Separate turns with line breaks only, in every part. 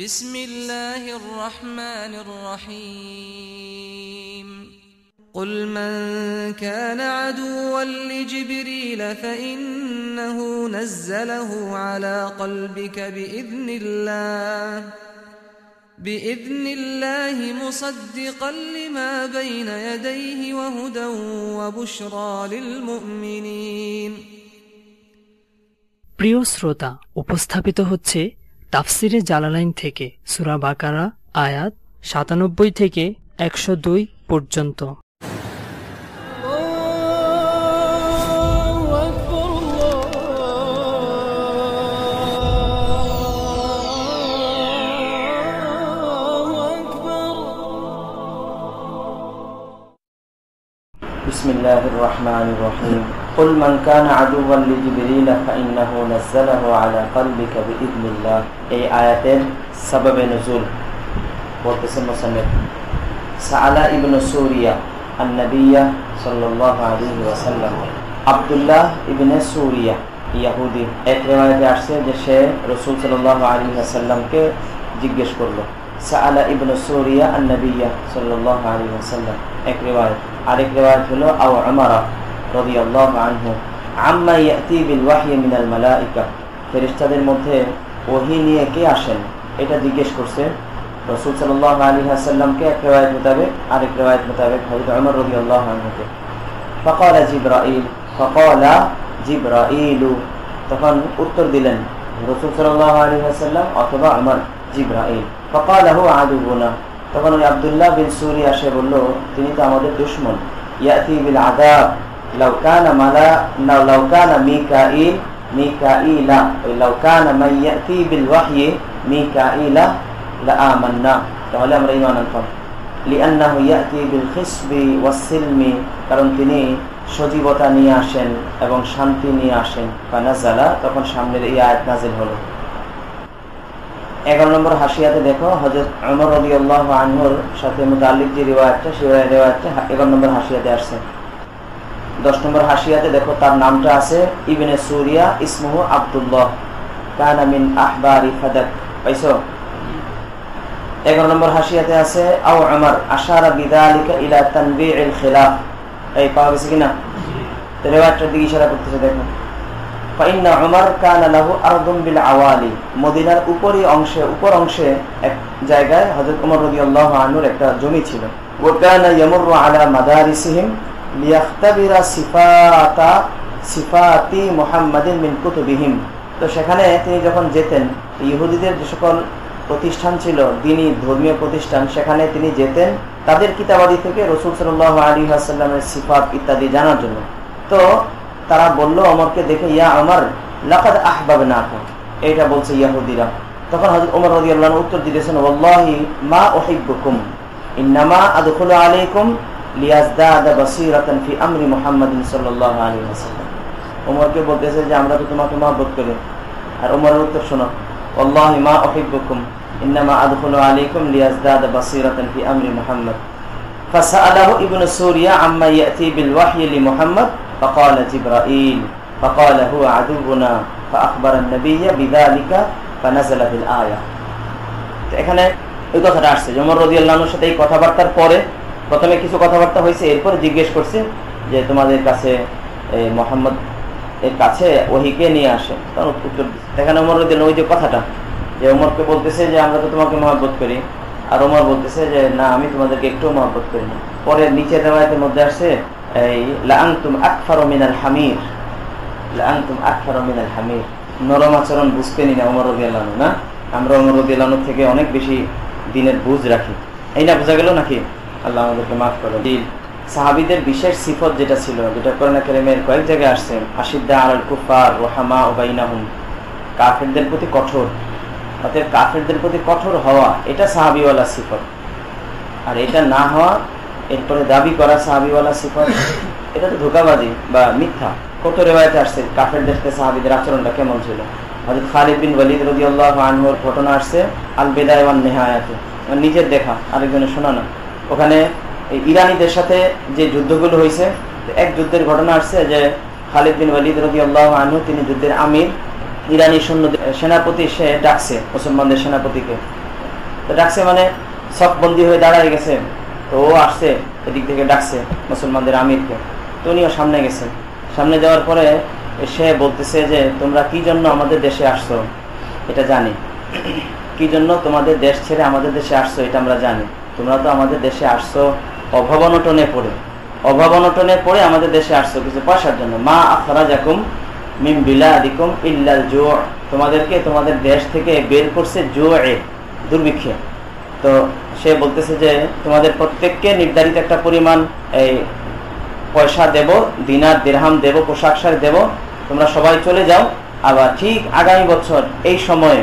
بسم الله الرحمن الرحيم قل من كان عدوا لجبريل فإنه نزله على قلبك بإذن الله مصدقا لما بين يديه وهدى وبشرى للمؤمنين
প্রিয় শ্রোতা, উপস্থাপিত হচ্ছে তাফসিরে জালালাইন থেকে সূরা বাকারা আয়াত ৯৭ থেকে ১০২ পর্যন্ত।
বিসমিল্লাহির রহমানির রহিম قل من كان عدوا لجبريل فإنه نزله على قلبك بإذن الله। এই আয়াতের সাবাবে নুজুল বলতেছেন মুসান্নিফ, সাআলা ইবনে সুরিয়া আন-নবিয়্য সাল্লাল্লাহু আলাইহি ওয়াসাল্লাম। আব্দুল্লাহ ইবনে সুরিয়া ইহুদি, এক রিওয়ায়াতে আসছে যে সে রাসূল সাল্লাল্লাহু আলাইহি ওয়াসাল্লামকে জিজ্ঞেস করলো। সাআলা ইবনে সুরিয়া আন-নবিয়্য সাল্লাল্লাহু আলাইহি ওয়াসাল্লাম এক রিওয়ায়াত। আরেক রিওয়ায়াত হলো আও উমারা রাদিয়াল্লাহু আনহু আম্মা ইয়াতি বিল ওয়াহয়ি মিনাল মালায়েকা, ফেরেশতাদের মধ্যে ওহী নিয়ে কে আসেন এটা জিজ্ঞেস করছে রাসূল সাল্লাল্লাহু আলাইহি ওয়াসাল্লামকে এক রিওয়ায়াত মোতাবেক। আরেক রিওয়ায়াত মোতাবেক হযরত ওমর রাদিয়াল্লাহু আনহুকে। ফাকালা জিবরাইল, তখন উত্তর দিলেন রাসূল সাল্লাল্লাহু আলাইহি ওয়াসাল্লাম অথবা ওমর, জিবরাইল। ফাকালাহু আদুবুনা, তখন ওই আব্দুল্লাহ বিন সুরিয়া সে বলল তিনি তো আমাদের দুশমন। ইয়াতি বিল আযাব লাউ কানা মিকাইলা লাউ কানা মান ইয়াতি বিল ওয়াহয়ি মিকাইলা লা আমান্না, তাহলে আমরা ঈমান আনতাম। লিআন্নাহু ইয়াতি বিল খিসবি ওয়াস সিলমি, কারণ তিনি সজীবতা নিয়ে আসেন এবং শান্তি নিয়ে আসেন। ফানাজালা, তখন সামনের এই আয়াত নাযিল হলো। 11 নম্বর হাসিয়াতে দেখো হযরত ওমর রাদিয়াল্লাহু আনহুর সাথে মুতাআল্লিক যে রিওয়ায়াতটা, সেই রিওয়ায়াতটা 11 নম্বর হাসিয়াতে আসছে। 10 নম্বর হাসিয়াতে দেখো তার নামটা আছে ইবনে সুরিয়া, ইসমুহু আব্দুল্লাহ, কানা মিন আহবারি ফাদাক। পাইছো? 11 নম্বর হাসিয়াতে আছে আও উমর আশারা বিযালিকা ইলা তানবিইল খিলাফ। এই পাওয়া গেছে কিনা? তো রিওয়ায়াতটার দিকে ইশারা করতেছে দেখো। ফাইন্না উমর কানা লাহু আরদুন বিল আওয়ালি, মদিনার উপর অংশে এক জায়গায় হযরত ওমর রাদিয়াল্লাহু আনহুর একটা জমি ছিল। ওয়া কানা ইয়ামুরু আলা মাদারিসিহিম লিয়াখতাবিরা সিফাতি মুহাম্মাদিন মিন কুতুবিহিম। তো সেখানে তিনি যখন যেতেন, ইহুদিদের যে সকল প্রতিষ্ঠান ছিল, দ্বীনি ধর্মীয় প্রতিষ্ঠান, সেখানে তিনি যেতেন তাদের কিতাবাদি থেকে রাসূল সাল্লাল্লাহু আলাইহি ওয়াসাল্লামের সিফাত ইত্যাদি জানার জন্য। তো তারা বলল ওমরকে দেখে, ইয়া ওমর লাকাদ আহবাবনাকা, এটা বলছে ইহুদিরা। তখন হযরত ওমর রাদিয়াল্লাহু আনহু উত্তর দিয়েছেন, ওয়াল্লাহি মা উহিব্বুকুম ইন্নামা আদখুলু আলাইকুম লিয়াজদাদা বাসীরাতান ফি আমরি মুহাম্মাদিন সাল্লাল্লাহু আলাইহি ওয়াসাল্লাম। ওমরকে বলতেছে যে আমরা তো তোমাকে মহব্বত করি। আর ওমরের উত্তর শোনো, ওয়াল্লাহি মা উহিব্বুকুম ইন্নামা আদখুলু আলাইকুম লিয়াজদাদা বাসীরাতান ফি আমরি মুহাম্মাদ। ফাসাআলাহু ইবনে সুরিয়া আম্মা ইয়াতি বিল ওয়াহয়ি লি মুহাম্মাদ فقال جبرائيل فقال هو عدونا فأخبر النبي بذلك فنزلت الآية। তো এখানে এই কথাটা আসছে যে ওমর রাদিয়াল্লাহু আনহুর সাথে এই কথাবার্তার পরে প্রথমে কিছু কথাবার্তা হয়েছে, এরপরে জিজ্ঞেস করছে যে তোমাদের কাছে মুহাম্মদ এর কাছে ওহীকে নিয়ে আসে। তখন উত্তর দিচ্ছে এখানে ওমর রাদিয়াল্লাহু ওই যে কথাটা যে ওমরকে বলতেছে যে আমরা তো তোমাকে মহব্বত করি, আর ওমর বলতেছে যে না আমি তোমাদেরকে একটু মহব্বত করি না। পরে নিচে রিওয়ায়াতের মধ্যে আসছে লাআনতুম আকফারু মিনাল হামির, লাআনতুম আকফারু মিনাল হামির, নরম আচরণ বুঝতেনি না ওমর রাদিয়াল্লাহু আনহু। না, আমরা ওমর রাদিয়াল্লাহু আনহু থেকে অনেক বেশি দিনের বুঝ রাখি। এই না বোঝা গেল নাকি? আল্লাহ আমাদেরকে মাফ করুন। সাহাবীদের বিশেষ সিফত যেটা ছিল, যেটা কোরআন কারীমের কয়েক জায়গায় আসছে, আশিদ্দা আলাল কুফার রুহামা বাইনাহুম, কাফেরদের প্রতি কঠোর। অর্থাৎ কাফেরদের প্রতি কঠোর হওয়া এটা সাহাবীওয়ালা সিফত। আর এটা না হওয়া, এরপরে দাবি করা সাহাবীওয়ালা সিফত, এটা তো ধোঁকাবাজি বা মিথ্যা। কত রিওয়ায়াতে আসছে কাফেরদের সাথে সাহাবীদের আচরণটা কেমন ছিল। হযরত খালিদ বিন ওয়ালিদ রাদিয়াল্লাহু আনহুর ঘটনা আসছে আল বিদায়া ওয়ান নিহায়াতে, নিজের দেখা, আরেকজনের শোনা না। ওখানে ইরানিদের সাথে যে যুদ্ধগুলো হয়েছে, এক যুদ্ধের ঘটনা আসছে যে খালিদ বিন ওয়ালিদ রাদিয়াল্লাহু আনহু তিনি যুদ্ধের আমির, ইরানি সেনাপতি সে ডাকছে মুসলমানদের সেনাপতিকে তো ডাকছে মানে সব বন্দী হয়ে দাঁড়ায় গেছে। তো ও আসছে এদিক থেকে ডাকছে মুসলমানদের আমিরকে, তো উনিও সামনে গেছেন। সামনে যাওয়ার পরে সে বলতেছে যে তোমরা কি জন্য আমাদের দেশে আসছো এটা জানি, কি জন্য তোমাদের দেশ ছেড়ে আমাদের দেশে আসছো এটা আমরা জানি। তোমরা তো আমাদের দেশে আসছো অভাব অনটনে পড়ে আমাদের দেশে আসছো কিছু পয়সার জন্য। মা আখরাজাকুম মিন বিলাদিকুম ইল্লাল জু', তোমাদেরকে তোমাদের দেশ থেকে বের করছে জু'এ, দুর্ভিক্ষে। তো সে বলতেছে যে তোমাদের প্রত্যেককে নির্ধারিত একটা পরিমাণ এই পয়সা দেব, দিনার দিরহাম দেব, পোশাক শাড়ি দেব, তোমরা সবাই চলে যাও। আবার ঠিক আগামী বছর এই সময়ে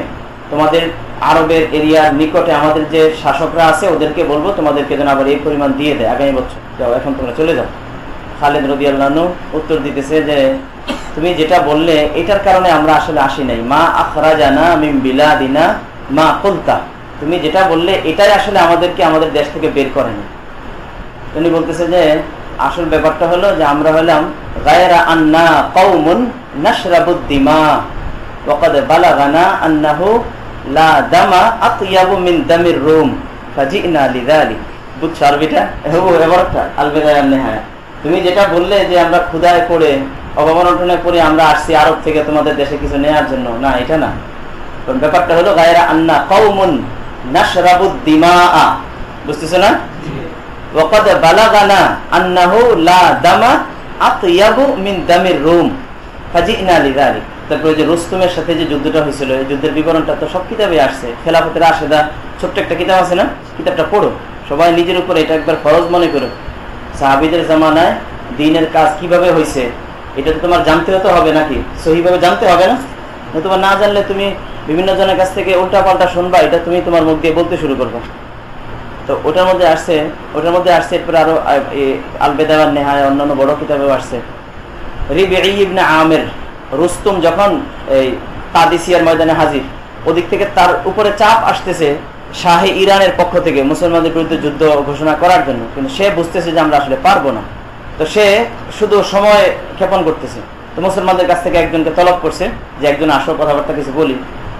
তোমাদের আরবের এরিয়ার নিকটে আমাদের যে শাসকরা আছে ওদেরকে বলবো তোমাদেরকে যেন আবার এই পরিমাণ দিয়ে দেয় আগামী বছর, যাও এখন তোমরা চলে যাও। খালিদ রাদিয়াল্লাহু আনহু উত্তর দিতেছে যে তুমি যেটা বললে এটার কারণে আমরা আসলে আসি নাই। মা আখরাজানা মিন বিলাদিনা মা কুলতা, তুমি যেটা বললে এটাই আসলে আমাদেরকে আমাদের দেশ থেকে বের করেনি। উনি বলতেছে যে আসল ব্যাপারটা হলো যে আমরা হলাম গায়রা আন্না কওমুন নাশরাবুদ দিমা ওয়া ক্বাদ বালাগানা আন্নাহু লা দামা আতয়াবু মিন দামির রুম ফাজিনা লিযালিক। বুঝছো আরবিটা? এবারটা আল-বিদায়া আন-নিহায়া। তুমি যেটা বললে যে আমরা ক্ষুধায় পড়ে অভাব অনটনে পড়ে আমরা আসছি আরব থেকে তোমাদের দেশে কিছু নেওয়ার জন্য, না এটা না। কারণ ব্যাপারটা হলো গায়রা আন্না কওমুন নাশরাবুদ দিমা, বুঝতেছো না? ওয়া ক্বাদ বালাগানা আন্নাহু লা দামা আতয়াবু মিন দামির রুম ফাজিনা লিযালিক। তারপরে যে রুস্তমের সাথে যে যুদ্ধটা হয়েছিল এই যুদ্ধের বিবরণটা তো সব কিতাবে আসছে। খেলাফতের রাশেদা ছোট্ট একটা কিতাব আছে না, কিতাবটা পড়ো, সবাই নিজের উপর এটা একবার ফরজ মনে করো। সাহাবীদের জামানায় দ্বীনের কাজ কিভাবে হয়েছে এটা তো তোমার জানতে হতে হবে নাকি, সহিভাবে জানতে হবে না? তোমার না জানলে তুমি বিভিন্ন জনের কাছ থেকে উল্টা পাল্টা শুনবা, এটা তুমি তোমার মুখ দিয়ে বলতে শুরু করবে। তো ওটার মধ্যে আসছে এরপরে আরো আল-বিদায়া আন-নিহায়া অন্যান্য বড় কিতাবেও আসছে। রিবিঈ ইবনে আমির রুস্তম যখন এই কাদিসিয়ার ময়দানে হাজির, ওদিক থেকে তার উপরে চাপ আসতেছে শাহে ইরানের পক্ষ থেকে মুসলমানদের বিরুদ্ধে যুদ্ধ ঘোষণা করার জন্য, কিন্তু সে বুঝতেছে যে আমরা আসলে পারবো না। তো সে শুধু সময় ক্ষেপণ করতেছে। তো মুসলমানদের কাছ থেকে একজনকে তলব করছে যে একজন আসো, কথাবার্তা কিছু বলি।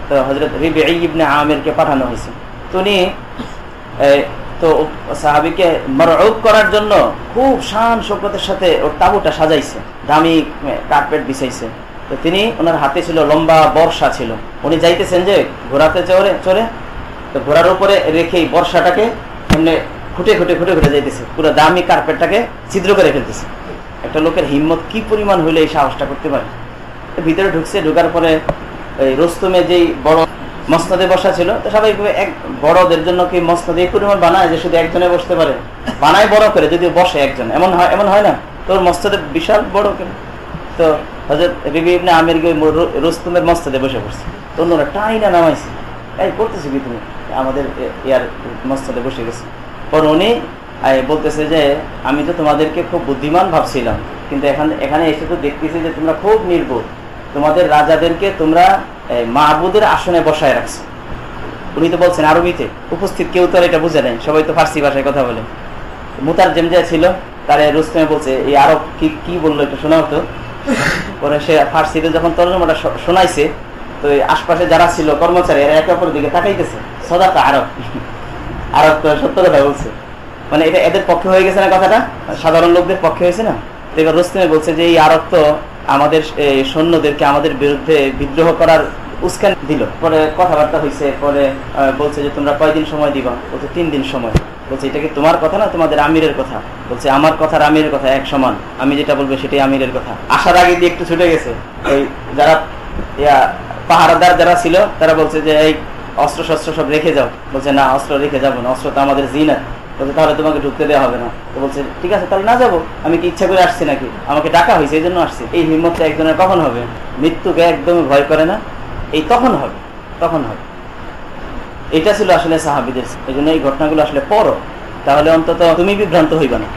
তো হযরত রিবিঈ ইবনে আমিরকে পাঠানো হয়েছে। তো উনি তো সাহাবীকে মারউব করার জন্য খুব শান শৌকতের সাথে ওর তাঁবুটা সাজাইছে, দামি কার্পেট বিছাইছে। তো তিনি, ওনার হাতে ছিল লম্বা বর্ষা ছিল, উনি যাইতেছেন যে ঘোড়াতে চড়ে, তো ঘোড়ার উপরে রেখেই বর্ষাটাকে এমনি খুঁটে যাইতেছে, পুরো দামি কার্পেটটাকে ছিদ্র করে ফেলতেছে। একটা লোকের হিম্মত কি পরিমাণ হইলে এই সাহসটা করতে পারে। ভিতরে ঢুকার পরে রুস্তমে যেই বড় মসনদে বসা ছিল, তো সবাই এক বড়দের জন্য কি মসনদে এই পরিমাণ বানায় যে শুধু একজনে বসতে পারে, বানায় বড় করে, যদিও বসে একজন, এমন হয় না। তোর মসনদে বিশাল বড় কেন? তো হযরত রিবিঈ ইবনে আমির রুস্তমের মসনদে বসে পড়ছে। তো অন্যরা টাইনা নামাইছে, এই করতেছে কি তুমি? আমাদের ইয়ার মসনদে বসে গেছে। পর উনি বলতেছে যে আমি তো তোমাদেরকে খুব বুদ্ধিমান ভাবছিলাম, কিন্তু এখানে এসে তো দেখতেছি যে তোমরা খুব নির্বোধ। তোমাদের রাজাদেরকে তোমরা মাহবুদের আসনে বসায় রাখছো। উনি তো বলছেন আরবিতে, উপস্থিত কেউ তো এটা বুঝে নেই, সবাই তো ফার্সি ভাষায় কথা বলে। মুতারজেম যে ছিল তারে রুস্তমে বলছে এই আরব কি বললো একটু শোনাও তো। পরে সে ফার্সিতে যখন তর্জমাটা শোনাইছে, তো আশপাশে যারা ছিল কর্মচারী এরা একে অপরের দিকে তাকাইতেছে। সদাকা আরব তো সত্য কথা বলছে, মানে এটা এদের পক্ষে হয়ে গেছে না, কথাটা সাধারণ লোকদের পক্ষে হয়েছে না। তো এবার রুস্তমে বলছে যে এই আরব তো আমাদের সৈন্যদেরকে আমাদের বিরুদ্ধে বিদ্রোহ করার উস্কান দিল। পরে কথাবার্তা হয়েছে, পরে বলছে যে তোমরা কয়দিন সময় দিবা? বলছে 3 দিন সময়। বলছে এটা কি তোমার কথা না তোমাদের আমিরের কথা? বলছে আমার কথা আর আমিরের কথা এক সমান, আমি যেটা বলবো সেটাই আমিরের কথা। আসার আগে দিয়ে একটু ছুটে গেছে। ওই যারা পাহারাদার যারা ছিল তারা বলছে যে এই অস্ত্র শস্ত্র সব রেখে যাও। বলছে না, অস্ত্র রেখে যাবো না, অস্ত্র তো আমাদের জিনাত। বলছে তাহলে তোমাকে ঢুকতে দেওয়া হবে না। তো বলছে ঠিক আছে তাহলে না যাবো, আমি কি ইচ্ছা করে আসছি নাকি? আমাকে ডাকা হয়েছে এই জন্য আসছি। এই হিম্মতটা একজনের কখন হবে? মৃত্যুকে একদমই ভয় করে না, এই তখন হবে। এটা ছিল আসলে সাহাবীদের। এই জন্য এই ঘটনাগুলো আসলে পড়ো, তাহলে অন্তত তুমি বিভ্রান্ত হইবা না।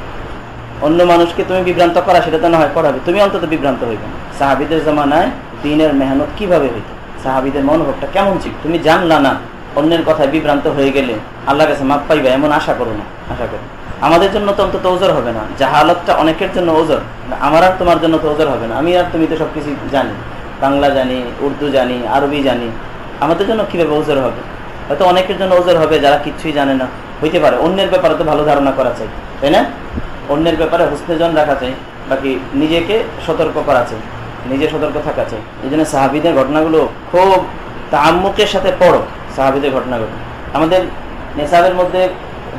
অন্য মানুষকে তুমি বিভ্রান্ত করা সেটা তো না হয় পড়াবে, তুমি অন্তত বিভ্রান্ত হইবে না। সাহাবীদের জামানায় দ্বীনের মেহনত কিভাবে হইত, সাহাবীদের মনোভাবটা কেমন ছিল তুমি জানলা না। অন্যের কথায় বিভ্রান্ত হয়ে গেলে আল্লাহর কাছে মাপ পাইবা এমন আশা করো না। আমাদের জন্য তো অন্তত ওজর হবে না। জাহালতটা অনেকের জন্য ওজর, আমার আর তোমার জন্য তো ওজর হবে না। আমি আর তুমি তো সবকিছু জানি, বাংলা জানি, উর্দু জানি, আরবি জানি, আমাদের জন্য কিভাবে ওজর হবে? হয়তো অনেকের জন্য ওজর হবে যারা কিছুই জানে না, হইতে পারে। অন্যের ব্যাপারে তো ভালো ধারণা করা চাই, তাই না? অন্যের ব্যাপারে হুসনেজন রাখা চাই, বাকি নিজেকে সতর্ক করা চাই, নিজে সতর্ক থাকা চাই। এই জন্য সাহাবীদের ঘটনাগুলো খুব তাআম্মুকের সাথে পড়ো। সাহাবীদের ঘটনাগুলো আমাদের নেশাবের মধ্যে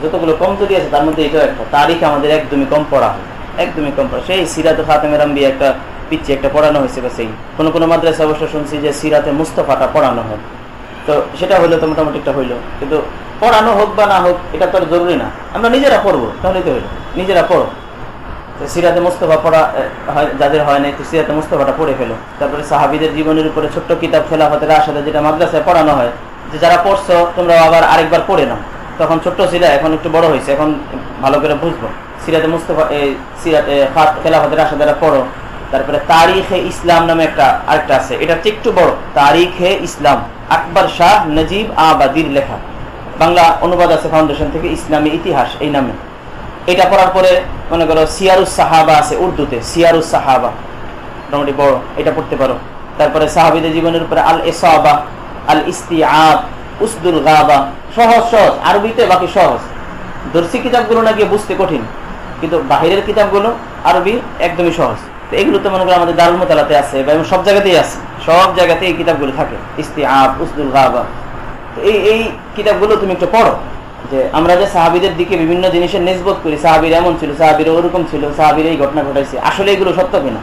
যতগুলো কমজোরি আছে তার মধ্যে এটাও একটা। তারিখ আমাদের একদমই কম পড়া হয়, একদমই কম পড়া। সেই সিরাতে খাতেমের আম্বিয়া একটা পিচ্ছে একটা পড়ানো হয়েছে, বা সেই কোনো মাদ্রাসা অবশ্য শুনছি যে সিরাতে মুস্তাফাটা পড়ানো হয়, তো সেটা হইলো তো মোটামুটি একটা হইলো। কিন্তু পড়ানো হোক বা না হোক এটা তো আর জরুরি না, আমরা নিজেরা পড়বো তাহলেই তো হইলো। নিজেরা পড়ো, সিরাতে মুস্তাফা পড়া হয় যাদের হয় না, সিরাতে মুস্তাফাটা পড়ে ফেলো। তারপরে সাহাবীদের জীবনের উপরে ছোট্ট কিতাব খেলাফতের রাশেদা যেটা মাদ্রাসায় পড়ানো হয়, যে যারা পড়ছো তোমরা আবার আরেকবার পড়ে নাও। তখন ছোট্ট ছিল, এখন একটু বড় হয়েছে, এখন ভালো করে বুঝবো। সিরাতে মুস্তাফা সিরাতে খেলাফতের রাশেদারা পড়ো। তারপরে তারিখে ইসলাম নামে আরেকটা আছে, এটা একটু বড়, তারিখে ইসলাম, আকবর শাহ নজিব আবাদির লেখা, বাংলা অনুবাদ আছে ফাউন্ডেশন থেকে, ইসলামী ইতিহাস এই নামে। এটা পড়ার পরে মনে করো সিয়ারুস সাহাবা আছে উর্দুতে, সিয়ারুস সাহাবা মোটামুটি বড়, এটা পড়তে পারো। তারপরে সাহাবীদের জীবনের উপরে আল ইসাবা, আল ইস্তিআব, উসদুল গাবা, সহজ সহজ আরবিতে, বাকি সহজ। দর্শী কিতাবগুলো না গিয়ে বুঝতে কঠিন, কিন্তু বাহিরের কিতাবগুলো আরবি একদমই সহজ। তো এগুলো তো মনে করো আমাদের দারুল মুতালাতে আছে, বা সব জায়গাতেই আছে, সব জায়গাতে এই কিতাবগুলো থাকে, ইস্তিআব, উসদুল গাবা। এই কিতাবগুলো তুমি একটু পড়ো, যে আমরা যে সাহাবীদের দিকে বিভিন্ন জিনিসের নিসবত করি, সাহাবীর এমন ছিল, সাহাবীর ওরকম ছিল, সাহাবীর এই ঘটনা ঘটাইছে, আসলে এগুলো সত্য কিনা।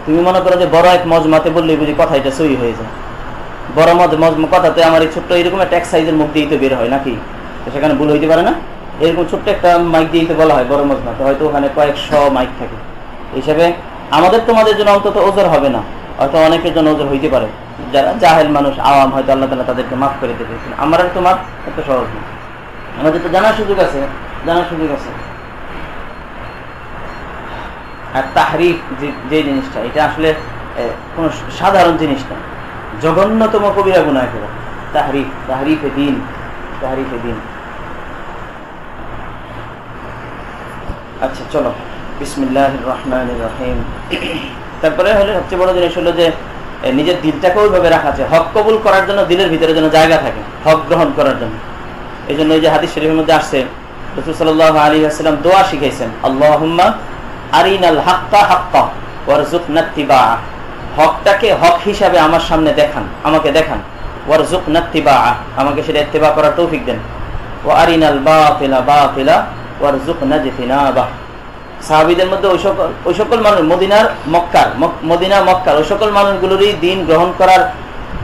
তুমি মনে করো যে বড় এক মজমাতে বললেই বুঝি কথা এটা সহি হয়ে যায়। বড় মজমা কথাতে আমার এই ছোট্ট এরকম একটা এক সাইজের মুখ দিয়েই তো বের হয় নাকি, তো সেখানে ভুল হইতে পারে না। এরকম ছোট্ট একটা মাইক দিয়েই তো বলা হয় বড় মজমাতে, হয়তো ওখানে কয়েকশো মাইক থাকে। হিসাবে আমাদের তোমাদের জন্য অন্তত ওজর হবে না, হয়তো অনেকের জন্য ওজর হইতে পারে। যারা জাহেল মানুষ, আওয়াম, হয়তো আল্লাহ তাআলা তাদেরকে মাফ করে দেবে। আমার আর তোমার এত সহজ না, আমাদের তো জানার সুযোগ আছে, জানার সুযোগ আছে। আর তাহরিফ যে জিনিসটা, এটা আসলে কোনো সাধারণ জিনিস না, জঘন্যতম কবিরা গুনাহ করে তাহরিফ, তাহরিফে দ্বীন, তাহরিফে দ্বীন। আচ্ছা চলো, বিসমিল্লাহির রহমানির রহিম। তারপরে হলো সবচেয়ে বড় জিনিস হলো যে নিজের দিলটাকে ওইভাবে রাখা আছে, হক কবুল করার জন্য দিলের ভিতরে যেন জায়গা থাকে, হক গ্রহণ করার জন্য। এই জন্য এই যে হাদিস শরীফের মধ্যে আসছে, রাসূল সাল্লাল্লাহু আলাইহি ওয়াসাল্লাম দোয়া শিখাইছেন, আল্লাহুম্মা আরিনাল হাক্কা হাক্কা ওয়ারযুকনা ইত্তিবাআ, হকটাকে হক হিসাবে আমার সামনে দেখান, আমাকে দেখান, ওয়ারযুকনা ইত্তিবাআ, আমাকে সেটা ইত্তিবা করার তৌফিক দেন, ওয়া আরিনাল বাতিলা বাতিলা ওয়ারযুকনা ইজতিনাবা। সাহাবীদের মধ্যে ওই সকল মানুষ, মদিনা মক্কার ওই সকল মানুষগুলোরই দিন গ্রহণ করার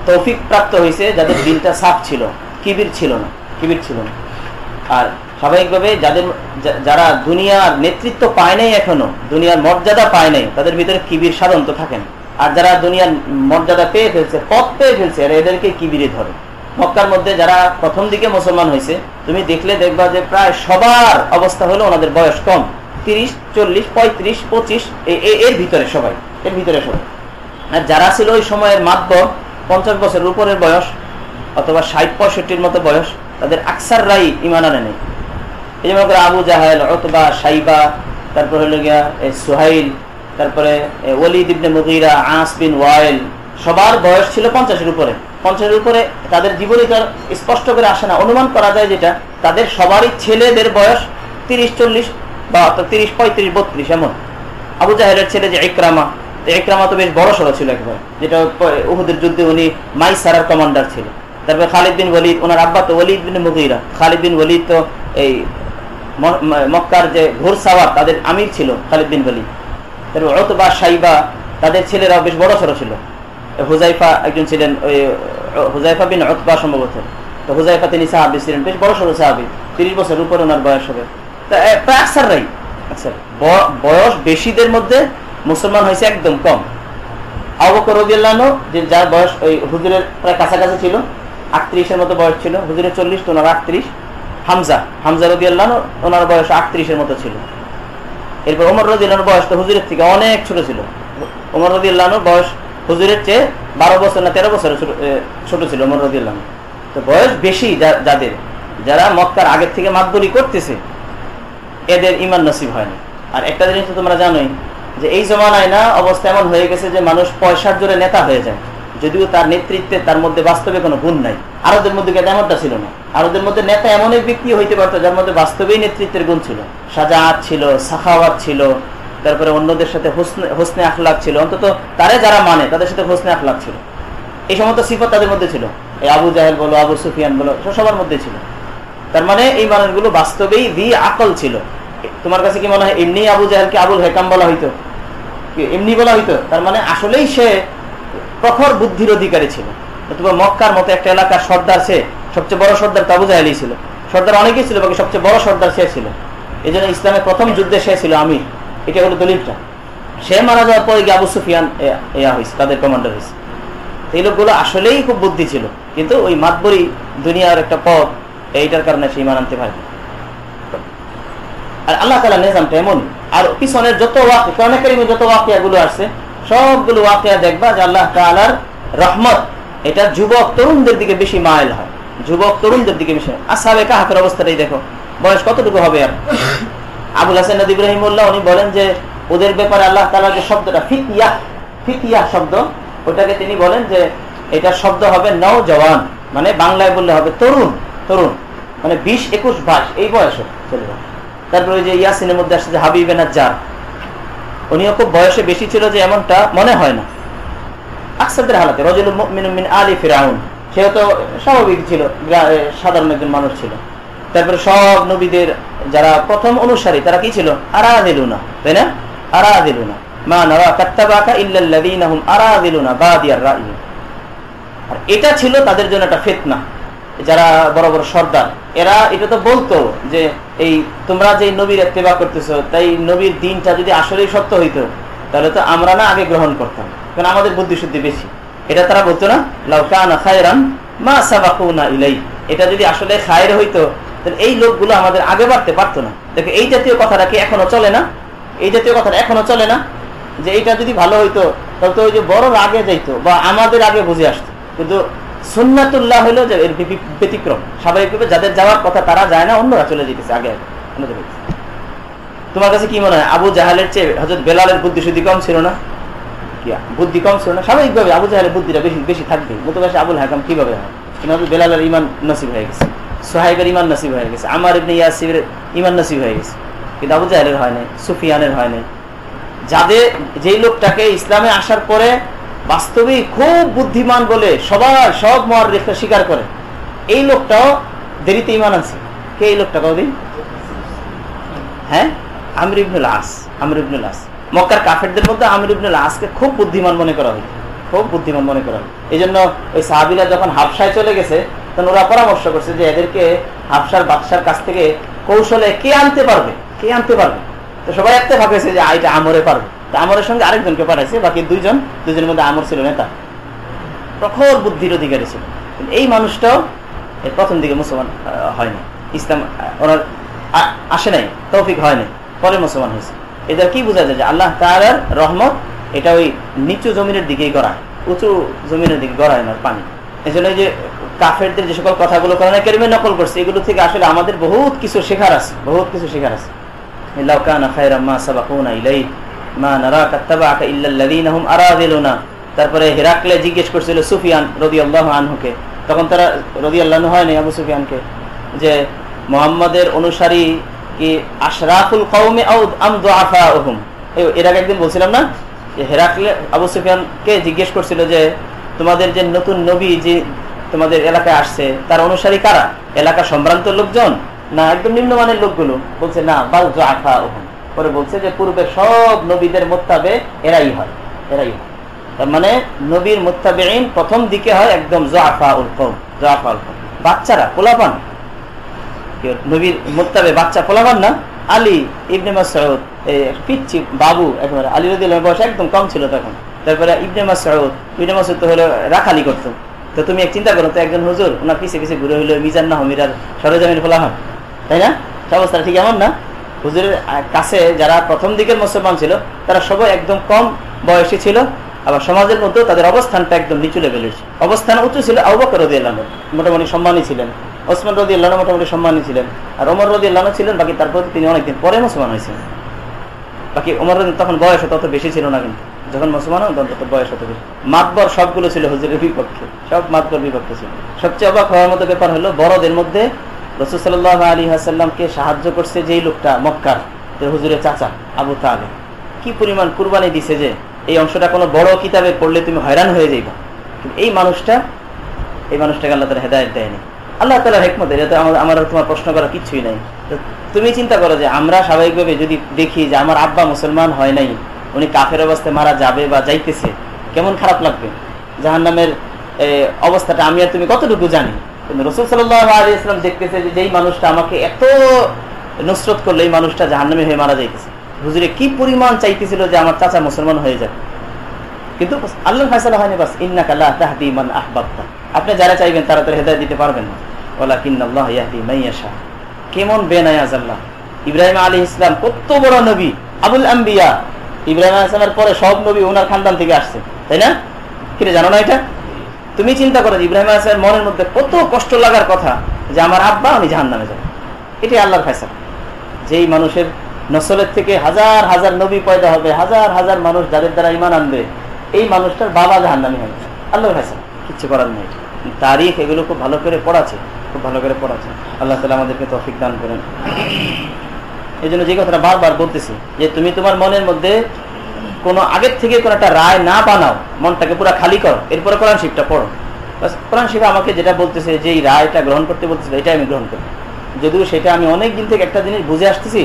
তৌফিক প্রাপ্ত হয়েছে যাদের দিলটা সাফ ছিল, কিবির ছিল না। আর স্বাভাবিকভাবে যারা দুনিয়ার নেতৃত্ব পায় নাই, এখনো দুনিয়ার মর্যাদা পায় নাই, তাদের ভিতরে কিবির সাধন তো থাকেন। আর যারা দুনিয়ার মর্যাদা পেয়ে ফেলছে, পথ পেয়ে ফেলছে, এদেরকে কিবিরে ধরে। মক্কার মধ্যে যারা প্রথম দিকে মুসলমান হয়েছে, তুমি দেখলে দেখবা যে প্রায় সবার অবস্থা হলো ওনাদের বয়স কম, 30, 40, 35, 25 এর ভিতরে সবাই, এর ভিতরে সবাই। আর যারা ছিল ওই সময়ের মাত্র 50 বছরের উপরের বয়স অথবা 60-65 মতো বয়স, তাদের আকসাররাই ঈমান আনে নাই। এই যেমন আবু জাহেল, উতবা, শাইবা, তারপর হলো গিয়া সুহাইল, তারপরে ওয়ালিদ ইবনে মুগীরা, আস বিন ওয়াইল, সবার বয়স ছিল 50-এর উপরে। 50-এর উপরে তাদের জীবনী তার স্পষ্ট করে আসে না, অনুমান করা যায় যেটা তাদের সবারই ছেলেদের বয়স 30-40 বা 30, 35, 32 এমন। আবু জাহেলের ছেলে যে ইকরামা তো বেশ বড় সড়ো ছিল একবার, যেটা উহুদের যুদ্ধে উনি মাইসারার কমান্ডার ছিল। তারপরে খালিদ বিন ওয়ালিদ, ওনার আব্বা তো ওয়ালিদ বিন মুগীরা, খালিদ বিন ওয়ালিদ তো এই মক্কার যে ঘোড়সাওয়ার তাদের আমির ছিল খালিদ বিন ওয়ালিদ। তারপর উতবা, শাইবা, তাদের ছেলেরাও বেশ বড় সড়ো ছিল। হুজাইফা একজন ছিলেন, ওই হুজাইফা বিন উতবা সম্ভবত, তো হুজাইফা তিনি সাহাবী ছিলেন, বেশ বড় সড়ো সাহাবী, 30 বছর উপরে ওনার বয়স হবে। প্রায় আকসাররাই, বয়স বেশিদের মধ্যে মুসলমান হয়েছে একদম কম। আবু বকর রাদিয়াল্লাহু আনহু, যে যার বয়স ওই হুজুরের প্রায় কাছাকাছি ছিল, 38-এর মতো বয়স ছিল, হুজুরের 40 তো ওনার 38। হামজা রাদিয়াল্লাহু আনহু, ওনার বয়স 38-এর মতো ছিল। এরপর ওমর রাদিয়াল্লাহু আনহুর বয়স তো হুজুরের থেকে অনেক ছোট ছিল। ওমর রাদিয়াল্লাহু আনহুর বয়স হুজুরের চেয়ে 12 বছর না 13 বছর ছোট ছিল ওমর রাদিয়াল্লাহু আনহু। তো বয়স বেশি যাদের, যারা মক্কার আগের থেকে মাতবরি করতেছে, এদের ঈমান নসিব হয় না। আর একটা জিনিস তো তোমরা জানোই যে এই জমানায় না অবস্থা এমন হয়ে গেছে যে মানুষ পয়সার জোরে নেতা হয়ে যায়, যদিও তার নেতৃত্বে তার মধ্যে বাস্তবে কোনো গুণ নাই। আরবদের মধ্যে তেমনটা ছিল না। আরবদের মধ্যে নেতা এমন এক ব্যক্তি হইতে পারতো যার মধ্যে বাস্তবেই নেতৃত্বের গুণ ছিল, সাজাআত ছিল, সাখাওয়াত ছিল, তারপরে অন্যদের সাথে হোসনে আখলাক ছিল, অন্তত তারে যারা মানে তাদের সাথে হোসনে আখলাক ছিল। এই সমস্ত সিফত তাদের মধ্যে ছিল। এই আবু জাহেল বলো, আবু সুফিয়ান বলো, সবার মধ্যে ছিল। তার মানে এই মানুষগুলো বাস্তবেই দি আকল ছিল। তোমার কাছে কি মনে হয় এমনি আবু জাহেলকে আবুল হেকাম বলা হইতো, এমনি বলা হইতো? তার মানে আসলেই সে প্রখর বুদ্ধির অধিকারী ছিল। তোমার মক্কার মতো একটা এলাকার সর্দার, সে সবচেয়ে বড় সর্দার আবু জাহেলই ছিল। সর্দার অনেকেই ছিল, বাকি সবচেয়ে বড় সর্দার সে ছিল। এই জন্য ইসলামের প্রথম যুদ্ধে সে ছিল আমির। এটা হলো দলিলটা। সে মারা যাওয়ার পরে গিয়ে আবু সুফিয়ান হয়েছে, তাদের কমান্ডার হয়েছে। এই লোকগুলো আসলেই খুব বুদ্ধি ছিল, কিন্তু ওই মাতবরি দুনিয়ার একটা পথ, এইটার কারণে সে ঈমান আনতে পারে। আর আল্লাহ তাআলার নিজামটা এমন। আর পিছনের যত কোরআনে কারীমে যত ওয়াকিয়াগুলো আসছে, সবগুলো ওয়াকিয়া দেখবা যে আল্লাহ তাআলার রহমত এটা যুবক তরুণদের দিকে বেশি মাইল হয়, যুবক তরুণদের দিকে বেশি। আসহাবে কাহফের অবস্থাটাই দেখো, বয়স কতটুকু হবে? আর আবুল হাসান নদী ইব্রাহিমউল্লাহ উনি বলেন যে ওদের ব্যাপারে আল্লাহ তাআলার যে শব্দটা ফিতিয়া, ফিতিয়া শব্দ, ওটাকে তিনি বলেন যে এটার শব্দ হবে নওজওয়ান, মানে বাংলায় বললে হবে তরুণ। তরুণ মানে 20, 21, 22 এই বয়সে চলে যাবে। তারপরে ওই যে ইয়াসিনের মধ্যে আসছে যে হাবিবে নাজ্জার, উনিও খুব বয়সে বেশি ছিল যে এমনটা মনে হয় না। আকসাদের হালাতে রাজুলুম মুমিনুম মিন আলি ফিরাউন, সেও তো স্বাভাবিক ছিল, সাধারণ একজন মানুষ ছিল। তারপরে সব নবীদের যারা প্রথম অনুসারী তারা কি ছিল? আরাদিলুনা, তাই না? আরাদিলুনা মা নারা কাত্তাবাকা ইল্লাল্লাযীনা হুম আরাদিলুনা বাদিয়ার রাই। আর এটা ছিল তাদের জন্য একটা ফিতনা। যারা বড় বড় সর্দার, এরা এটা তো বলতো যে এই তোমরা যে নবীর ইত্তেবা করতেছো, তাই নবীর দিনটা যদি আসলেই সত্য হইতো তাহলে তো আমরা না আগে গ্রহণ করতাম, কারণ আমাদের বুদ্ধি শুদ্ধি বেশি। এটা তারা বলতো না, লাউ কানা খায়রান মা সাবাকুনা ইলাই, এটা যদি আসলে খায়ের হইতো তাহলে এই লোকগুলো আমাদের আগে বাড়তে পারতো না। দেখো এই জাতীয় কথাটা কি এখনো চলে না? এই জাতীয় কথাটা এখনো চলে না যে এটা যদি ভালো হইতো তাহলে তো ওই যে বড় আগে যাইতো বা আমাদের আগে বুঝে আসতো। কিন্তু সুন্নাতুল্লাহ হলো যে এর ব্যতিক্রম। স্বাভাবিকভাবে যাদের যাওয়ার কথা তারা যায় না, অন্যরা চলে যেতেছে আগে আগে। তোমার কাছে কি মনে হয় আবু জাহেলের চেয়ে হযরত বেলালের বুদ্ধি শুদ্ধি কম ছিল না? কি বুদ্ধি কম ছিল না? স্বাভাবিকভাবে আবু জাহেলের বুদ্ধিটা বেশি বেশি থাকবে। মতবাসী আবুল হাকাম কিভাবে হয়? কিন্তু বেলালের ঈমান নসিব হয়ে গেছে, সুহাইবের ঈমান নসিব হয়ে গেছে, আমার ইবনে ইয়াসিরের ঈমান নসিব হয়ে গেছে, কিন্তু আবু জাহেলের হয় নাই, সুফিয়ানের হয় নাই। যাদের যেই লোকটাকে ইসলামে আসার পরে বাস্তবিক খুব বুদ্ধিমান বলে সবার সব মুআররিখরা স্বীকার করে, এই লোকটাও দেরিতে ঈমান আনছে। কে এই লোকটা? কদিন হ্যাঁ, আমর ইবনুল আস। আমর ইবনুল আস মক্কার কাফেরদের মধ্যে আমর ইবনুল আসকে খুব বুদ্ধিমান মনে করা হয়, খুব বুদ্ধিমান মনে করা হয়। এই জন্য ওই সাহাবীরা যখন হাবশায় চলে গেছে তখন ওরা পরামর্শ করছে যে এদেরকে হাবশার বাদশার কাছ থেকে কৌশলে কে আনতে পারবে, কে আনতে পারবে। তো সবাই একটা ভাবেছে যে এটা আমরে পারবে। আমরের সঙ্গে আরেকজনকে পাঠাইছে, বাকি দুইজনের মধ্যে আমর ছিল নেতা, প্রখর বুদ্ধির অধিকারী ছিল। এই মানুষটাও প্রথম দিকে মুসলমান হয়নি, ইসলাম ওনার আসে নাই, তৌফিক হয় নাই, পরে মুসলমান হয়েছে। এদের কি বোঝা যায় যে আল্লাহ তাআলার রহমত এটা ওই নিচু জমিনের দিকেই গড়ায়, উঁচু জমিনের দিকে গড়ায় না পানি। এই জন্য যে কাফেরদের যে সকল কথাগুলো কোরআনে কারিমে নকল করছে, এগুলো থেকে আসলে আমাদের বহুত কিছু শেখার আছে, বহুত কিছু শেখার আছে। লাউ কানা খায়রাম মা সাবাকুনা ইলাইহি মা নারাকা তাবাকা ইল্লাল্লাযীনা হুম আরাযিলুনা। তারপরে হেরাকলে জিজ্ঞেস করছিল সুফিয়ান রাদিয়াল্লাহু আনহুকে, তখন তারা রাদিয়াল্লাহু আনহু হয়নি আবু সুফিয়ানকে, যে মুহাম্মাদের অনুসারী কি আশরাফুল কওমি আও আম দুআফাউহুম। এর আগে একদিন বলছিলাম না যে হেরাকলে আবু সুফিয়ানকে জিজ্ঞেস করছিল যে তোমাদের যে নতুন নবী যে তোমাদের এলাকায় আসছে তার অনুসারী কারা? এলাকা সম্ভ্রান্ত লোকজন না একদম নিম্নমানের লোকগুলো? বলছে না, বাল দুআফাউহুম। পরে বলছে যে পূর্বের সব নবীদের মুত্তাবে এরাই হয়, এরাই হয়। তার মানে নবীর মুত্তাবিঈন প্রথম দিকে হয় একদম যুআফাউল কওম, যুআফাউল কওম, বাচ্চারা, পোলাপান। নবীর মুত্তাবে বাচ্চা, পোলাপান না। আলী ইবনে মাসউদ পিচ্চি বাবু একেবারে, আলী রাদিয়াল্লাহু আনহু বয়স একদম কম ছিল তখন। তারপরে ইবনে মাসউদ তো হলো রাখালি করতো। তো তুমি এক চিন্তা করো তো, একজন হুজুর ওনার পিছে পিছে ঘুরে হইলো মিজান না হমিরার সরজমিন পোলাপান, তাই না? অবস্থাটা ঠিক এমন না? হুজুরের কাছে যারা প্রথম দিকের মুসলমান ছিল তারা সবাই একদম কম বয়সী ছিল, আবার সমাজের মধ্যে তাদের অবস্থানটা একদম নিচু লেভেলের। অবস্থান উঁচু ছিল আবু বকর রাদিয়াল্লাহু আনহু, মোটামুটি সম্মানী ছিলেন। ওসমান রাদিয়াল্লাহু আনহু মোটামুটি সম্মানী ছিলেন। আর ওমর রাদিয়াল্লাহু আনহু ছিলেন, বাকি তারপর তিনি অনেকদিন পরে মুসলমান হয়েছেন। বাকি ওমর তখন বয়স তত বেশি ছিল না, কিন্তু যখন মুসলমান হন তখন তো বয়স হতে বেশি। মাতবর সবগুলো ছিল হুজুরের বিপক্ষে, সব মাতবর বিপক্ষে ছিল। সবচেয়ে অবাক হওয়ার মতো ব্যাপার হলো বড়দের মধ্যে রাসূল সাল্লাল্লাহু আলাইহি ওয়াসাল্লামকে সাহায্য করছে যেই লোকটা মক্কার, যে হুজুরের চাচা আবু তালেব, কি পরিমাণ কুরবানি দিছে যে এই অংশটা কোনো বড় কিতাবে পড়লে তুমি হয়রান হয়ে যাইবা। কিন্তু এই মানুষটাকে আল্লাহ তাআলা হেদায়েত দেয়নি। আল্লাহ তাআলার হিকমত, এটা তো আমার তোমার প্রশ্ন করার কিছুই নাই। তুমি চিন্তা করো যে আমরা স্বাভাবিকভাবে যদি দেখি যে আমার আব্বা মুসলমান হয় নাই, উনি কাফের অবস্থায় মারা যাবে বা যাইতেছে, কেমন খারাপ লাগবে। জাহান্নামের অবস্থাটা আমি আর তুমি কতটুকু জানি, কিন্তু রাসূল সাল্লাল্লাহু আলাইহি ওয়াসাল্লাম দেখতেছে যে যেই মানুষটা আমাকে এত নুসরত করলো এই মানুষটা জাহান্নামে হয়ে মারা যাইতেছে। হুজুরে কি পরিমাণ চাইতেছিল যে আমার চাচা মুসলমান হয়ে যাবে, কিন্তু আল্লাহর ফায়সালা হয়নি। বাস ইন্নাকা লা তাহদি মান আহবাবতা, আপনি যারা চাইবেন তারা তো হেদায়েত দিতে পারবেন না। ওয়ালাকিন্নাল্লাহ ইয়াহদি মান ইয়াশা। কেমন বেনায়াজ আল্লাহ। ইব্রাহিম আলাইহিস সালাম কত বড় নবী, আবুল আম্বিয়া। ইব্রাহিম আলাইহিস সালামের পরে সব নবী ওনার খানদান থেকে আসছে, তাই না? কি জানো না এটা? তুমি চিন্তা করো ইব্রাহিম আলাইহিস সালামের মনের মধ্যে কত কষ্ট লাগার কথা যে আমার আব্বা আমি জাহান্নামে যাব। এটাই আল্লাহর ফায়সালা। যেই মানুষের নসলের থেকে হাজার হাজার নবী পয়দা হবে, হাজার হাজার মানুষ যাদের দ্বারা ঈমান আনবে, এই মানুষটার বাবা জাহান্নামী হবে। আল্লাহর ফায়সালা, কিচ্ছু করার নেই। তারিখ এগুলো খুব ভালো করে পড়াচ্ছে, খুব ভালো করে পড়াচ্ছে। আল্লাহ তাআলা আমাদেরকে তৌফিক দান করেন। এই জন্য যে কথাটা বারবার বলতেছি যে তুমি তোমার মনের মধ্যে কোনো আগের থেকে কোনো একটা রায় না বানাও, মনটাকে পুরো খালি করো, এরপরে কোরআন শরীফটা পড়ো। কোরআন শরীফ আমাকে যেটা বলতেছে যে এই রায়টা গ্রহণ করতে বলতেছে, এটা আমি গ্রহণ করি। যদিও সেটা আমি অনেক দিন থেকে একটা জিনিস বুঝে আসতেছি,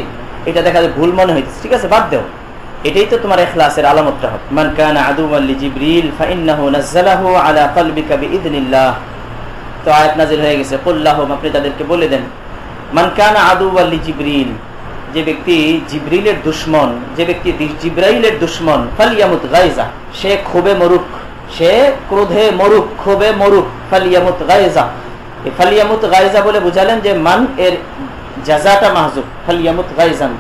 এটা দেখা যায় ভুল মনে হইতেছে, ঠিক আছে বাদ দাও। এটাই তো তোমার ইখলাসের আলামতটা হবে। মান কানা আদুওয়ান লিজিবরিল ফাইন্নাহু নাযালাহু আলা কলবিকা বিইذনিল্লাহ। তো আয়াত নাযিল হয়ে গেছে, কুল্লাহুম, আপনি তাদেরকে বলে দেন, মান কানা আদুওয়ান লিজিবরিল, যে ব্যক্তি জিবরিলের দুশমন, যে ব্যক্তি জিবরাইলের দুশমন, ফালিয়ামুত গায়জা, সে ক্ষোভে মরুক, সে ক্রোধে মরুক, ক্ষোভে মরুক। ফালিয়ামুত গায়জা, এই ফালিয়ামুত গায়জা বলে বুঝালেন যে মান এর জাযাটা মাহযুফ, ফালিয়ামুত গায়জান।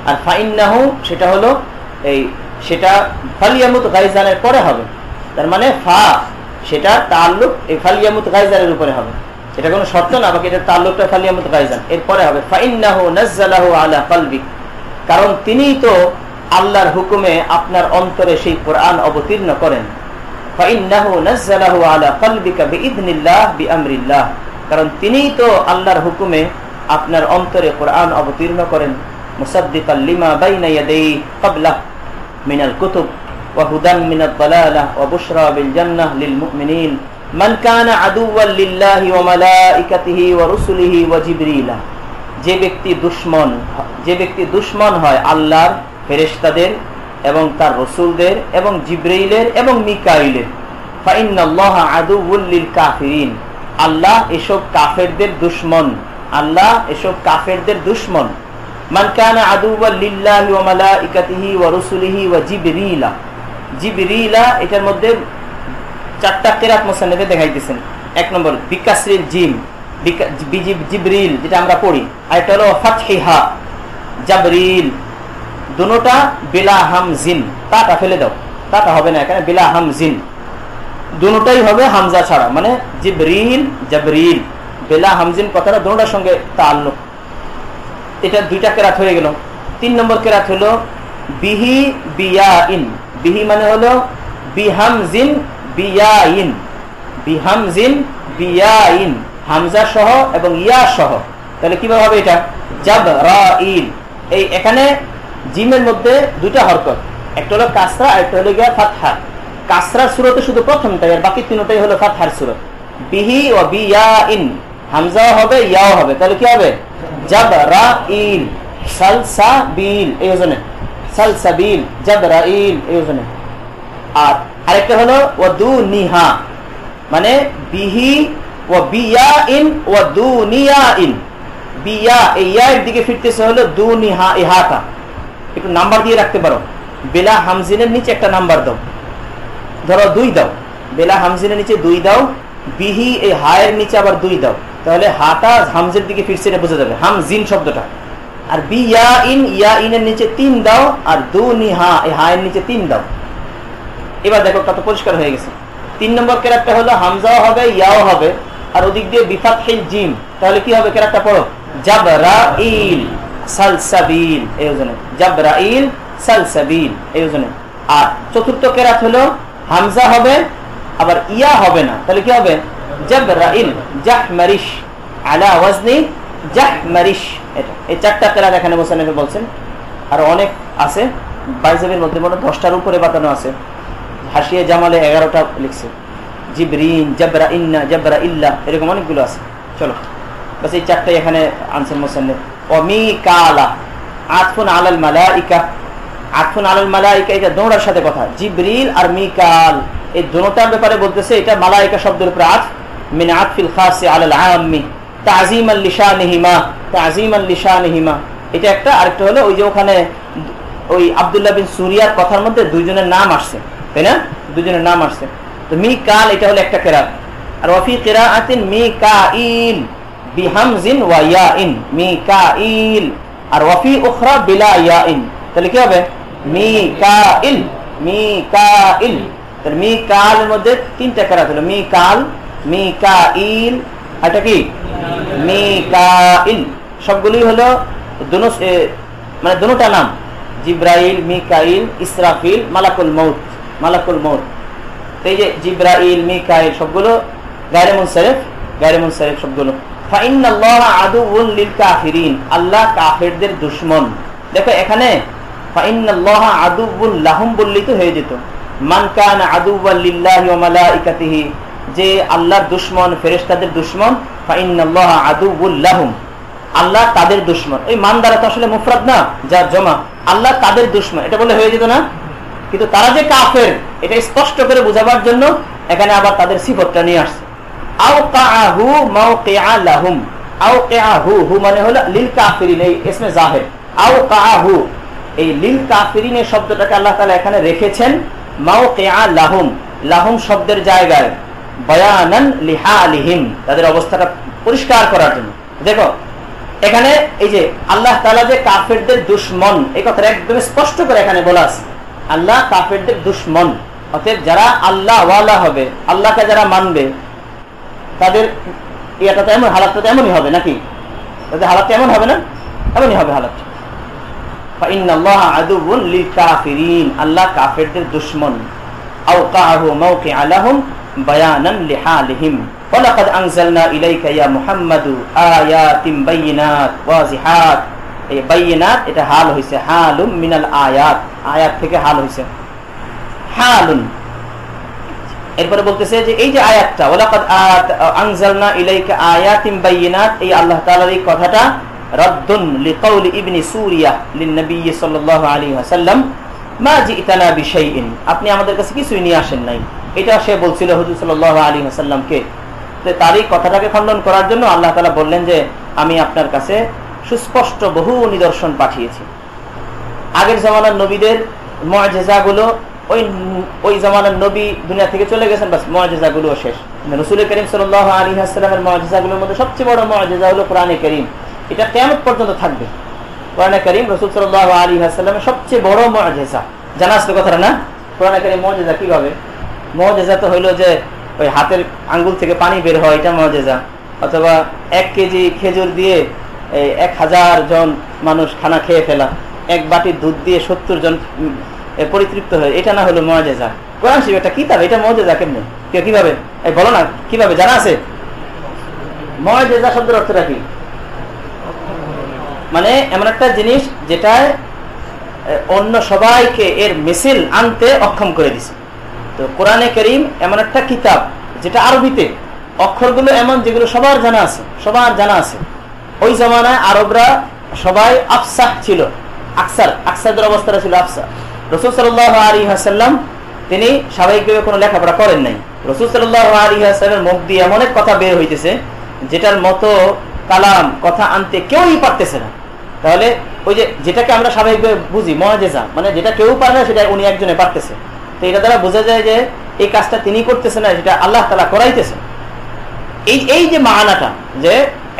আর ফাইন্নাহু সেটা হলো সেটা ফালিয়ামুত গায়জানের পরে হবে, তার মানে ফা সেটা তাআল্লুক এই ফালিয়ামুত গায়জানের উপরে হবে। এটা কোনো শর্ত না, বাকি এটা তাআল্লুকটা ফালিয়ামুত গায়জান এরপরে হবে। ফাইন্নাহু নাযালাহু আলা কলবিক, কারণ তিনিই তো আল্লাহর হুকুমে আপনার অন্তরে সেই কোরআন অবতীর্ণ করেন। ফাইন্নাহু নাযালাহু আলা কলবিকা বিইذনিল্লাহ বিআমরিল্লাহ, কারণ তিনিই তো আল্লাহর হুকুমে আপনার অন্তরে কোরআন অবতীর্ণ করেন। মুসাদ্দিকাল লিমা বাইনা ইয়াদাইহি ক্বাবলাহ মিনাল কুতুব ওয়া হুদান মিনাদ দালালাহ ওয়া বুশরা বিল জান্নাহ লিল মুমিনিন মান কানা আদুওয়ান লিল্লাহি ওয়া মালাইকাতিহি ওয়া রুসুলিহি ওয়া জিবরিলা। যে ব্যক্তি দুশমন হয় আল্লাহর ফেরেশতাদের এবং তার রাসূলদের এবং জিবরাইলের এবং মিকাইলের, ফাইন্নাল্লাহা আদুউল লিল কাফিরিন, আল্লাহ এসব কাফেরদের দুশমন, আল্লাহ এসব কাফেরদের দুশমন। মান কানা আদুওয়ান লিল্লাহি ওয়া মালাইকাতিহি ওয়া রুসুলিহি ওয়া জিবরিলা। জিবরিলা এটার মধ্যে চারটা কিরাত মুসান্নিফে দেখাইতেছেন। এক নম্বর বিকাসরিল জিম, জিবরিল যেটা আমরা পড়ি, আর এটা হলো ফাতহিহা জাবরিল, দুটোটা বিলা হামজিন, তাটা ফেলে দাও, তাটা হবে না এখানে, বিলা হামজিন, দুটোটাই হবে হামজা ছাড়া, মানে জিবরিল জাবরিল বিলা হামজিন, কথাটা দুটোটার সঙ্গে তাআল্লুক। এটা দুইটা কেরাত হয়ে গেল। 3 নম্বর কেরাত হলো বিহি বিয়াইন, বিহি মানে হলো বিহামজিন বিয়াইন, বিহামজিন বিয়াইন, হামজা সহ এবং ইয়া সহ। তাহলে কিভাবে হবে এটা? জাবরাইল। এই এখানে জিমের মধ্যে দুইটা হরকত, একটা হলো কাসরা আর একটা হলো গিয়া ফাতহা। কাসরার সূরতে শুধু প্রথমটাই, আর বাকি তিনটাই হলো ফাতহার সূরত। বিহি ওয়া বিয়াইন, হামজাও হবে ইয়াও হবে, তাহলে কি হবে? জাবরাইল সালসাবিল, এই ওজনে সালসাবিল, জাবরাইল এই ওজনে। আর আরেকটা হলো ওয়াদুনিহা, মানে বিহি ওয়া বিয়াইন ওয়া দুনিয়াইন, বিয়া এই ইয়ার দিকে ফিরতেছে হলো দুনিহা, এই হাটা একটু নাম্বার দিয়ে রাখতে পারো। বেলা হামজিনের নিচে একটা নাম্বার দাও, ধরো 2 দাও, বেলা হামজিনের নিচে 2 দাও, বিহি এই হায়ের নিচে আবার 2 দাও, তাহলে হাটা হামজের দিকে ফিরছে এটা বোঝা যাবে, হামজিন শব্দটা। আর বিয়াইন, ইয়াইনের নিচে 3 দাও, আর দুনিহা এই হায়ের নিচে 3 দাও। এবার দেখো কত পরিষ্কার হয়ে গেছে। 3 নম্বর কেরাতটা হলো হামজাও হবে ইয়াও হবে, আর ওদিক দিয়ে বিফাতহিল জিম, তাহলে কি হবে? কেরাতটা পড়ো, জাবরাইল সালসাবিল এই ওজনে, জাবরাইল সালসাবিল এই ওজনে। আর চতুর্থ কেরাত হলো হামজা হবে আবার ইয়া হবে না, তাহলে কি হবে? জাবরাইল জাহমারিশ আলা ওয়াজনি জাহমারিশ। এটা এই চারটা কেরাত এখানে মুসান্নিফে বলছেন। আর অনেক আছে, বাইজাবের মধ্যে মনে 10টার উপরে বাতানো আছে। হাসিয়ে জামালে 11টা লিখছে, জিবরিন জাবরাইন্না জাবরাইল্লা, এরকম অনেকগুলো আছে। চলো বাস এই চারটাই এখানে আনছেন মুসান্নিফ। ও মিকালা আতফুন আলাল মালাইকা, আতফুন আলাল মালাইকা এটা দোনোটার সাথে কথা। জিবরিল আর মিকাল এই দোনোটার ব্যাপারে বলতেছে এটা মালাইকা শব্দের উপরে আতফ, মিন আতফিল খাসি আলাল আম্মি তাযীমান লিশানিহিমা, তাযীমান লিশানিহিমা এটা একটা। আরেকটা হলো ওই যে ওখানে ওই আব্দুল্লাহ বিন সুরিয়ার কথার মধ্যে দুইজনের নাম আসছে, তাই না? দুইজনের নাম আসছে। তো মিকাল এটা হলো একটা কিরাত। আর ওয়াফি কিরাআতিন মিকাইল বিহামজিন ওয়া ইয়াইন, মিকাইল। আর ওয়াফি উখরা বিলা ইয়াইন, তাহলে কি হবে? মিকাইল মিকাইল। তাহলে মিকালের মধ্যে তিনটা কিরাত হলো, মিকাল মিকাইল, এটা কি মিকাইল। সবগুলোই হলো মানে দুটোটা নাম, জিব্রাইল মিকাইল ইসরাফিল মালাকুল মউত, মালাকুল মউত। এই যে জিব্রাইল মিকাইল সবগুলো গায়রে মুনসারিফ, গায়রে মুনসারিফ সবগুলো। ফাইন্নাল্লাহা আদুউন লিল কাফিরিন, আল্লাহ কাফেরদের দুশমন। দেখো এখানে ফাইন্নাল্লাহা আদুউন লাহুম বললেই তো হয়ে যেত। মান কানা আদুওয়ান লিল্লাহি ওয়া মালাইকাতিহি, যে আল্লাহর দুশমন ফেরেশতাদের দুশমন, ফাইন্নাল্লাহা আদুউন লাহুম, আল্লাহ তাদের দুশমন। ওই মান দ্বারা তো আসলে মুফরাদ না, যার জমা, আল্লাহ তাদের দুশমন এটা বলে হয়ে যেত না? কিন্তু তারা যে কাফের এটা স্পষ্ট করে বোঝাবার জন্য এখানে আবার তাদের সিফতটা নিয়ে আসছে। আওকাহু মাওকিআ লাহুম, আওকাহু হু মানে হলো লিল কাফিরিন, এই ইসমে জাহির। আওকাহু এই লিল কাফিরিন এই শব্দটাকে আল্লাহ তাআলা এখানে রেখেছেন মাওকিআ লাহুম, লাহুম শব্দের জায়গায়, বায়ানান লিহালিহিম তাদের অবস্থাটা পরিষ্কার করার জন্য। দেখো এখানে এই যে আল্লাহ তাআলা যে কাফেরদের দুশমন এই কথাটা একদম স্পষ্ট করে এখানে বলা আছে, আল্লাহ কাফেরদের দুশমন। অতএব যারা আল্লাহ ওয়ালা হবে, আল্লাহকে যারা মানবে, তাদের এটা তো এমন হালাতটা তো এমনই হবে নাকি? তাদের হালাত এমন হবে না? এমনই হবে হালাত। ফাইন্নাল্লাহা আদুউন লিল কাফিরিন, আল্লাহ কাফেরদের দুশমন। আওকাহু মাওকিআ লাহুম বায়ানান লিহালিহিম। ওয়ালাকাদ আনজালনা ইলাইকা ইয়া মুহাম্মাদু আয়াতিন বাইয়িনাত ওয়াজিহাত, এই বাইয়িনাত এটা হাল হইছে, হালুম মিনাল আয়াত, আয়াত থেকে হাল হইছে, হালুন। এরপরে বলতেছে যে এই যে আয়াতটা ওয়ালাকাদ আনজালনা ইলাইকা আয়াতিন বাইয়িনাত, এই আল্লাহ তাআলার এই কথাটা রাদ্দুন লিকাউলি ইবনি সুরিয়া লিন নবী সাল্লাল্লাহু আলাইহি ওয়াসাল্লাম মা জিতানা বিশাইইন, আপনি আমাদের কাছে কিছুই নিয়ে আসেন নাই। এটা সে বলছিল হুজুর সাল্লাল্লাহু আলাইহি ওয়াসাল্লামকে। তার এই কথাটাকে খণ্ডন করার জন্য আল্লাহ তাআলা বললেন যে আমি আপনার কাছে সুস্পষ্ট বহু নিদর্শন পাঠিয়েছি। আগের জামানার নবীদের মুআজিজাগুলো ওই জামানার নবী দুনিয়া থেকে চলে গেছেন, বাস মুআজিজাগুলো শেষ। রাসূল করিম সাল্লাল্লাহু আলাইহি ওয়াসাল্লামের মুআজিজাগুলোর মধ্যে সবচেয়ে বড় মুআজিজা হলো কোরআনে কারীম। এটা কিয়ামত পর্যন্ত থাকবে। কোরআনে কারীম রাসূল সাল্লাল্লাহু আলাইহি ওয়াসাল্লামের সবচেয়ে বড় মুআজিজা। জানা আছে কথাটা না? কোরআনে কারীম মুআজিজা কিভাবে? মুআজিজা তো হইলো যে ওই হাতের আঙ্গুল থেকে পানি বের হয়, এটা মুআজিজা। অথবা 1 কেজি খেজুর দিয়ে 1000 জন মানুষ খানা খেয়ে ফেলা, 1 বাটি দুধ দিয়ে 70 জন পরিতৃপ্ত হয়, এটা না হলো মুআজিজা। কোরআন শরীফ একটা কিতাব, এটা মুআজিজা কেমনে? কিভাবে বলো না, কিভাবে জানা আছে? মুআজিজা শব্দের অর্থটা কি? মানে এমন একটা জিনিস যেটা অন্য সবাইকে এর মিছিল আনতে অক্ষম করে দিছে। তো কোরআনে কারীম এমন একটা কিতাব যেটা আরবিতে, অক্ষরগুলো এমন যেগুলো সবার জানা আছে, সবার জানা আছে। ওই জামানায় আরবরা সবাই আফসাহ ছিল, আকসারদের অবস্থাটা ছিল আফসাহ। রাসূল সাল্লাল্লাহু আলাইহি ওয়াসাল্লাম তিনি স্বাভাবিকভাবে কোনো লেখাপড়া করেন নাই। রাসূল সাল্লাল্লাহু আলাইহি ওয়াসাল্লামের মুখ দিয়ে এমন এক কথা বের হইতেছে যেটার মতো কালাম কথা আনতে কেউই পারতেছে না। তাহলে ওই যে যেটাকে আমরা স্বাভাবিকভাবে বুঝি মুআজিজা, মানে যেটা কেউ পারে না সেটা উনি একজনে পারতেছে। তো এটা দ্বারা বোঝা যায় যে এই কাজটা তিনি করতেছে না, সেটা আল্লাহ তাআলা করাইতেছে। এই যে মানাটা, যে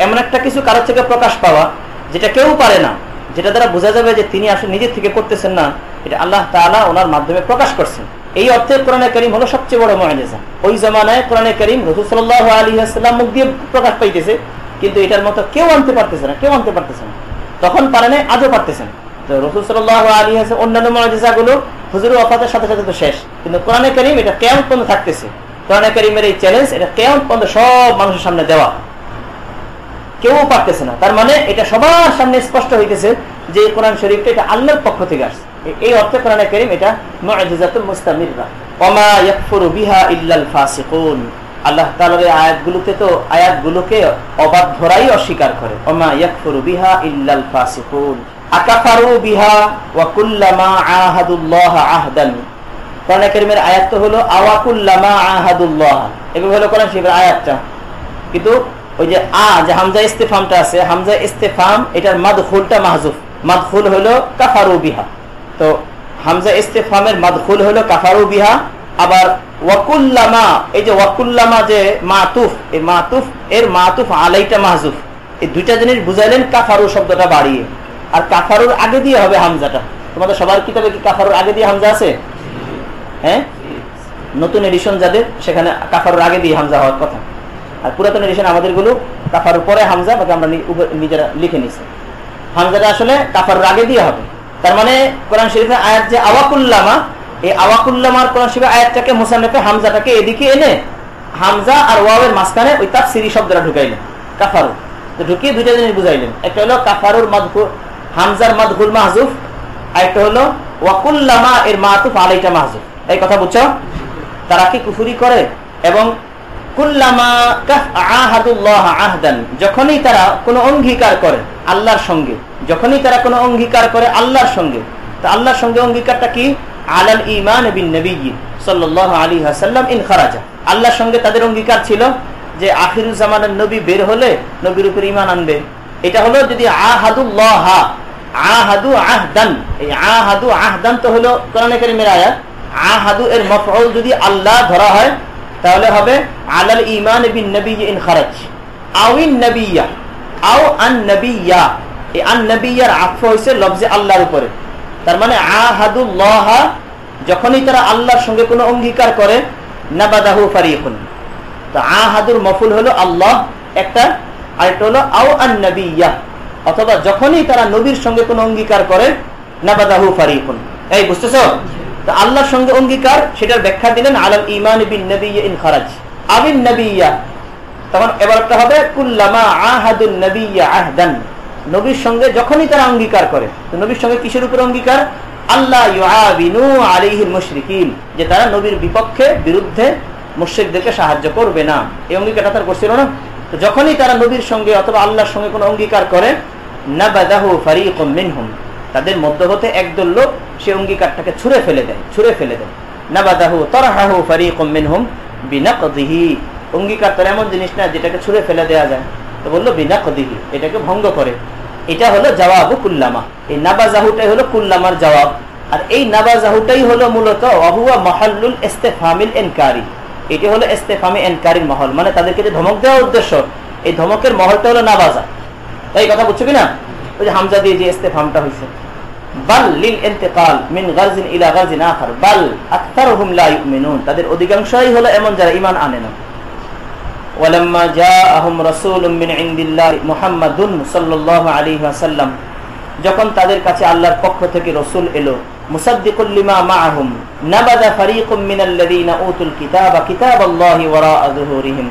এমন একটা কিছু কারো থেকে প্রকাশ পাওয়া যেটা কেউ পারে না, যেটা দ্বারা বোঝা যাবে যে তিনি আসলে নিজের থেকে করতেছেন না, এটা আল্লাহ তাআলা ওনার মাধ্যমে প্রকাশ করছেন। এই অর্থে কোরআনে কারীম হলো সবচেয়ে বড় মুআজিজা। ওই জামানায় কোরআনে কারীম রাসূল সাল্লাল্লাহু আলাইহি ওয়াসাল্লাম মুখ দিয়ে প্রকাশ পাইতেছে, কিন্তু এটার মতো কেউ আনতে পারতেছে না, কেউ আনতে পারতেছে না। তখন পারে না, আজও পারতেছেন। তো রাসূল সাল্লাল্লাহু আলাইহি ওয়াসাল্লাম অন্যান্য মুআজিজাগুলো হুজুরের ওয়াফাতের সাথে সাথে তো শেষ, কিন্তু কোরআনে কারীম এটা কিয়ামত পর্যন্ত থাকতেছে। কোরআনে কারীমের এই চ্যালেঞ্জ এটা কিয়ামত পর্যন্ত সব মানুষের সামনে দেওয়া, কেউ পারতেছে না। তার মানে এটা সবার সামনে স্পষ্ট হইতেছে যে কোরআন শরীফটা এটা আল্লাহর পক্ষ থেকে আসছে। এই অর্থে কোরআনে কারীম এটা মুআজিজাতুল মুস্তামিররা। ওমা ইয়াকফুরু বিহা ইল্লাল ফাসিকুন, আল্লাহ তাআলার এই আয়াতগুলোতে তো আয়াতগুলোকে অবাধ্যরাই অস্বীকার করে। ওমা ইয়াকফুরু বিহা ইল্লাল ফাসিকুন আকাফারু বিহা ওয়া কুল্লামা আহাদুল্লাহ আহদান। কোরআনে কারীমের আয়াত তো হলো আওয়া কুল্লামা আহাদুল্লাহ, এগুলো হলো কোরআন শরীফের আয়াতটা। কিন্তু ওই যে যে হামজা ইস্তিফামটা আছে, হামজা ইস্তিফাম এটার মাদখুলটা মাহজুফ, মাদখুল হলো কাফারু বিহা। তো হামজা ইস্তিফামের মাদখুল হলো কাফারু বিহা। আবার ওয়াকুল্লামা, এই যে ওয়াকুল্লামা যে মাতুফ, এই মাতুফ এর মাতুফ আলাইটা মাহজুফ। এই দুইটা জিনিস বুঝাইলেন কাফারু শব্দটা বাড়িয়ে। আর কাফারুর আগে দিয়ে হবে হামজাটা। তোমাদের সবার কিতাবে কি কাফারুর আগে দিয়ে হামজা আছে? হ্যাঁ, নতুন এডিশন যাদের সেখানে কাফারুর আগে দিয়ে হামজা হওয়ার কথা। আর পুরাতন এডিশন আমাদের গুলো কাফারুর পরে হামজা, বাকি আমরা নিজেরা লিখে নিছি। হামজাটা আসলে কাফারুর আগে দিয়ে হবে। তার মানে কোরআন শরীফের আয়াত যে আওয়াকুল্লামা, এই আওয়াকুল্লামার কোরআন শরীফের আয়াতটাকে মুসান্নিফে হামজাটাকে এদিকে এনে হামজা আর ওয়াওয়ের মাঝখানে ওই তাফসিরি শব্দটা ঢুকাইলেন কাফারু। তো ঢুকিয়ে দুইটা জিনিস বুঝাইলেন, একটা হলো কাফারুর মাদখুল হামজার মাদখুল মাহজুফ, আর একটা হলো ওয়াকুল্লামা এর মাতুফ আলাইটা মাহজুফ। এই কথা বুঝছো? তারা কি কুফরি করে এবং কুল্লামা আহাদুল্লাহ আহদান, যখনই তারা কোনো অঙ্গীকার করে আল্লাহর সঙ্গে, যখনই তারা কোনো অঙ্গীকার করে আল্লাহর সঙ্গে, তো আল্লাহর সঙ্গে অঙ্গীকারটা কি? আলাল ঈমান বিন নবী সাল্লাল্লাহু আলাইহি ওয়াসাল্লাম ইন খারাজা, আল্লাহর সঙ্গে তাদের অঙ্গীকার ছিল যে আখিরুজ জামানের নবী বের হলে নবীর উপর ঈমান আনবে। এটা হলো যদি আহাদুল্লাহ, আহাদু আহদান, এই আহাদু আহদান তো হলো কোরআনে কারীমের আয়াত। আহাদু এর মাফউল যদি আল্লাহ ধরা হয় তাহলে হবে আলাল ঈমান বিন নবী ইন খারাজ আউইন নবিয়্যা আও আন নবিয়্যা। এই আন নবিয়্যার আতফ হইছে লফজে আল্লাহর উপরে। তার মানে আহাদুল্লাহ, যখনই তারা আল্লাহর সঙ্গে কোনো অঙ্গীকার করে, নাবাদাহু ফারিকুন। তো আহাদুর মফুল হলো আল্লাহ একটা, আর এটা হলো আও আন নবিয়্যা, অথবা যখনই তারা নবীর সঙ্গে কোনো অঙ্গীকার করে, নাবাদাহু ফারিকুন। এই বুঝতেছো? তো আল্লাহর সঙ্গে অঙ্গীকার সেটার ব্যাখ্যা দিলেন আলাল ঈমান বিন নবী ইন খারাজ আবিন নবিয়্যা। তখন এবারটা হবে কুল্লামা আহাদুন নবিয়্যা আহদান, নবীর সঙ্গে যখনই তারা অঙ্গীকার করে। তো নবীর সঙ্গে কিসের উপর অঙ্গীকার? আল্লাহ ইউআবিনু আলাইহিল মুশরিকিন, যে তারা নবীর বিপক্ষে বিরুদ্ধে মুশরিকদেরকে সাহায্য করবে না। এই অঙ্গীকারটা তারা করছিল না। তো যখনই তারা নবীর সঙ্গে অথবা আল্লাহর সঙ্গে কোনো অঙ্গীকার করে, নাবাদাহু ফারিকুম মিনহুম, তাদের মধ্য হতে একদল লোক সে অঙ্গীকারটাকে ছুঁড়ে ফেলে দেয়। নাবাদাহু তারহাহু ফারিকুম মিনহুম বিনাকদিহি, অঙ্গীকার তো এমন জিনিস না যেটাকে ছুঁড়ে ফেলে দেওয়া যায়। তো বললো বিনাকদিহি, এটাকে ভঙ্গ করে। এটা হলো জবাবু কুল্লামা। এই নাবাজাহুটাই হলো কুল্লামার জবাব। আর এই নাবাজাহুটাই হলো মূলত ওয়াহুয়া মাহাল্লুল ইস্তিফহামিল ইনকারি। এটি হলো ইস্তিফহামি ইনকারির মহল, মানে তাদেরকে যে ধমক দেওয়ার উদ্দেশ্য, এই ধমকের মহলটা হলো নাবাজা। এই কথা বুঝছো কিনা? ওই যে হামজা দিয়ে যে ইস্তিফহামটা হয়েছে, বাল লিল ইন্তিকাল মিন গারজিন ইলা গারজিন আখার বাল আকতারুহুম লা ইউমিনুন, তাদের অধিকাংশই হলো এমন যারা ঈমান আনে না। ওয়ালাম্মা জাআহুম রাসূলুম মিন ইনদিল্লাহি মুহাম্মাদুন সাল্লাল্লাহু আলাইহি ওয়াসাল্লাম, যখন তাদের কাছে আল্লাহর পক্ষ থেকে রাসূল এলো, মুসাদ্দিকুল লিমা মাআহুম নাবাদা ফারীকুম মিনাল্লাযীনা উতুল কিতাবা কিতাবাল্লাহি ওয়ারাআ যুহুরিহিম,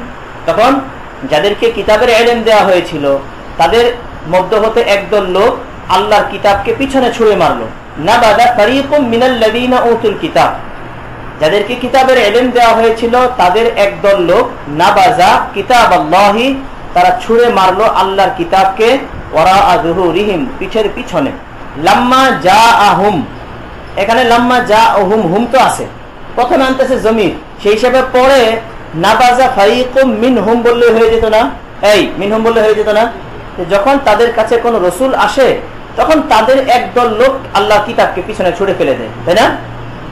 তখন যাদেরকে কিতাবের ইলম দেওয়া হয়েছিল তাদের মধ্য হতে একদল লোক আল্লাহর কিতাবকে পিছনে ছুঁড়ে মারলো। নাবাদা ফারীকুম মিনাল্লাযীনা উতুল কিতাব, যাদেরকে কিতাবের ইলম দেওয়া হয়েছিল তাদের একদল লোক নাবাজা কিতাবাল্লাহি, তারা ছুঁড়ে মারলো আল্লাহর কিতাবকে, ওয়ারাআ যুহুরিহিম, পিছের পিছনে। লাম্মা জাআহুম, এখানে লাম্মা জাআহুম হুম তো আছে, প্রথমে আনতেছে জমির, সেই হিসাবে পরে নাবাজা ফারীকুম মিনহুম বললে হয়ে যেত না? এই মিনহুম বললে হয়ে যেত না? যখন তাদের কাছে কোন রসুল আসে তখন তাদের একদল লোক আল্লাহর কিতাবকে পিছনে ছুড়ে ফেলে দেয়, তাই না?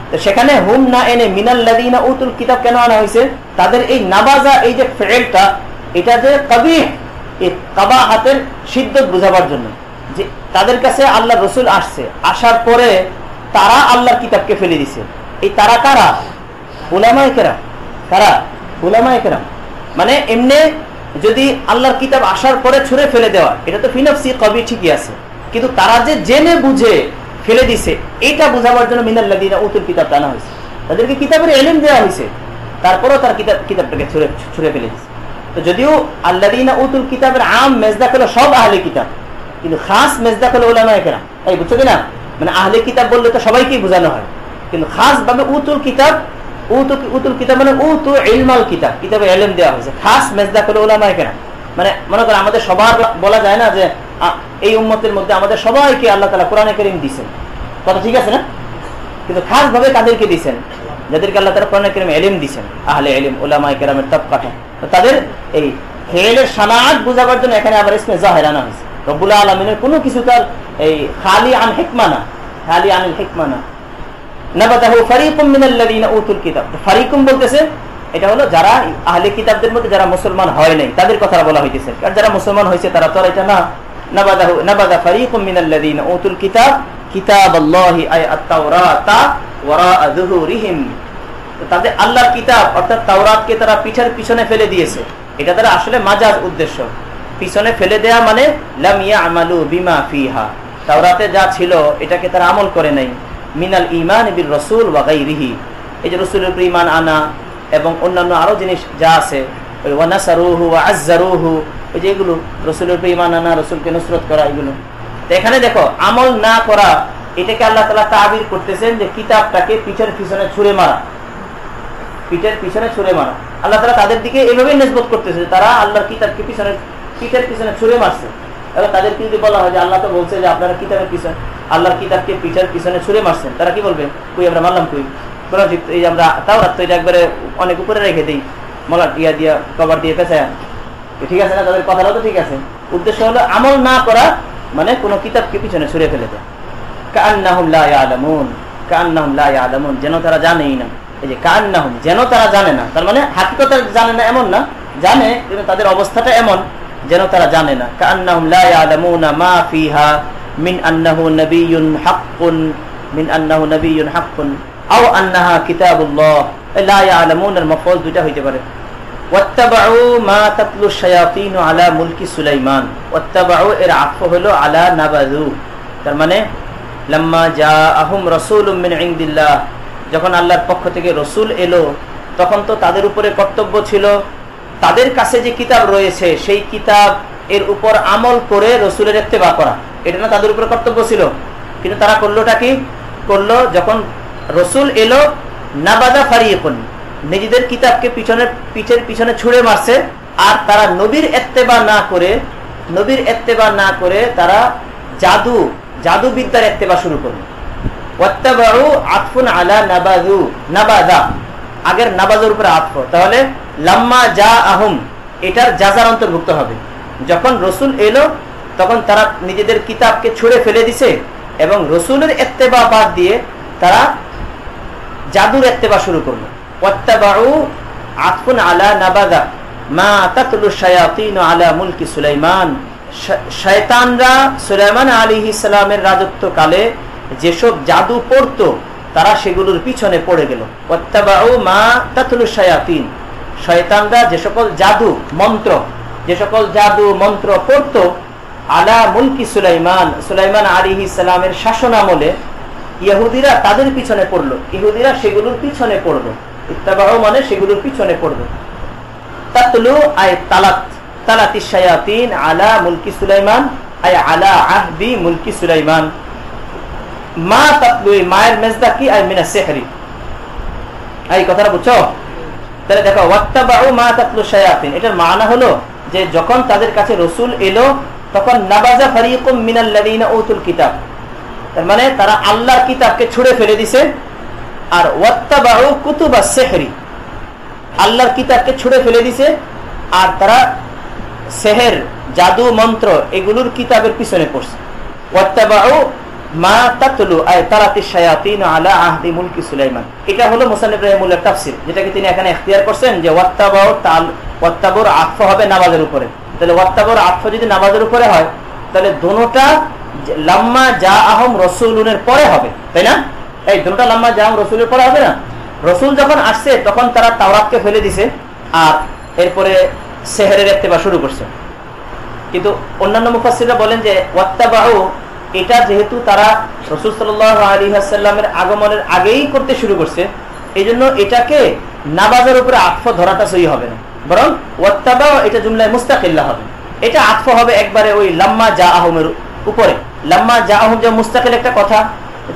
তো সেখানে হুম না এনে মিনাল্লাযীনা উতুল কিতাব কেন আনা হয়েছে? তাদের এই নাবাজা, এই যে ফেলটা, এটা যে কবিহ, এই কাবাহাতের শিদ্দত বোঝাবার জন্য, যে তাদের কাছে আল্লাহ রসুল আসছে, আসার পরে তারা আল্লাহর কিতাবকে ফেলে দিছে। এই তারা কারা? উলামায়ে কেরাম। কারা? উলামায়ে কেরাম। মানে এমনি যদি আল্লাহর কিতাব আসার পরে ছুঁড়ে ফেলে দেওয়া, এটা তো ফি নফসি কবি ঠিকই আছে, কিন্তু তারা যে জেনে বুঝে ফেলে দিছে, এইটা বোঝাবার জন্য মিনাল্লাযীনা উতুল কিতাব আনা হয়েছে। তাদেরকে কিতাবের ইলম দেওয়া হয়েছে, তারপরেও তার কিতাবটাকে ছুঁড়ে ফেলে দিছে। তো যদিও আল্লাযীনা উতুল কিতাবের আম মেজদাক হলো সব আহলে কিতাব, কিন্তু খাস মেজদাক হলো উলামায়ে কেরাম। এই বুঝছো কিনা? মানে আহলে কিতাব বললে তো সবাইকেই বোঝানো হয়, কিন্তু খাস ভাবে উতুল কিতাব, উতুল কিতাব মানে উতু ইলমাল কিতাব, কিতাবে ইলম দেওয়া হয়েছে। খাস মেজদাক হলো উলামায়ে কেরাম। মানে মনে করেন আমাদের সবার বলা যায় না যে এই উম্মতের মধ্যে আমাদের সবাইকে আল্লাহ তাআলা কোরআনে কারীম দিয়েছেন, কথা ঠিক আছে না? কিন্তু খাস ভাবে কাদেরকে দিয়েছেন? যাদেরকে আল্লাহ তাআলা কোরআনে কারীমে ইলম দিয়েছেন, আহলে ইলম, উলামায়ে কেরামের তাবকাটা। তো তাদের এই ফেলের সানাত বোঝাবার জন্য এখানে আবার ইসমে জাহির আনা হয়েছে। রব্বুল আলামিনের কোনো কিছু তার এই খালি আন হিকমা না, খালি আনিল হিকমা না। নাবাতাহু ফারিকুম মিনাল্লাযীনা উতুল কিতাব, ফারিকুম বলতেছে এটা হলো যারা আহলে কিতাবদের মধ্যে যারা মুসলমান হয় নাই তাদের কথা বলা হইতেছে। আর যারা মুসলমান হয়েছে তারা তো আর এটা না। নাবাদা ফারিকুম মিনাল্লাযীনা উতুল কিতাব কিতাবাল্লাহি আই আত-তাওরাতা ওয়ারাআ যুহুরিহিম, তাদের আল্লাহর কিতাব অর্থাৎ তাওরাতকে তারা পিঠের পিছনে ফেলে দিয়েছে। এটা তারা আসলে মাজাজ উদ্দেশ্য, পিছনে ফেলে দেয়া মানে লাম ইয়ামালু বিমা ফিহা, তাওরাতে যা ছিল এটাকে তারা আমল করে নাই। মিনাল ঈমান বির রাসূল ওয়া গায়রিহি, এই যে রাসূলের উপর ঈমান আনা এবং অন্যান্য আরো জিনিস যা আছে, ওই ওয়া নাসারুহু ওয়া আযজারুহু, এই যে এগুলো রাসূলের উপর ঈমান আনা, রাসূলকে নসরত করা, এগুলো। তো এখানে দেখো আমল না করা, এটাকে আল্লাহ তাআলা তাবির করতেছেন যে কিতাবটাকে পিঠের পিছনে ছুঁড়ে মারা, পিঠের পিছনে ছুঁড়ে মারা। আল্লাহ তাআলা তাদের দিকে এভাবেই নিসবত করতেছে তারা আল্লাহর কিতাবকে পিঠের পিছনে ছুঁড়ে মারছে। এবার তাদেরকে যদি বলা হয় যে আল্লাহ তো বলছে যে আপনারা কিতাবের পিছনে আল্লাহর কিতাবকে পিঠের পিছনে ছুঁড়ে মারছেন, তারা কি বলবে? কই আমরা মারলাম কই? এই আমরা তাওরাত তো এটা একবারে অনেক উপরে রেখে দিই, মলাট ইয়া দিয়া কভার দিয়ে পেঁচায়, ঠিক আছে না? তাদের কথাটাও তো ঠিক আছে। উদ্দেশ্য হলো আমল না করা, মানে কোন কিতাবকে পিছনে ছুঁড়ে ফেলে দেয়। কাআন্নাহুম লা ইয়ালামুন, কাআন্নাহুম লা ইয়ালামুন, যেন তারা জানেই না। এই যে কাআন্নাহুম, যেন তারা জানে না, তার মানে হাকিকতে জানে না এমন না, জানে কিন্তু তাদের অবস্থাটা এমন যেন তারা জানে না। কাআন্নাহুম লা ইয়ালামুনা মা ফিহা মিন আন্নাহু নাবিয়্যুন হাক্কুন, মিন আন্নাহু নাবিয়্যুন হাক্কুন আও আন্নাহা কিতাবুল্লাহ। লা ইয়ালামুন এর মাফউল দুইটা হইতে পারে। ওয়াত্তাবাউ মা তাতলু শায়াতিন আলা মুলকি সুলাইমান, ওয়াত্তাবাউ এর আতফ হলো আলা নাবাযু, তার মানে লাম্মা জাআহুম রাসূলুম মিন ইনদিল্লাহ, যখন আল্লাহর পক্ষ থেকে রসুল এলো তখন তো তাদের উপরে কর্তব্য ছিল তাদের কাছে যে কিতাব রয়েছে সেই কিতাব এর উপর আমল করে রসুলের ইত্তেবা করা, এটা না তাদের উপরে কর্তব্য ছিল। কিন্তু তারা করলোটা কি করলো? যখন রসুল এলো নাবাদা ফারিকুন, নিজেদের কিতাবকে পিঠের পিছনে ছুঁড়ে মারছে। আর তারা নবীর ইত্তেবা না করে তারা জাদুবিদ্যার ইত্তেবা শুরু করলো। ওয়াত্তাবাউ আতফুন আলা নাবাযু, নাবাযা আগের নাবাযের উপরে আতফ, তাহলে লাম্মা জাআহুম এটার জাযার অন্তর্ভুক্ত হবে। যখন রসুল এলো তখন তারা নিজেদের কিতাবকে ছুঁড়ে ফেলে দিছে এবং রসুলের ইত্তেবা বাদ দিয়ে তারা জাদুর ইত্তেবা শুরু করলো। ওয়াত্তাবাউ আতফুন আলা নাবাযা মা তাতলু শায়াতিন আলা মুলকি সুলাইমান, শয়তানরা সুলাইমান আলাইহিস সালামের রাজত্বকালে যেসব জাদু পড়তো তারা সেগুলোর পিছনে পড়ে গেল। ওয়াত্তাবাউ মা তাতলু শায়াতিন, শয়তানরা যে সকল জাদু মন্ত্র পড়তো আলা মুলকি সুলাইমান, সুলাইমান আলাইহিস সালামের শাসন আমলে ইহুদিরা তাদের পিছনে পড়লো, ইহুদিরা সেগুলোর পিছনে পড়লো। ইত্তাবাউ মানে সেগুলোর পিছনে পড়লো। তাতলু আই তালাতিশ শায়াতিন আলা মুলকি সুলাইমান আই আলা আহদি মুলকি সুলাইমান। মা তাতলু মায়ের মেজদা কি? আই মিনা সিহরি। এই কথাটা বুঝছো? তাহলে দেখো ওয়াত্তাবাউ মা তাতলু শায়াতিন, এটার মানা হলো যে যখন তাদের কাছে রাসূল এলো তখন নাবাযা ফারিকুম মিনাল্লাযীনা উতুল কিতাব, তার মানে তারা আল্লাহর কিতাবকে ছুঁড়ে ফেলে দিছে। আর ওয়াত্তাবাউ কুতুবাস সিহরি, আল্লাহর কিতাবকে ছুঁড়ে ফেলে দিছে আর তারা সেহের, জাদু মন্ত্র এগুলোর কিতাবের পিছনে পড়ছে। ওয়াত্তাবাউ মা তাতলু আই তালাতিশ শায়াতিন আলা আহদি মুলকি সুলাইমান, এটা হলো মুসান্নিফ রাহিমাহুল্লাহর তাফসীর, যেটাকে তিনি এখানে ইখতিয়ার করছেন যে ওয়াত্তাবাউর আতফ হবে নামাজের উপরে। তাহলে ওয়াত্তাবাউর আতফ যদি নামাজের উপরে হয় তাহলে দুটোটা লাম্মা জাআহুম রাসূলুনের পরে হবে, তাই না? এই দুটোটা লাম্মা জাআহুম রাসূলের পরে হবে না? রাসূল যখন আসছে তখন তারা তাওরাতকে ফেলে দিছে আর এরপরে সেহরের ইত্তেবা শুরু করছে। কিন্তু অন্যান্য মুফাসসিররা বলেন যে ওয়াত্তাবাউ এটা যেহেতু তারা রাসূল সাল্লাল্লাহু আলাইহি ওয়াসাল্লামের আগমনের আগেই করতে শুরু করছে, এই জন্য এটাকে নাবাজের উপরে আতফ ধরাটা সহি হবে না, বরং ওয়াত্তাবা এটা জুমলায় মুস্তাকিল্লা হবে। এটা আতফ হবে একবারে ওই লাম্মা জাআহুমের উপরে। লাম্মা জাআহুম যে মুস্তাকিল একটা কথা,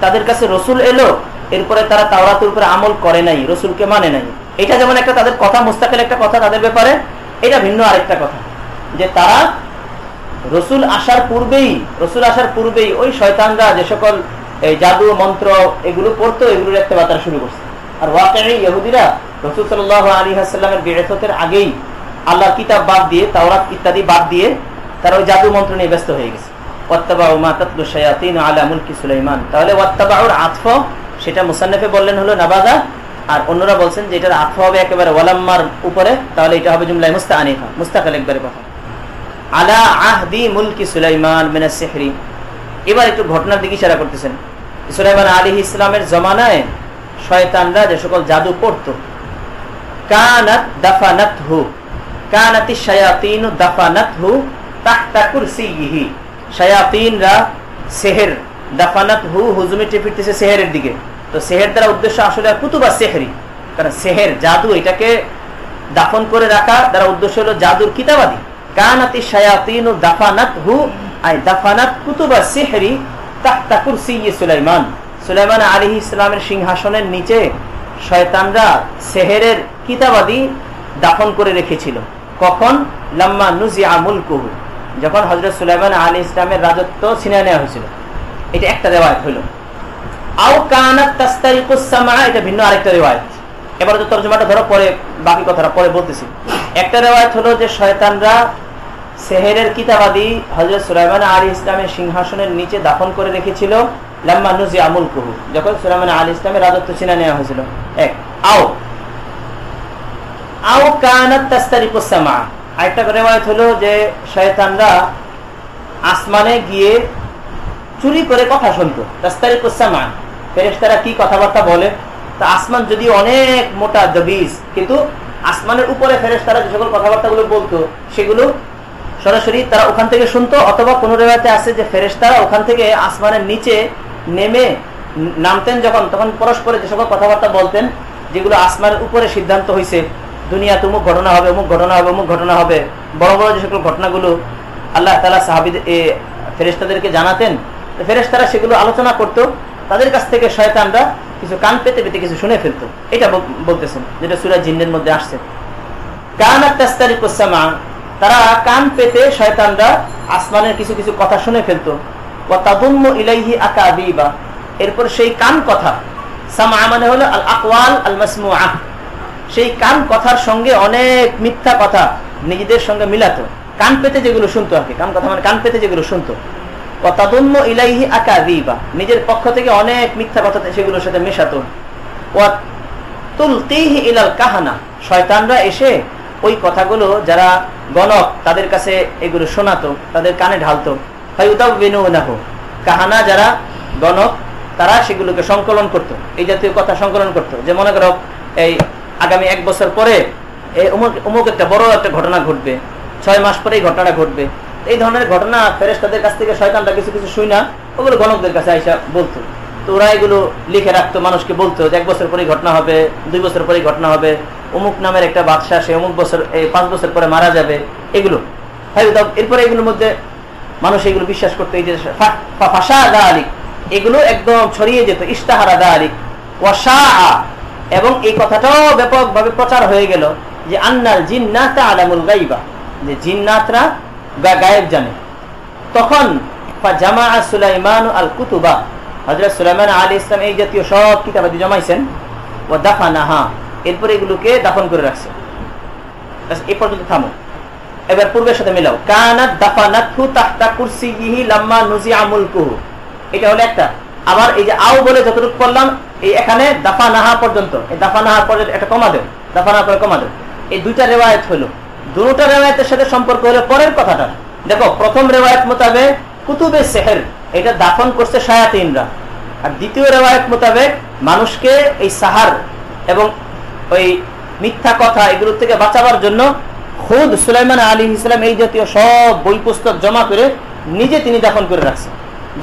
তাদের কাছে রসুল এলো, এরপরে তারা তাওরাতের উপরে আমল করে নাই, রসুলকে মানে নাই, এটা যেমন একটা তাদের কথা, মুস্তাকিল একটা কথা তাদের ব্যাপারে। এটা ভিন্ন আরেকটা কথা যে তারা রসুল আসার পূর্বেই ওই শয়তানরা যে সকল জাদু মন্ত্র এগুলো পড়তো, এগুলোর একটা বাতার শুরু করছে। আর ওয়াকিঈ ইহুদিরা রাসূল সাল্লাল্লাহু আলাইহি ওয়াসাল্লামের বিআসতের আগেই আল্লাহর কিতাব বাদ দিয়ে, তাওরাত ইত্যাদি বাদ দিয়ে তারা ওই জাদু মন্ত্র নিয়ে ব্যস্ত হয়ে গেছে। ওয়াত্তাবাউ মা তাতলু শায়াতিন আলা মুলকি সুলাইমান, তাহলে ওয়াত্তাবাউর আতফ সেটা মুসান্নিফে বললেন হলো নাবাজা, আর অন্যরা বলছেন যে এটার আতফ হবে একেবারে ওয়ালাম্মার উপরে, তাহলে এটা হবে জুমলায় মুস্তাআনিফা, মুস্তাকিল একবারে কথা। আলা আহদি মুলকি সুলাইমান মিনাস সিহরি। এবার একটু ঘটনার দিকে ইশারা করতেছেন। সুলাইমান আলাইহিস সালামের জমানায় শয়তানরা যে সকল জাদু পড়তো, কানাত দাফানাতহু, কানাতিশ শায়াতিনু দাফানাতহু তাহতা কুরসিয়িহি। শায়াতিনরা সেহের, দাফানাতহু হুজুমে টিপিতেছে সেহেরের দিকে। তো সেহের দ্বারা উদ্দেশ্য আসলে কুতুবা সেহরি, কারণ সেহের জাদু এটাকে দাফন করে রাখা দ্বারা উদ্দেশ্য হলো জাদুর কিতাবাদি। কানাতিশ শায়াতিনু দাফানাতহু আই দাফানাত কুতুবা সিহরি তাহতা কুরসিয়্যি সুলাইমান। সুলাইমান আলাইহিস সালামের সিংহাসনের নিচে শয়তানরা সেহেরের কিতাবাদি দাফন করে রেখেছিল। কখন? লাম্মা নুজিআ মুলকুহু, যখন হযরত সুলাইমান আলাইহিস সালামের রাজত্ব ছিনিয়ে নেওয়া হয়েছিল। এটা একটা রিওয়ায়াত হলো। আও কানাত তাস্তারিকুস সামা, এটা ভিন্ন আরেকটা রিওয়ায়াত। এবারে তো তরজমাটা ধরো, পরে বাকি কথাটা পরে বলতেছি। একটা রিওয়ায়াত হলো যে শয়তানরা সেহেরের কিতাবাদি হযরত সুলাইমান আলাইহিস সালামের সিংহাসনের নিচে দাফন করে রেখেছিল লাম্মা নুজিআ মুলকুহু, যখন সুলাইমান আলাইহিস সালামের রাজত্ব ছিনিয়ে নেওয়া হয়েছিল। এক আও কানাত তাস্তারিকুস সামা, আরেকটা রিওয়ায়াত হলো যে শয়তানরা আসমানে গিয়ে চুরি করে কথা শুনতো। তাস্তারিকুস সামা, ফেরেশতারা কি কথাবার্তা বলে, তা আসমান যদি অনেক মোটা দবিজ, কিন্তু আসমানের উপরে ফেরেশতারা যে সকল কথাবার্তাগুলো বলতো সেগুলো সরাসরি তারা ওখান থেকে শুনতো। অথবা কোন রিওয়ায়াতে আছে যে ফেরেশতারা ওখান থেকে আসমানের নিচে নেমে নামতেন যখন, তখন পরস্পরে যে সকল কথাবার্তা বলতেন যেগুলো আসমানের উপরে সিদ্ধান্ত হয়েছে, দুনিয়াতে অমুক ঘটনা হবে, অমুক ঘটনা হবে, অমুক ঘটনা হবে, বড় বড় যে সকল ঘটনাগুলো আল্লাহ তাআলা সাহাবীদের ফেরেশতাদেরকে জানাতেন, ফেরেশতারা সেগুলো আলোচনা করতো। তাদের কাছ থেকে শয়তানরা কিছু কান পেতে পেতে কিছু শুনে ফেলতো। এটা বলতেছেন, যেটা সূরা জিন্নের মধ্যে আসছে। কানাত তাস্তারিকুস সামা, তারা কান পেতে শয়তানরা আসমানের কিছু কিছু কথা শুনে ফেলতো। ওয়া তাদুম্মু ইলাইহি আকাবিবা, এরপর সেই কান কথা, সামা মানে হলো আল আকওয়াল আল মাসমুআ, সেই কান কথার সঙ্গে অনেক মিথ্যা কথা নিজেদের সঙ্গে মিলাতো। কান পেতে যেগুলো শুনতো আর কি, কান কথা মানে কান পেতে যেগুলো শুনতো। ওয়া তাদুম্মু ইলাইহি আকাবিবা, নিজের পক্ষ থেকে অনেক মিথ্যা কথা সেগুলোর সাথে মেশাতো। ওয়া তুলকিহি ইলাল কাহানা, শয়তানরা এসে ওই কথাগুলো যারা গণক তাদের কাছে এগুলো শোনাতো, তাদের কানে ঢালতো। ফায়ুদাউবিনুনাহু, কাহানা যারা গণক তারা সেগুলোকে সংকলন করত, এই জাতীয় কথা সংকলন করত। যে মনে করো এই আগামী 1 বছর পরে অমুক একটা বড় একটা ঘটনা ঘটবে, 6 মাস পরে এই ঘটনাটা ঘটবে, এই ধরনের ঘটনা ফেরেশতাদের কাছ থেকে শয়তানরা কিছু কিছু শুই না ওগুলো গণকদের কাছে আইসা বলতো। তো ওরা এগুলো লিখে রাখতো, মানুষকে বলতো যে 1 বছর পরে ঘটনা হবে, 2 বছর পরে ঘটনা হবে, অমুক নামের একটা বাদশা সে অমুক বছর 5 বছর পরে মারা যাবে, এগুলো। এরপরে এগুলোর মধ্যে মানুষ এগুলো বিশ্বাস করতো। এই যে ফাশা যালিক, এগুলো একদম ছড়িয়ে যেত। ইশতাহারা যালিক ওয়া শাআ, এবং এই কথাটাও ব্যাপকভাবে প্রচার হয়ে গেল যে আন্নাল জিন্নাতা আলামুল গায়বা, যে জিন্নাতরা গায়েব জানে। তখন ফাজামা সুলাইমান আল কুতুবা, হযরত সুলাইমান আলাইহিস সালাম এই জাতীয় সব কিতাবাদি জমাইছেন। ওয়া দাফানাহা, এরপর এগুলোকে দাফন করে রাখছে। এই পর্যন্ত থামো, এবার পূর্বের সাথে মিলাও। কানাত দাফানাতহু তাহতা কুরসিয়িহি লাম্মা নুজিআ মুলকুহু, এটা হলো একটা। আবার এই যে আও বলে যতটুকু পড়লাম, এই এখানে দাফানাহা পর্যন্ত, এই দাফানাহা পর্যন্ত একটা কমা দেব, দাফানাহা পরে কমা দেব। এই দুইটা রিওয়ায়াত হলো, দুটো রিওয়ায়াতের সাথে সম্পর্ক হলো পরের কথাটা। দেখো, প্রথম রিওয়ায়াত মোতাবেক কুতুবে সেহের, এটা দাফন করছে শায়াতিনরা। আর দ্বিতীয় রিওয়ায়াত মোতাবেক মানুষকে এই সাহার এবং ওই মিথ্যা কথা এগুলো থেকে বাঁচাবার জন্য খুদ সুলাইমান আলাইহিস সালাম এই জাতীয় সব বই পুস্তক জমা করে নিজে তিনি দাফন করে রাখছেন।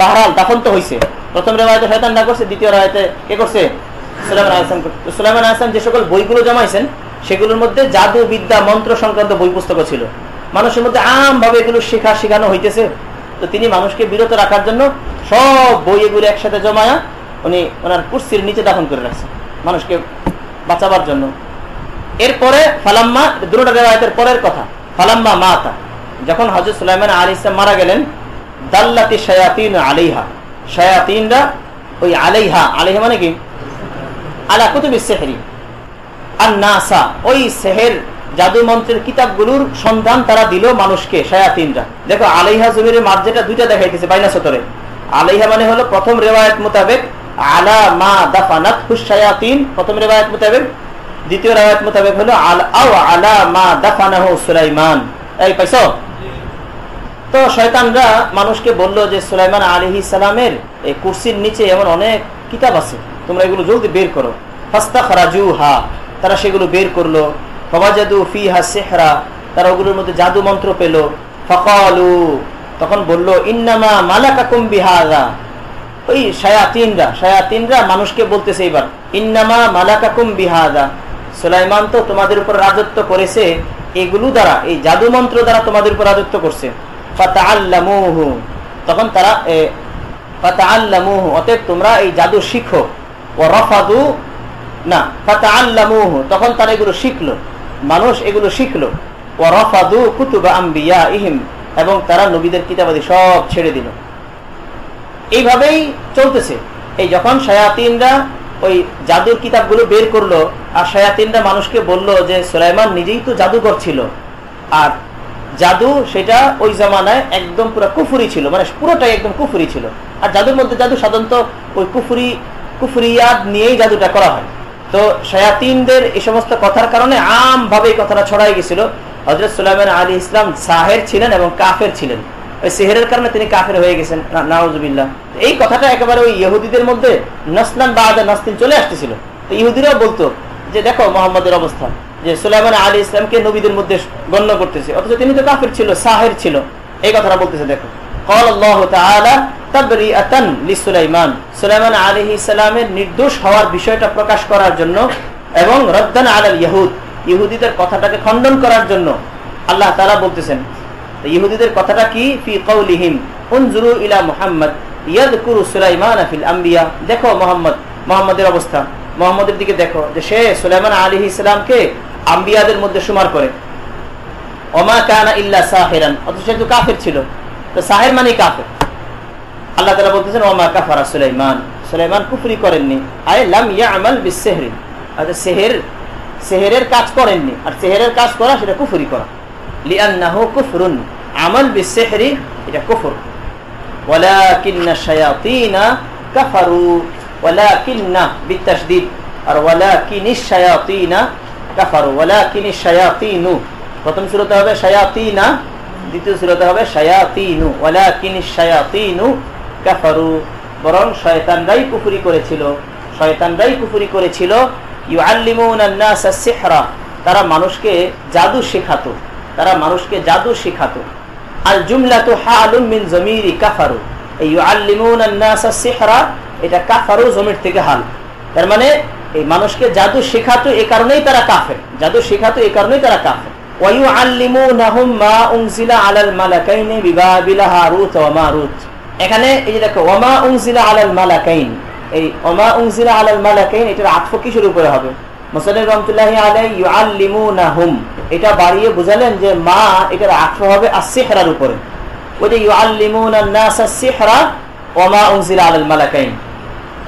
বাহরাল দাফন তো হয়েছে, প্রথম রেওয়ায়েতে শয়তান না করছে, দ্বিতীয় রেওয়ায়েতে কে করছে? সুলাইমান আলাইহিস সালাম। সুলাইমান আলাইহিস সালাম যে সকল বইগুলো জমাইছেন সেগুলোর মধ্যে জাদু বিদ্যা মন্ত্র সংক্রান্ত বই পুস্তক ছিল। মানুষের মধ্যে আমভাবে এগুলো শেখানো হইতেছে, তো তিনি মানুষকে বিরত রাখার জন্য সব বই এগুলো একসাথে জমায়া উনি ওনার কুরসির নিচে দাফন করে রাখছেন মানুষকে বাঁচাবার জন্য। এরপরে ফালাম্মা, দুটো রেওয়ায়েতের পরের কথা, ফালাম্মা মাতা, যখন হযরত সুলাইমান আলাইহিস সালাম মারা গেলেন, দাল্লাতি শায়াতিন আলাইহা, শায়াতিনরা ওই আলাইহা, আলাইহা মানে কি? আলা কুতুবিস সিহরি আন-নাসা, ওই সেহের জাদু মন্ত্রের কিতাবগুলোর সন্ধান তারা দিল মানুষকে, শায়াতিনরা। দেখো আলাইহা জমিরের মার্জেটা দুইটা দেখাইতেছে বাইনা সতরে। আলাইহা মানে হলো প্রথম রিওয়ায়াত মোতাবেক আলা মা দাফানাত হুশ-শায়াতিন, প্রথম রিওয়ায়াত মোতাবেক। দ্বিতীয় রিওয়ায়াত মোতাবেক হলো আলা মা দাফানাহু সুলাইমান। এই পাইছো? তো শয়তানরা মানুষকে বলল যে সুলাইমান আলাইহিস সালামের এই কুরসির নিচে এমন অনেক কিতাব আছে, তোমরা এগুলো জলদি বের করো। ফাস্তাখরাজুহা, তারা সেগুলো বের করলো। ফাওয়াজাদু ফিহা সিহরা, তারা ওগুলোর মধ্যে জাদু মন্ত্র পেল। ফাকালু, তখন বলল ইন্নামা মালাকাকুম বিহাযা, ওই শায়াতিনরা মানুষকে বলতেছে এবার, ইন্নামা মালাকাকুম বিহাযা, সুলাইমান তো তোমাদের উপর রাজত্ব করেছে এগুলো দ্বারা, এই জাদু মন্ত্র দ্বারা তোমাদের উপর রাজত্ব করছে। ফাতাআল্লামুহু, তখন তারা ফাতাআল্লামুহু, অতএব তোমরা এই জাদু শিখো। ওয়া রাফাদু, না ফাতাআল্লামুহু, তখন তারা এগুলো শিখলো, মানুষ এগুলো শিখলো। ওয়া রাফাদু কুতুবা আম্বিয়াইহিম, এবং তারা নবীদের কিতাবাদি সব ছেড়ে দিল। এইভাবেই চলতেছে। এই যখন শায়াতিনরা ওই জাদুর কিতাবগুলো বের করলো, আর শায়াতিনরা মানুষকে বলল যে সুলাইমান নিজেই তো জাদুকর ছিল, আর জাদু সেটা ওই জামানায় একদম পুরো কুফরি ছিল, মানে পুরোটাই একদম কুফরি ছিল। আর জাদুর মধ্যে জাদু সাধারণত ওই কুফরিয়াত নিয়েই জাদুটা করা হয়। তো শায়াতিনদের এই সমস্ত কথার কারণে আমভাবে এই কথাটা ছড়াই গেছিল। হযরত সুলাইমান আলাইহিস সালাম সাহের ছিলেন এবং কাফের ছিলেন, ওই সিহরের কারণে তিনি কাফের হয়ে গেছেন, নাউজুবিল্লাহ। এই কথাটা একেবারে ওই ইহুদিদের মধ্যে নাসলান বাদা নাসলিন চলে আসতেছিল। তো ইহুদিরাও বলতো যে দেখো মোহাম্মদের অবস্থা, যে সুলাইমান আলাইহিস সালামকে নবীদের মধ্যে গণ্য করতেছে, অথচ তিনি তো কাফের ছিল, সাহের ছিল, এই কথাটা বলতেছে। দেখো ক্বাল আল্লাহু তাআলা তাবরিআতান লিসুলাইমান, সুলাইমান আলাইহিস সালামের নির্দোষ হওয়ার বিষয়টা প্রকাশ করার জন্য এবং রদ্দান আলাল ইয়াহুদ, ইহুদিদের কথাটাকে খণ্ডন করার জন্য আল্লাহ তাআলা বলতেছেন। ইহুদিদের কথাটা কি? ফি কওলিহিম উনজুরু ইলা মুহাম্মদ ইয়াযকুরু সুলাইমান ফিল আম্বিয়া, দেখো মুহাম্মদের অবস্থা, মুহাম্মদের দিকে দেখো যে সে সুলাইমান আলাইহিস সালামকে আম্বিয়াদের মধ্যে শুমার করে। ওমা কানা ইল্লা সাহিরান, অথচ সে তো কাফের ছিল। তো সাহির মানে কাফের। আল্লাহ তাআলা বলতেছেন ওমা কাফারা সুলাইমান, সুলাইমান কুফরি করেননি, আই লাম ইয়ামাল বিসসিহরি, আচ্ছা সেহেরের কাজ করেননি, আর সেহেরের কাজ করা সেটা কুফরি করা। লিআন্নাহু কুফরুন, আমাল বিসসিহরি এটা কুফর। ওয়ালাকিন্না শায়াতিনা কাফারু, ওয়ালাকিন্না বিতাশদীদ, আর ওয়ালাকিনিশ শায়াতিনা কাফারু, ওয়ালাকিনিশ শায়াতিনু, প্রথম সূরাতে হবে শায়াতিনা, দ্বিতীয় সূরাতে হবে শায়াতিনু, ওয়ালাকিনিশ শায়াতিনু কাফারু, বরং শয়তানরাই কুফরি করেছিল। ইউআল্লিমুনান নাস আস-সিহরা, তারা মানুষকে জাদু শেখাতো। আল জুমলাতু হালুম মিন যামিরি কাফারু, এই ইউআল্লিমুনান নাস আস-সিহরা এটা কাফারু জমির থেকে হাল, তার মানে এই মানুষকে জাদু শেখাতো, এই কারণেই তারা কাফের। ওয়া ইউআল্লিমুনাহুম মা উনজিলা আলাল মালাকাইনি বিবাবিলা হারুত ওয়া মারুত, এখানে এই যে দেখো ওমা উনজিলা আলাল মালাকাইন, এই ওমা উনজিলা আলাল মালাকাইন এটার আতফ কিসের উপরে হবে? মুসান্নিফ রাহমাতুল্লাহি আলাইহি ইউআল্লিমুনাহুম, এটা বাড়িয়ে বুঝালেন যে মা এটার আতফ হবে আস-সিহরার উপরে। ওই যে ইউআল্লিমুনান নাস আস-সিহরা ওমা উনজিলা আলাল মালাকাইন,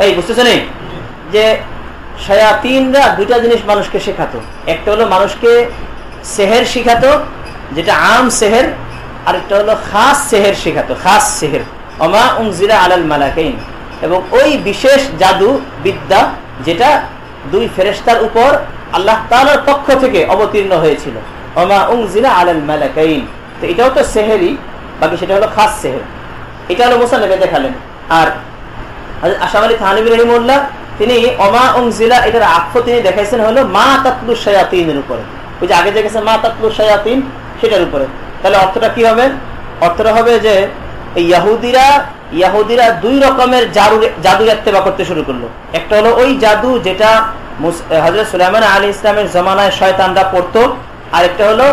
এই বুঝতেছেন যে শায়াতিনরা দুইটা জিনিস মানুষকে শেখাতো। একটা হলো মানুষকে সেহের শেখাতো, যেটা আম সেহের, আর একটা হলো খাস সেহের শেখাতো, খাস সেহের ওমা উনজিলা আলাল মালাকাইন, এবং ওই বিশেষ জাদু বিদ্যা যেটা দুই ফেরেশতার উপর আল্লাহ তাআলার পক্ষ থেকে অবতীর্ণ হয়েছিল, ওমা উনজিলা আলাল মালাকাইন। তো এটাও তো সেহেরই, বাকি সেটা হলো খাস সেহের। এটা হলো মুসান্নিফে দেখালেন। আর আশরাফ আলী থানভী রাহিমাহুল্লাহ তিনি ওমা উনজিলা এটার আতফ তিনি দেখাইছেন হলো মা তাতলু শায়াতিনের উপরে, ওই যে আগে দেখেছেন মা তাতলু শায়াতিন সেটার উপরে। তাহলে অর্থটা কি হবে? অর্থটা হবে যে এই ইয়াহুদিরা দুই রকমের জাদু ইত্তেবা করতে শুরু করলো। একটা হলো ওই জাদু যেটা হযরত সুলাইমান আলাইহিস সালামের জমানায় শয়তানরা পড়তো, আর একটা হলো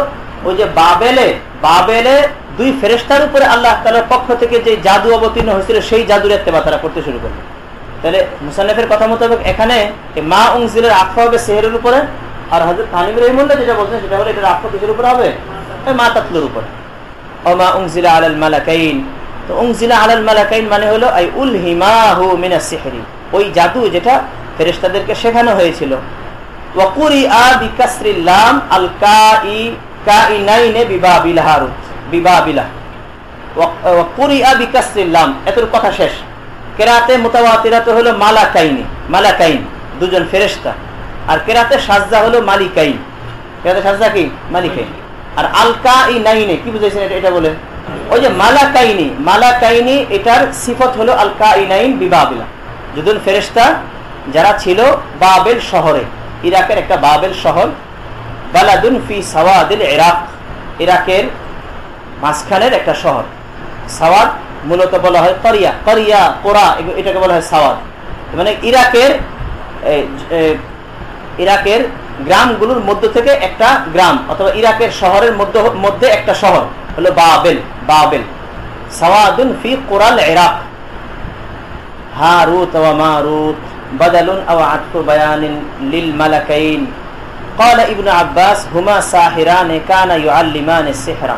ওই যে বাবেলে দুই ফেরেশতার উপরে আল্লাহ তাআলার পক্ষ থেকে যে জাদু অবতীর্ণ হয়েছিল সেই জাদুর ইত্তেবা তারা করতে শুরু করলো। তাহলে মুসান্নিফের কথা মোতাবেক এখানে মা উনজিলের আফা হবে সেহেরের উপরে, আর হযরত তানিম রাহিমাহুল্লাহ যেটা বলছেন সেটা হলো এটার আফা কিসের উপরে হবে? মা তাতলুর উপরে। ওমা উনজিলা আলাল মালাকাইন, তো উনজিলা আলাল মালাকাইন মানে হলো আই উলহিমাহু মিনাস সিহরি, ওই জাদু যেটা ফেরেশতাদেরকে শেখানো হয়েছিল। ওয়া কুরিআ বিকাসরিল লাম আল কাইনাইনে বিবাবিল হারুত বিবাবিলা, ওয়া কুরিআ বিকাসরিল লাম, এতর কথা শেষ। কেরাতে মুতাওয়াতিরাত হলো মালাকাইন দুজন ফেরেশতা, আর কেরাতে সাজদা হলো মালিকাইন। কেরাতে সাজদা কি? মালিকাইন। আর আল কাইনাইনে কি বুঝাইছেন এটা বলে? ওই যে মালাকাইনি এটার সিফত হলো আল কাইনাইন বিবাবিলা, দুজন ফেরেশতা যারা ছিল বাবেল শহরে, ইরাকের একটা বাবেল শহর, বালাদুন ফি সাওয়াদিল ইরাক, ইরাকের মাঝখানের একটা শহর। সাওয়াদ মূলত বলা হয় কোরা, এটাকে বলা হয় সাওয়াদ। মানে ইরাকের গ্রামগুলোর মধ্য থেকে একটা গ্রাম, অথবা ইরাকের শহরের মধ্যে একটা শহর হলো বাবেল। সাওয়াদুন ফি কোরাল ইরাক। হারুত ওয়া মারুত বাদালুন আও আতফু বায়ানিন লিল মালাকাইন। قال ابن عباس هما ساحران كانا يعلمان السحر।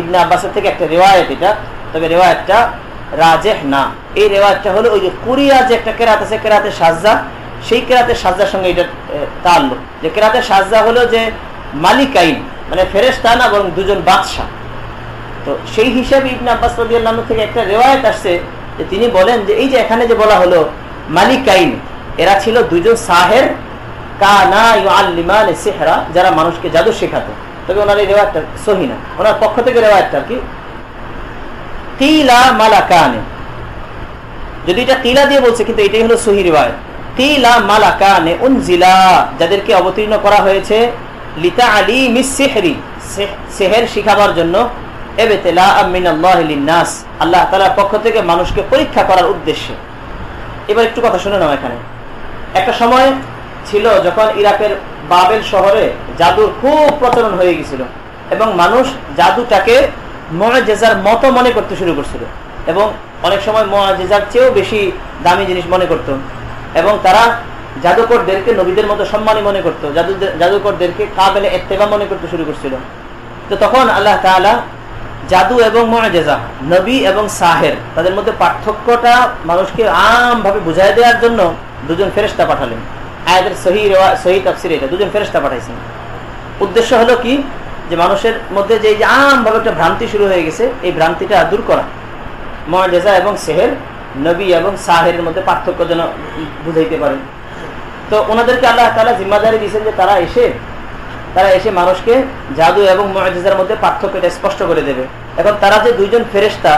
ইবনে আব্বাসের থেকে একটা রিওয়ায়াত এটা, তবে রিওয়ায়াতটা রাজিহ না। এই রিওয়ায়াতটা হলো ওই যে কুরিয়া যে একটা কেরাত আছে, কেরাতে সাজদা, সেই কেরাতে সাজদার সঙ্গে এটা তাল্লুক। যে কেরাতে সাজদা হলো যে মালিকাইন, মানে ফেরেশতা না বরং দুজন বাদশা। তো সেই হিসাবে ইবনে আব্বাস রাদিয়াল্লাহু আনহু থেকে একটা রিওয়ায়াত আসছে যে তিনি বলেন যে এই যে এখানে যে বলা হলো মালিকাইন, এরা ছিল দুজন সাহের, কানা ইউআল্লিমান সিহরা, যারা মানুষকে জাদু শেখাতো। তবে ওনার এই রিওয়ায়াতটা সহিহ না, ওনার পক্ষ থেকে রিওয়ায়াতটা কি কিলা মালাকানে, যদি এটা কিলা দিয়ে বলছে কিন্তু এটাই হলো সহিহ রিওয়ায়াত। কিলা মালাকানে উনজিলা, যাদেরকে অবতীর্ণ করা হয়েছে লিতাআলিমিস সিহরি, সিহর শিখাবার জন্য, ইবতিলাআ মিনাল্লাহি লিন-নাস, আল্লাহ তাআলার পক্ষ থেকে মানুষকে পরীক্ষা করার উদ্দেশ্যে। এবার একটু কথা শুনে নাও। এখানে একটা সময় ছিল যখন ইরাকের বাবেল শহরে জাদুর খুব প্রচলন হয়ে গেছিল, এবং মানুষ জাদুটাকে মুআজিজার মতো মনে করতে শুরু করছিল, এবং অনেক সময় মুআজিজার চেয়েও বেশি দামি জিনিস মনে করত, এবং তারা জাদুকরদেরকে নবীদের মতো সম্মানী মনে করত, জাদুকরদেরকে কাবিলে ইত্তেবা মনে করতে শুরু করছিল। তো তখন আল্লাহ তাআলা জাদু এবং মুআজিজা, নবী এবং সাহের, তাদের মধ্যে পার্থক্যটা মানুষকে আমভাবে বুঝাই দেওয়ার জন্য দুজন ফেরেশতা পাঠালেন। আয়াতের সহি তাফসীরে এটা দুজন ফেরেশতা পাঠাইছেন। উদ্দেশ্য হলো কি, যে মানুষের মধ্যে যে আমভাবে একটা ভ্রান্তি শুরু হয়ে গেছে, এই ভ্রান্তিটা দূর করা। মুআজিজা এবং সিহর, নবী এবং সাহেরের মধ্যে পার্থক্য যেন বুঝাইতে পারেন। তো ওনাদেরকে আল্লাহ তাআলা জিম্মাদারি দিয়েছেন যে তারা এসে মানুষকে জাদু এবং মুআজিজার মধ্যে পার্থক্যটা স্পষ্ট করে দেবে। এখন তারা যে দুইজন ফেরেশতা,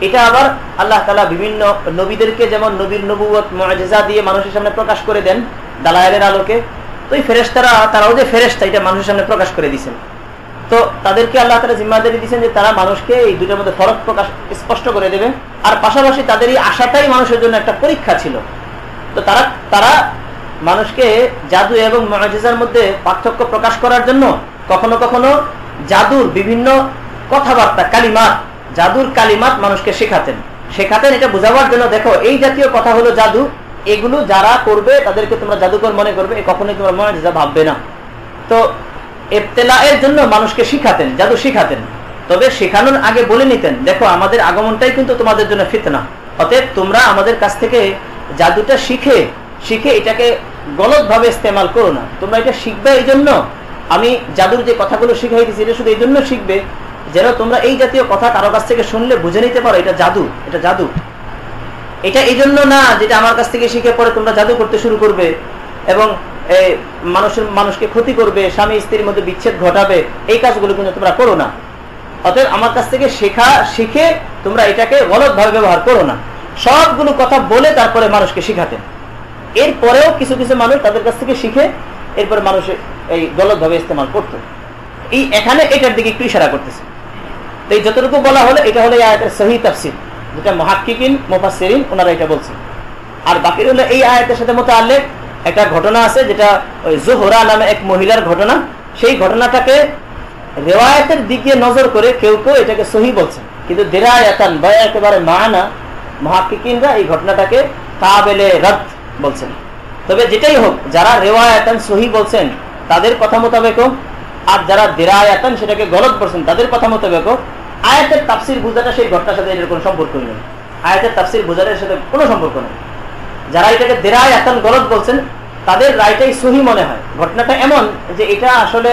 এটা আবার আল্লাহ তাআলা বিভিন্ন নবীদেরকে যেমন নবীর নবুয়ত মুআজিজা দিয়ে মানুষের সামনে প্রকাশ করে দেন দালায়েলের আলোকে, তো এই ফেরেশতারা, তারাও যে ফেরেশতা, এটা মানুষের সামনে প্রকাশ করে দিয়েছেন। তো তাদেরকে আল্লাহ তাআলা জিম্মাদারি দিয়েছেন যে তারা মানুষকে এই দুটোর মধ্যে ফরক প্রকাশ স্পষ্ট করে দেবে। আর পাশাপাশি তাদের এই আশাটাই মানুষের জন্য একটা পরীক্ষা ছিল। তো তারা মানুষকে জাদু এবং মুআজিজার মধ্যে পার্থক্য প্রকাশ করার জন্য কখনো কখনো জাদুর বিভিন্ন কথাবার্তা, জাদুর কালিমাত মানুষকে শেখাতেন। এটা বোঝাবার জন্য, দেখো এই জাতীয় কথা হলো জাদু, এগুলো যারা করবে তাদেরকে তোমরা জাদুকর মনে করবে, কখনোই তোমরা মুআজিজা ভাববে না। তো ইবতিলায়ের জন্য মানুষকে শিখাতেন, জাদু শিখাতেন। তবে শেখানোর আগে বলে নিতেন, দেখো আমাদের আগমনটাই কিন্তু তোমাদের জন্য ফিতনা, অতএব তোমরা আমাদের কাছ থেকে জাদুটা শিখে এটাকে গলত ভাবে ইস্তেমাল করো না। তোমরা এটা শিখবে এই জন্য, আমি জাদুর যে কথাগুলো শিখাইতেছি এটা শুধু এই জন্য শিখবে যেন তোমরা এই জাতীয় কথা কারো কাছ থেকে শুনলে বুঝে নিতে পারো এটা জাদু। এটা এই জন্য না যেটা আমার কাছ থেকে শিখে পরে তোমরা জাদু করতে শুরু করবে এবং মানুষকে ক্ষতি করবে, স্বামী স্ত্রীর মধ্যে বিচ্ছেদ ঘটাবে, এই কাজগুলো কিন্তু তোমরা করো না। অতএব আমার কাছ থেকে শিখে তোমরা এটাকে গলত ভাবে ব্যবহার করো না। সবগুলো কথা বলে তারপরে মানুষকে শিখাতেন। এরপরেও কিছু কিছু মানুষ তাদের কাছ থেকে শিখে এরপরে মানুষ এই গলত ভাবে ইস্তেমাল করতো। এখানে এটার দিকে একটু ইশারা করতেছে। তো এই যতটুকু বলা হলো এটা হলো এই আয়াতের সহিহ তাফসীর। যেটা মুহাক্কিকিন মুফাসসিরিন ওনারা এটা বলছেন। আর বাকি হলো এই আয়াতের সাথে মুতাআল্লিক একটা ঘটনা আছে, যেটা ওই জোহরা নামে এক মহিলার ঘটনা। সেই ঘটনাটাকে রিওয়ায়াতের দিকে নজর করে কেউ কেউ এটাকে সহিহ বলছেন, কিন্তু দিরায়াতান বা একেবারে মানা মুহাক্কিকিনরা এই ঘটনাটাকে কাবিলে রদ বলছেন। তবে যেটাই হোক, যারা রিওয়ায়াতান সহিহ বলছেন তাদের কথা মোতাবেকও, আর যারা দিরায়াতান সেটাকে গলত বলছেন তাদের কথা মোতাবেকও আয়াতের তাফসীর বোঝাটা সেই ঘটনার সাথে এর কোনো সম্পর্ক নেই। আয়াতের তাফসীর বোঝাটার সাথে কোনো সম্পর্ক নেই। যারা এটাকে দিরায়াতান গলত বলছেন তাদের রায়টাই সহিহ মনে হয়। ঘটনাটা এমন যে এটা আসলে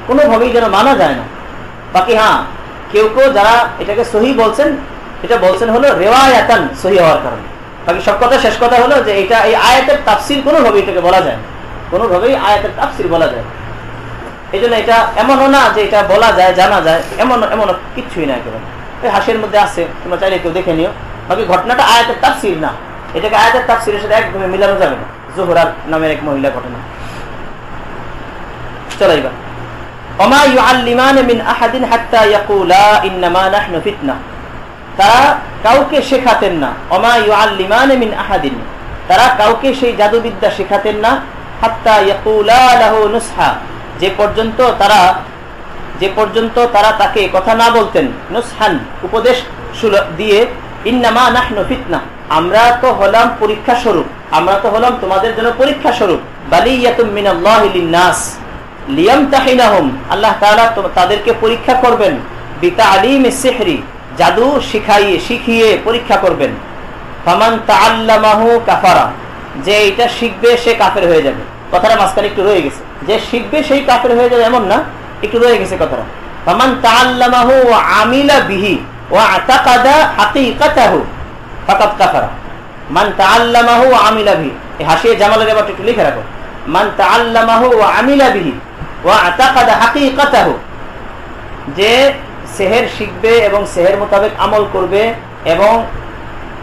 কোনোভাবেই যেন মানা যায় না। বাকি হ্যাঁ, কেউ কেউ যারা এটাকে সহিহ বলছেন, এটা বলছেন হলো রিওয়ায়াতান সহিহ হওয়ার কারণে। বাকি সব কথা শেষ কথা হলো যে এটা এই আয়াতের তাফসীর কোনোভাবেই এটাকে বলা যায় না, কোনোভাবেই আয়াতের তাফসীর বলা যায়। এই জন্য এটা এমনও না যে এটা বলা যায় জানা যায়, এমন কিচ্ছুই না। একেবারে এই হাসির মধ্যে আছে, তোমরা চাইলে কেউ দেখে নিও। বাকি ঘটনাটা আয়াতের তাফসীর না, এটাকে আয়াতের তাফসীরের সাথে একদমই মিলানো যাবে না। জোহরা নামের এক মহিলা ঘটনা। চলো এবার ওমা ইউআল্লিমান মিন আহাদিন হাত্তা ইয়াকুলা ইন্নামা নাহনু ফিতনা। তারা কাউকে শেখাতেন না। ওমা ইউআল্লিমান মিন আহাদিন, তারা কাউকে সেই জাদুবিদ্যা শেখাতেন না। হাত্তা ইয়াকুলা লাহু নুসহা, যে পর্যন্ত তারা তাকে কথা না বলতেন। নুসহান, উপদেশ দিয়ে, ইন্নামা নাহনু ফিতনা, আমরা তো হলাম পরীক্ষা স্বরূপ, আমরা তো হলাম তোমাদের জন্য পরীক্ষা স্বরূপ। বালিয়াতুম মিনাল্লাহি লিন-নাস লিয়ামতাহিনাহুম, আল্লাহ তাআলা তাদেরকে পরীক্ষা করবেন। বিতালিমিস সিহরি, জাদু শিখিয়ে পরীক্ষা করবেন। ফামান তাআল্লামাহু কাফারা, যে এটা শিখবে সে কাফের হয়ে যাবে। কথাটা মাঝখানে একটু রয়ে গেছে, যে শিখবে সেই কাফের হয়ে যাবে এমন না, একটু রয়ে গেছে কথাটা। ফামান তাআল্লামাহু ওয়া আমিলা বিহি ওয়া আতাকাদা হাকীকাতাহু ফাকাদ কাফারা। মান তাআল্লামাহু ওয়া আমিলা বিহি, এই হাসিয়ে জামালের ব্যাপারটা একটু লিখে রাখো। মান তাআল্লামাহু ওয়া আমিলা বিহি ওয়া আতাকাদা হাকীকাতাহু, যে সেহের শিখবে এবং সেহের মোতাবেক আমল করবে, এবং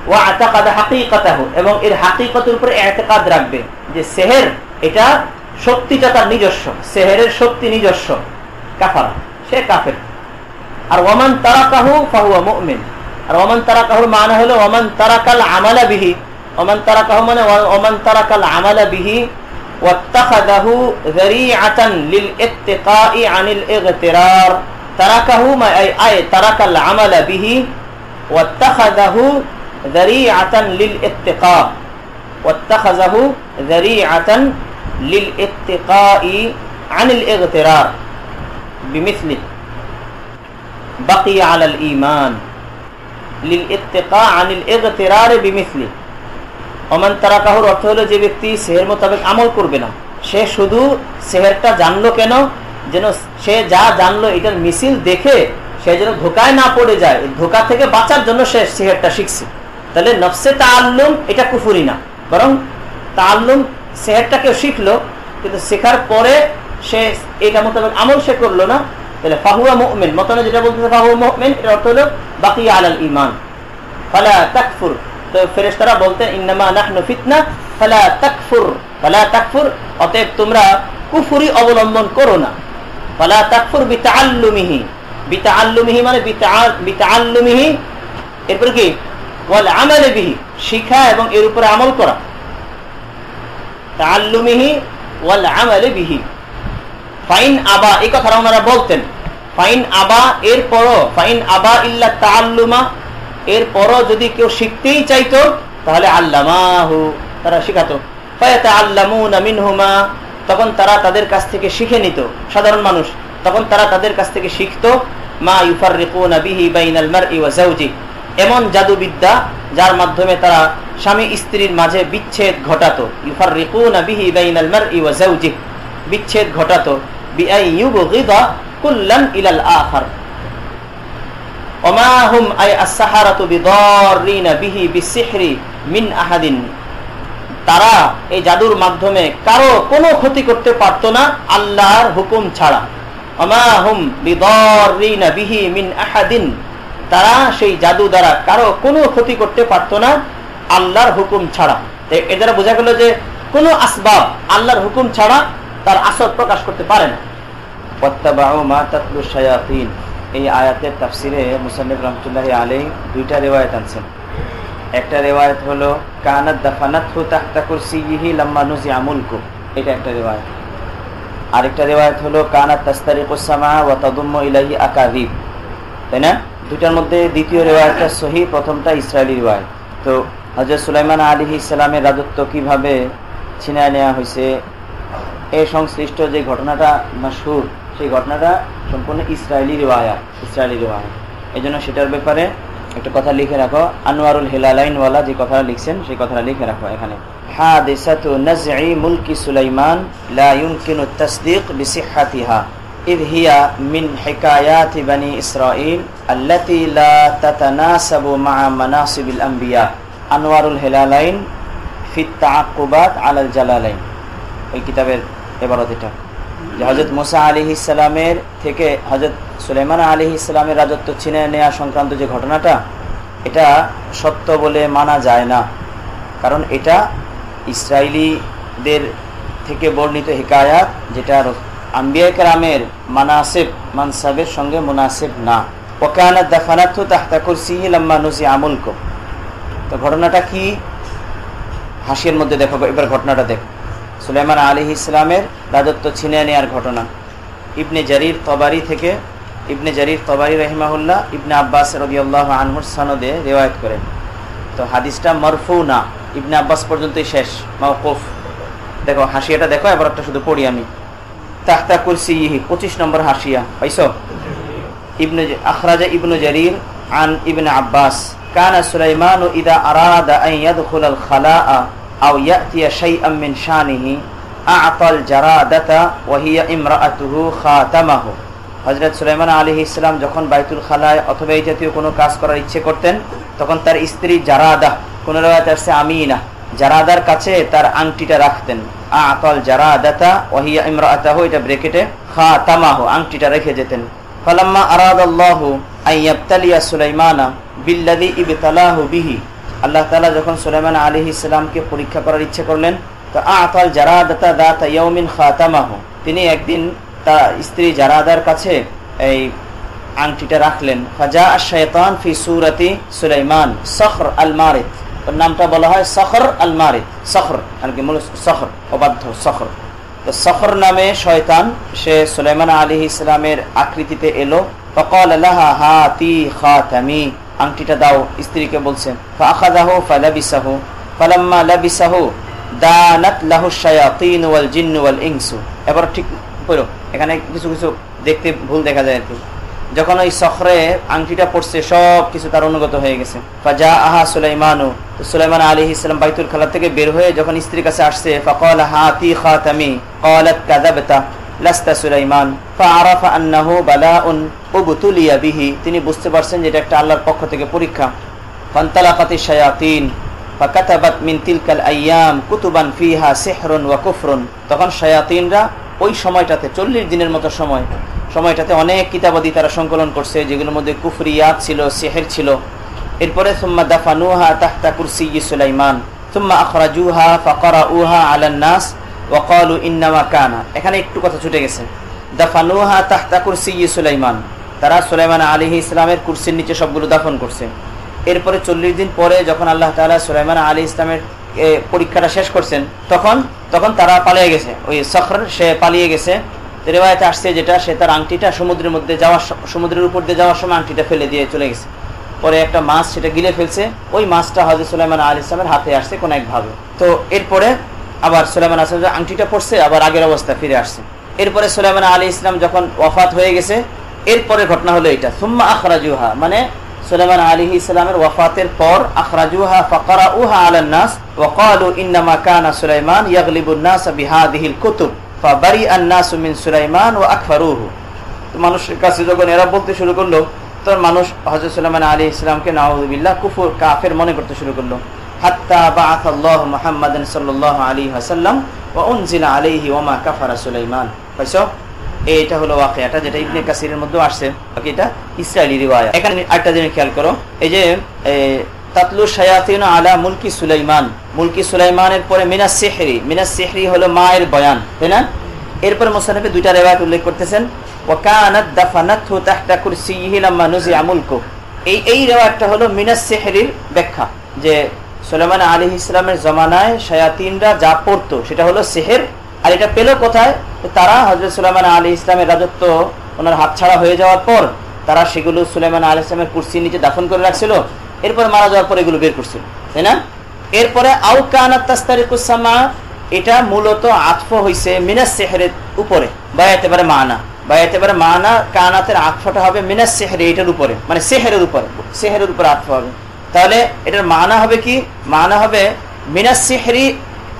ওয়া আতাকাদা হাকীকাতাহু, এবং এর হাকীকতের উপরে ইতিকাদ রাখবে যে সেহের এটা শক্তিটা তার নিজস্ব, সেহেরের শক্তি নিজস্ব, কাফারা, সে কাফের। আর ওয়ামান তারাকাহু ফাহুয়া মুমিন, আর ওয়ামান তারাকাহুর মানে হলো ওয়ামান তারাকাল আমালা বিহি। ওয়ামান তারাকাহু মানে ওয়ামান তারাকাল আমালা বিহি ওয়াত্তাখাযাহু যারিআতান লিল ইত্তিকাই আনিল ইগতিরার। তারাকাহু আই তারাকাল আমালা বিহি ওয়াত্তাখাযাহু যারিআতান লিল ইত্তিকা, ওয়াত্তাখাযাহু যারিআতান লিল ইত্তিকাই আনিল ইগতিরার বিমিসলি বাকিয়া আলাল ঈমান লিল ইত্তিকা আনিল ইগতিরার বিমিসলি। ওমান তারাকাহুর অর্থ হলো যে ব্যক্তি সেহের মোতাবেক আমল করবে না, সে শুধু সেহেরটা জানলো কেন, যেন সে যা জানলো এটার মিছিল দেখে সে যেন ধোকায় না পড়ে যায়, ধোকা থেকে বাঁচার জন্য সে সেহেরটা শিখছে। তাহলে নফসে তাআল্লুম এটা কুফরি না, বরং তাআল্লুম সেহেরটা কেউ শিখলো কিন্তু শেখার পরে সে এটা মোতাবেক আমল সে করলো না, তাহলে ফাহুয়া মুমিন। মতনে যেটা বলতেছে ফাহুয়া মুমিন, এর অর্থ হলো বাকিয়া আলাল ঈমান ফালা তাকফুর। তো ফেরেশতারা বলতেন ইন্নামা নাহনু ফিতনা ফালা তাকফুর, ফালা তাকফুর, অতএব তোমরা কুফরি অবলম্বন করো না। ফালা তাকফুর বিতাআল্লুমিহি, বিতাআল্লুমিহি মানে বিতাআল্লুমিহি, এরপর কি ওয়াল আমাল বিহি, শিখা এবং এর উপরে আমল করা। তাআল্লুমিহি ওয়াল আমাল বিহি। ফাইন আবা, এই কথাটা ওনারা বলতেন। ফাইন আবা, এরপরও ফাইন আবা ইল্লা তাআল্লুমা, এরপরও যদি কেউ শিখতেই চাইতো তাহলে আল্লামাহু, তারা শিখাতো। ফায়াতাআল্লামুনা মিনহুমা, তখন তারা তাদের কাছ থেকে শিখে নিত। সাধারণ মানুষ তখন তারা তাদের কাছ থেকে শিখতো। মা ইউফাররিকুনা বিহি বাইনাল মারই ওয়া যাওজি, এমন জাদুবিদ্যা যার মাধ্যমে তারা স্বামী স্ত্রীর মাঝে বিচ্ছেদ ঘটাতো। ইউফাররিকুনা বিহি বাইনাল মারই ওয়া যাওজি, বিচ্ছেদ ঘটাতো। বিআই ইউবগিদা কুল্লান ইলাল আখার। ওমা হুম আই আস-সাহারাতু বিদাররিনা বিহি বিসিহরি মিন আহাদিন, তারা এই জাদুর মাধ্যমে কারো কোনো ক্ষতি করতে পারতো না আল্লাহর হুকুম ছাড়া। ওমা হুম বিদাররিনা বিহি মিন আহাদিন, তারা সেই জাদু দ্বারা কারো কোনো ক্ষতি করতে পারতো না আল্লাহর হুকুম ছাড়া। এর দ্বারা বোঝা গেল যে কোনো আসবাব আল্লাহর হুকুম ছাড়া তার আসর প্রকাশ করতে পারে না। ওয়াত্তাবাউ মা তাতলু শায়াতিন, এই আয়াতের তাফসিরে মুসান্নিফ রাহমাতুল্লাহি আলাইহি দুইটা রিওয়ায়াত আনছেন। একটা রিওয়ায়াত হলো কানাত দাফানাতহু তাহতা কুরসিয়িহি লাম্মা নুজিআ মুলকু, এটা একটা রিওয়ায়াত। আরেকটা রিওয়ায়াত হলো কানাত তাস্তারিকুস সামা ওয়া তাদুম্মু ইলাইহি আকাযিব, তাই না? দুটার মধ্যে দ্বিতীয় রিওয়ায়াতটা সহিহ, প্রথমটা ইসরায়েলি রিওয়ায়াত। তো হযরত সুলাইমান আলাইহিস সালামের রাজত্ব কিভাবে ছিনিয়ে নেওয়া হয়েছে এই সংশ্লিষ্ট যে ঘটনাটা মাশহুর, সেই ঘটনাটা সম্পূর্ণ ইসরায়েলি রিওয়ায়াত। এই জন্য সেটার ব্যাপারে একটা কথা লিখে রাখো, আনোয়ারুল হিলালাইন ওয়ালা যে কথাটা লিখছেন সেই কথাটা লিখে রাখো এখানে। হাদিসাতু নাজঈ মুলকি সুলাইমান লা ইউমকিনু তাসদীক বিসিহহাতিহা ইয হিয়া মিন হিকায়াতি বনি ইসরাঈল আল্লাতী লা তাতানাসাবু মা'a মানাসিবিল আম্বিয়া। আনোয়ারুল হিলালাইন ফি তাআক্কুবাত আলাল জালালাইন, ওই কিতাবের ইবারত এটা, যে হযরত মুসা আলাইহিস সালামের থেকে হযরত সুলাইমান আলাইহিস সালামের রাজত্ব ছিনিয়ে নেওয়া সংক্রান্ত যে ঘটনাটা, এটা সত্য বলে মানা যায় না, কারণ এটা ইসরায়েলিদের থেকে বর্ণিত হিকায়াত, যেটা আম্বিয়া কেরামের মানাসিব মানসাবের সঙ্গে মুনাসিব না। ওয়াকানাত দাফানাতহু তাহতা কুরসিহি লাম্মা নুজিআ মুলকু। তো ঘটনাটা কি হাসির মধ্যে দেখো, এবার ঘটনাটা দেখো। সুলাইমান আলাইহিস সালামের রাজত্ব ছিনিয়ে নেওয়ার ঘটনা ইবনে জারির তবারি থেকে, ইবনে জারির তবারি রাহিমাহুল্লাহ ইবনে আব্বাস রাদিয়াল্লাহু আনহুর সনদে রিওয়ায়াত করেন। তো হাদিসটা মারফু না, ইবনে আব্বাস পর্যন্তই শেষ, মাওকুফ। দেখো হাসিয়াটা দেখো, এবার একটা শুধু পড়ি আমি। তাহতা কুরসিহি 25 নম্বর হাসিয়া পাইছো? আখরাজা ইবনে জারির আন ইবনে আব্বাস কানা সুলাইমানু ইদা আরাদা আন ইয়াদখুলাল খালাআ আও ইয়াতিয়া শাইআম মিন শানিহি আ'তাল জারাদাতা ওয়া হিয়া ইমরাআতুহু খাতামাহু। হযরত সুলাইমান আলাইহিস সালাম যখন বাইতুল খালায় অথবা এই জাতীয় কোনো কাজ করার ইচ্ছে করতেন, তখন তার স্ত্রী জারাদা, কোন রাওয়ায়াতে আসছে আমিনা, জারাদার কাছে তার আংটিটা রাখতেন। আ'তাল জারাদাতা ওয়া হিয়া ইমরাআতুহু, এটা ব্র্যাকেটে, খাতামাহু, আংটিটা রেখে যেতেন। ফালাম্মা আরাদাল্লাহু আন ইয়াবতালিয়া সুলাইমানা বিল্লাযী ইবতালাহু বিহি, আল্লাহ তাআলা যখন সুলাইমান আলাইহিস সালামকে পরীক্ষা করার ইচ্ছে করলেন, তো আ'তাল জারাদাতা দাতা ইয়াউমিন খাতামাহু, তিনি একদিন তার স্ত্রী জারাদার কাছে এই আংটিটা রাখলেন। ফাজা আশ-শায়তান ফি সূরাতি সুলাইমান সখর আল মারিদ, ওর নামটা বলা হয় সখর আল মারিদ, সখর আর কি মূল সখর, অবাধ্য সখর। তো সখর নামে শয়তান সে সুলাইমান আলাইহিস সালামের আকৃতিতে এলো। ফাকাল লাহা হাতি খাতামি, আংটিটা দাও, স্ত্রীকে বলছেন। ফাআখাযাহু ফালাবিসাহু ফালাম্মা লাবিসাহু দানাত লাহু শায়াতিন ওয়াল জিন্নু ওয়াল ইনসু। এবার ঠিক পড়ো, এখানে কিছু কিছু দেখতে ভুল দেখা যায় আর কি। যখন ওই সখরে আংটিটা পড়ছে, সব কিছু তার অনুগত হয়ে গেছে। ফাজা আহা সুলাইমানু, তো সুলাইমান আলাইহিস সালাম বাইতুল খালা থেকে বের হয়ে যখন স্ত্রীর কাছে আসছে, ফাকাল হাতি খাতামি ক্বালাত কাযাবতা লাস্তা সুলাইমান ফাআরাফা আন্নাহু বালাউন উবতুলিয়া বিহি, তিনি বুঝতে পারছেন যে এটা একটা আল্লাহর পক্ষ থেকে পরীক্ষা। ফান্তালাকাতিশ শায়াতিন ফাকাতাবাত মিন তিলকাল আইয়াম কুতুবান ফিহা সিহরুন ওয়া কুফরুন, তখন শায়াতিনরা ওই সময়টাতে 40 দিনের মতো সময়টাতে অনেক কিতাবাদি তারা সংকলন করছে, যেগুলোর মধ্যে কুফরিয়াত ছিল, সিহর ছিল। এরপরে সুম্মা দাফানুহা তাহতা কুরসিয়্যি সুলাইমান সুম্মা আখরাজুহা ফাকারাউহা আলান নাস ওয়া ক্বালু ইন্নামা কানা, এখানে একটু কথা ছুটে গেছে। দাফানুহা তাহতা কুরসিয়্যি সুলাইমান, তারা সুলাইমান আলাইহিস সালামের কুরসির নিচে সবগুলো দাফন করছে। এরপরে 40 দিন পরে যখন আল্লাহ তাআলা সুলাইমান আলাইহিস সালামের পরীক্ষাটা শেষ করছেন, তখন তারা পালিয়ে গেছে, ওই সখর সে পালিয়ে গেছে। রিওয়ায়াতে আসছে যেটা, সে তার আংটিটা সমুদ্রের উপর দিয়ে যাওয়ার সময় আংটিটা ফেলে দিয়ে চলে গেছে। পরে একটা মাছ সেটা গিলে ফেলছে, ওই মাছটা হযরত সুলাইমান আলাইহিস সালামের হাতে আসছে কোন একভাবে। তো এরপরে আবার সুলাইমান আলাইহিস সালাম আংটিটা পড়ছে, আবার আগের অবস্থা ফিরে আসছে। এরপরে সুলাইমান আলাইহিস সালাম যখন ওয়াফাত হয়ে গেছে, এরপরে ঘটনা হলো এটা, সুম্মা আখরাজুহা, মানে সুলাইমান আলাইহিস সালামের ওয়াফাতের পর আখরাজুহা ফাকারাউহা আলান নাস ওয়া ক্বালু ইন্নামা কানা সুলাইমান ইয়াগলিবুন নাস বিহাদিহিল কুতুব ফাবারিআন নাসু মিন সুলাইমান ওয়া আকফারুহু। তো মানুষের কাছে যখন এরা বলতে শুরু করলো, তখন মানুষ হযরত সুলাইমান আলাইহিস সালামকে নাউযুবিল্লাহ কুফর কাফের মনে করতে শুরু করলো। হাত্তা বাআসাল্লাহু মুহাম্মাদান সাল্লাল্লাহু আলাইহি ওয়াসাল্লাম ওয়া উনজিলা আলাইহি ওয়া মা কাফারা সুলাইমান। পাইছো? এইটা হলো ওয়াকিয়াটা, যেটা ইবনে কাসিরের মধ্যে আসছে, বাকি এটা ইসরাইলি রিওয়ায়াত। এখানে আরেকটা জিনিস খেয়াল করো, এই যে তাতলু শায়াতিন আলা মুলকি সুলাইমান, মুলকি সুলাইমানের পরে মিনাস সিহরি হলো মায়ের বয়ান, তাই না? এরপরে মুসান্নিফে দুইটা রিওয়ায়াত উল্লেখ করতেছেন, ওয়া কানাত দাফানাতহু তাহতা কুরসিয়িহি লাম্মা নুজিআ মুলকু। এই রিওয়ায়াতটা হলো মিনাস সিহরির ব্যাখ্যা, যে সুলাইমান আলাইহিস সালামের জমানায় শায়াতিনরা যা পড়তো সেটা হলো সিহর। আর এটা পেল কোথায়? তারা হযরত সুলাইমান আলাইহিস সালামের রাজত্ব ওনার হাতছাড়া হয়ে যাওয়ার পর তারা সেগুলো সুলাইমান আলাইহিস সালামের কুরসির নিচে দাফন করে রাখছিল, এরপর মারা যাওয়ার পর এগুলো বের করছিল, তাই না? এরপরে আও কানাত তাস্তারিকুস সামা, এটা মূলত আতফ হইছে মিনাস সিহরের উপরে, বা একেবারে মানা, বা একেবারে মানা কানাতের আতফটা হবে মিনাস সিহরি, এটার উপরে, মানে সিহরের উপরে, সিহরের উপরে আতফ হবে। তাহলে এটার মানা হবে কি? মানা হবে মিনাস সিহরি,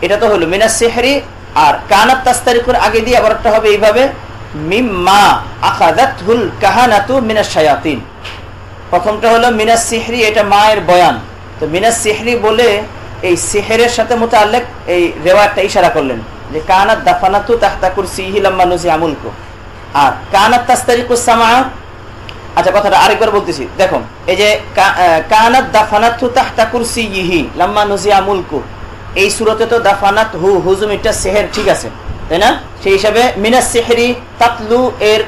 এটা তো হলো মিনাস সিহরি। আর কানাত তাস্তারিকুর আগে দিয়ে আবার একটা হবে এইভাবে মিম্মা আখাযাতহুল কাহানাতু মিনাশ শায়াতিন। প্রথমটা হলো মিনাস সিহরি, এটা মায়ের বয়ান। তো মিনাস সিহরি বলে এই সিহরের সাথে মুতাআল্লিক এই রিওয়ায়াতটা ইশারা করলেন যে কানাত দাফানাতু তাহতা কুরসিহি লাম্মা নুজিআ মুলকু। আর কানাত তাস্তারিকুস সামা, আচ্ছা কথাটা আরেকবার বলতেছি, দেখো এই যে কানাত দাফানাতু তাহতা কুরসিহি লাম্মা নুজিআ মুলকু, এই সূরাতে তো দাফানাত হু হুজুম এটা সিহর, ঠিক আছে, তাই না? সেই হিসাবে মিনাস সিহরি তাতলু এর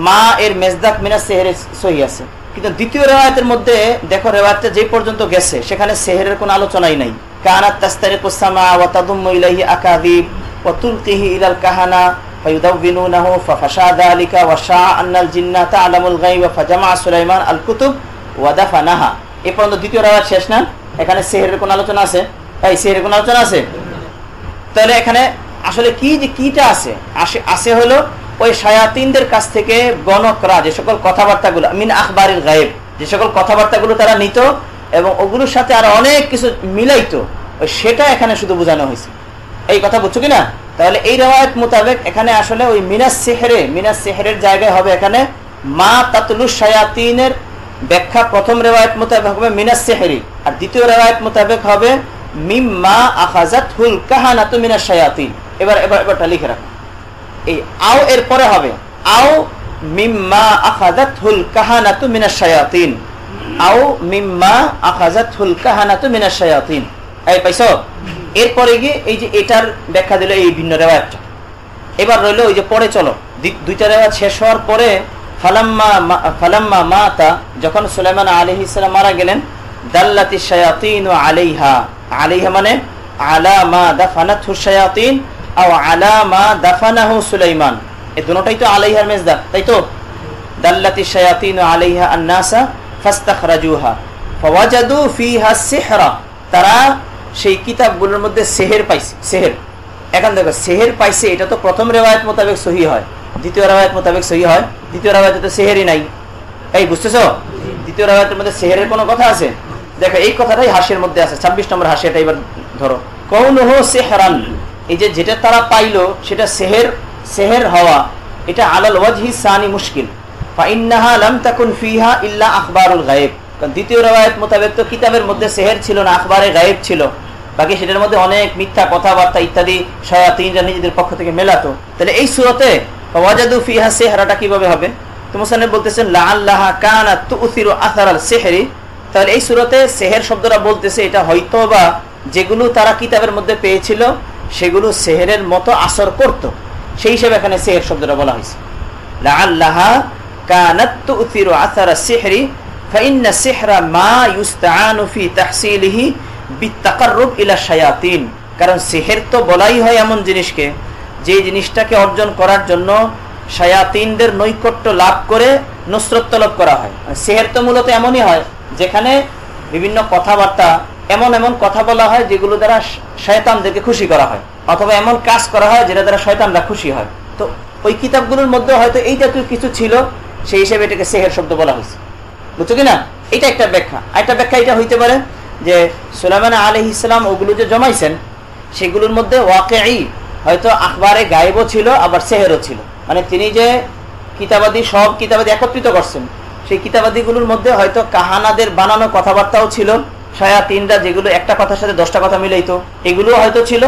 মা এর মেজদাক মিনাস সিহরি সহি আছে। কিন্তু দ্বিতীয় রিওয়ায়াতের মধ্যে দেখো, রিওয়ায়াতটা যে পর্যন্ত গেছে সেখানে সিহরের কোনো আলোচনাই নাই। কানাত তাস্তারিকুস সামা ওয়া তাদুম্মু ইলাইহি আকাযিব ওয়া তুলকিহি ইলাল কাহানা ফায়ুদাউবিনুনাহু ফাফাশা যালিকা ওয়া শাআ আন্নাল জিন্না তা'লামুল গায়বা ফাজামা সুলাইমান আল কুতুব ওয়া দাফানাহা। এই পর্যন্ত দ্বিতীয় রিওয়ায়াত শেষ না? এখানে সিহরের কোনো আলোচনা আছে? এই সিহরের কোনো আলোচনা আছে? তাহলে এখানে আসলে কি যে কিটা আছে, আছে হলো ওই শায়াতিনদের কাছ থেকে গণকরা যে সকল কথাবার্তাগুলো মিন আখবারিল গায়েব, যে সকল কথাবার্তাগুলো তারা নিত এবং ওগুলোর সাথে আর অনেক কিছু মিলাইতো, ওই সেটা এখানে শুধু বোঝানো হয়েছে। এই কথা বুঝছো কিনা? তাহলে এই রিওয়ায়াত মোতাবেক এখানে আসলে ওই মিনাস সিহরের জায়গায় হবে এখানে মা তাতলু শায়াতিনের ব্যাখ্যা। প্রথম রিওয়ায়াত মোতাবেক হবে মিনাস সিহরি, আর দ্বিতীয় রিওয়ায়াত মোতাবেক হবে মিম্মা আখাযাতহুল কাহানাতু মিনাশ শায়াতিন। এবারটা লিখে রাখো, এই আও এর পরে হবে আও মিম্মা আখাযাতহুল কাহানাতু মিনাশ শায়াতিন, আও মিম্মা আখাযাতহুল কাহানাতু মিনাশ শায়াতিন। এই পাইছো? এরপরে গিয়ে এই যে এটার ব্যাখ্যা দিল এই ভিন্ন রিওয়ায়াতটা। এবার রইল ওই যে পরে, চলো দুইটা রিওয়ায়াত শেষ হওয়ার পরে ফালাম্মা মাতা, যখন সুলাইমান আলাইহিস সালাম মারা গেলেন, দাল্লাতিশ শায়াতিনু আলাইহা, আলাইহা মানে আলা মা দাফানাতহু শায়াতিন আও আলা মা দাফানাহু সুলাইমান, এই দুটোটাই তো আলাইহার মেজদাক, তাই তো? দাল্লাতিশ শায়াতিনু আলাইহা আন-নাসা ফাস্তাখরাজুহা ফাওয়াজাদু ফিহা সিহরা, তারা সেই কিতাবগুলোর মধ্যে সিহর পাইছে। সিহর, এখন দেখো সিহর পাইছে, এটা তো প্রথম রিওয়ায়াত মোতাবেক সহি হয়, দ্বিতীয় রিওয়ায়াত মোতাবেক সহি হয়। দ্বিতীয় রিওয়ায়াতে তো সিহরই নাই, এই বুঝতেছো? দ্বিতীয় রিওয়ায়াতের মধ্যে সিহরের কোনো কথা আছে? দেখো এই কথাটাই হাসির মধ্যে আছে, 26 নম্বর হাসিটা এবার ধরো। কৌনুহু সিহরান, এই যে যেটা তারা পাইলো সেটা সিহর হওয়া, এটা আলাল ওয়াজহি সানি মুশকিল, ফাইন্নাহা লাম তাকুন ফিহা ইল্লা আখবারুল গায়েব। কারণ দ্বিতীয় রিওয়ায়াত মোতাবেক তো কিতাবের মধ্যে সিহর ছিল না, আখবারে গায়েব ছিল, বাকি সেটার মধ্যে অনেক মিথ্যা কথাবার্তা ইত্যাদি শায়াতিনরা নিজেদের পক্ষ থেকে মেলাতো। তাহলে এই সূরাতে ফাওয়াজাদু ফিহা সিহরাটা কিভাবে হবে? তো মুসান্নিফ বলতেছেন লাআল্লাহা কানাত তুসিরু আসারাল সিহরি, তাহলে এই সূরাতে সিহর শব্দটা বলতেছে এটা হয়তোবা যেগুলো তারা কিতাবের মধ্যে পেয়েছিল সেগুলো সিহরের মতো আসর করত, সেই হিসেবে এখানে সিহর শব্দটা বলা হয়েছে। লাআল্লাহা কানাত তুসিরু আসারাস সিহরি ফাইন্না সিহরা মা ইউস্তাআনু ফি তাহসিলিহি বিতাকাররুব ইলা শায়াতিন, কারণ সিহর তো বলাই হয় এমন জিনিসকে যে জিনিসটাকে অর্জন করার জন্য শায়াতিনদের নৈকট্য লাভ করে নুসরত তলব করা হয়। সিহর তো মূলত এমনই হয় যেখানে বিভিন্ন কথাবার্তা, এমন এমন কথা বলা হয় যেগুলো দ্বারা শয়তানদেরকে খুশি করা হয়, অথবা এমন কাজ করা হয় যেটা দ্বারা শয়তানরা খুশি হয়। তো ওই কিতাবগুলোর মধ্যে হয়তো এই জাতীয় কিছু ছিল, সেই হিসেবে এটাকে সিহর শব্দ বলা হয়েছে, বুঝছো কিনা? এটা একটা ব্যাখ্যা। আরেকটা ব্যাখ্যা এটা হইতে পারে যে সুলাইমান আলাইহিস সালাম ওগুলো যে জমাইছেন সেগুলোর মধ্যে ওয়াকিঈ হয়তো আখবারে গায়েবও ছিল, আবার সিহরও ছিল, মানে তিনি যে কিতাবাদি সব কিতাবাদি একত্রিত করছেন সেই কিতাবাদিগুলোর মধ্যে হয়তো কাহানাদের বানানো কথাবার্তাও ছিল, শায়াতিনরা যেগুলো একটা কথার সাথে 10টা কথা মিলাইতো এগুলোও হয়তো ছিল,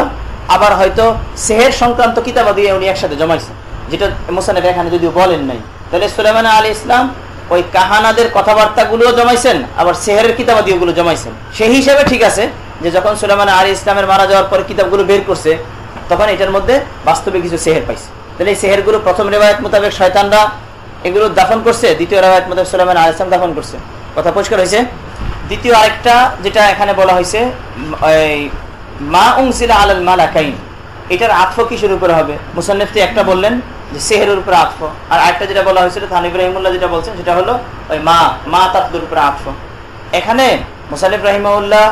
আবার হয়তো সিহর সংক্রান্ত কিতাবাদি উনি একসাথে জমাইছেন, যেটা মুসান্নিফ এখানে যদিও বলেন নাই। তাহলে সুলাইমান আলাইহিস সালাম ওই কাহানাদের কথাবার্তাগুলোও জমাইছেন, আবার সিহরের কিতাবাদি ওগুলো জমাইছেন। সেই হিসাবে ঠিক আছে যে যখন সুলাইমান আলাইহিস সালামের মারা যাওয়ার পরে কিতাবগুলো বের করছে তখন এটার মধ্যে বাস্তবে কিছু সিহর পাইছে। তাহলে এই সিহরগুলো প্রথম রিওয়ায়াত মোতাবেক শয়তানরা এগুলো দাফন করছে, দ্বিতীয় রিওয়ায়াত মোতাবেক সুলাইমান আলাইহিস সালাম দাফন করছে। কথা পরিষ্কার হয়েছে? দ্বিতীয় আরেকটা যেটা এখানে বলা হয়েছে মা উনজিলা আলাল মালাকাইন, এটার আতফ কিসের উপরে হবে? মুসান্নিফ একটা বললেন যে সেহেরের উপরে আতফ, আর আরেকটা যেটা বলা হয়েছিল থানিফ রাহিমাহুল্লাহ যেটা বলছেন সেটা হলো ওই মা তাকদুর উপরে আতফ। এখানে মুসান্নিফ রাহিমাহুল্লাহ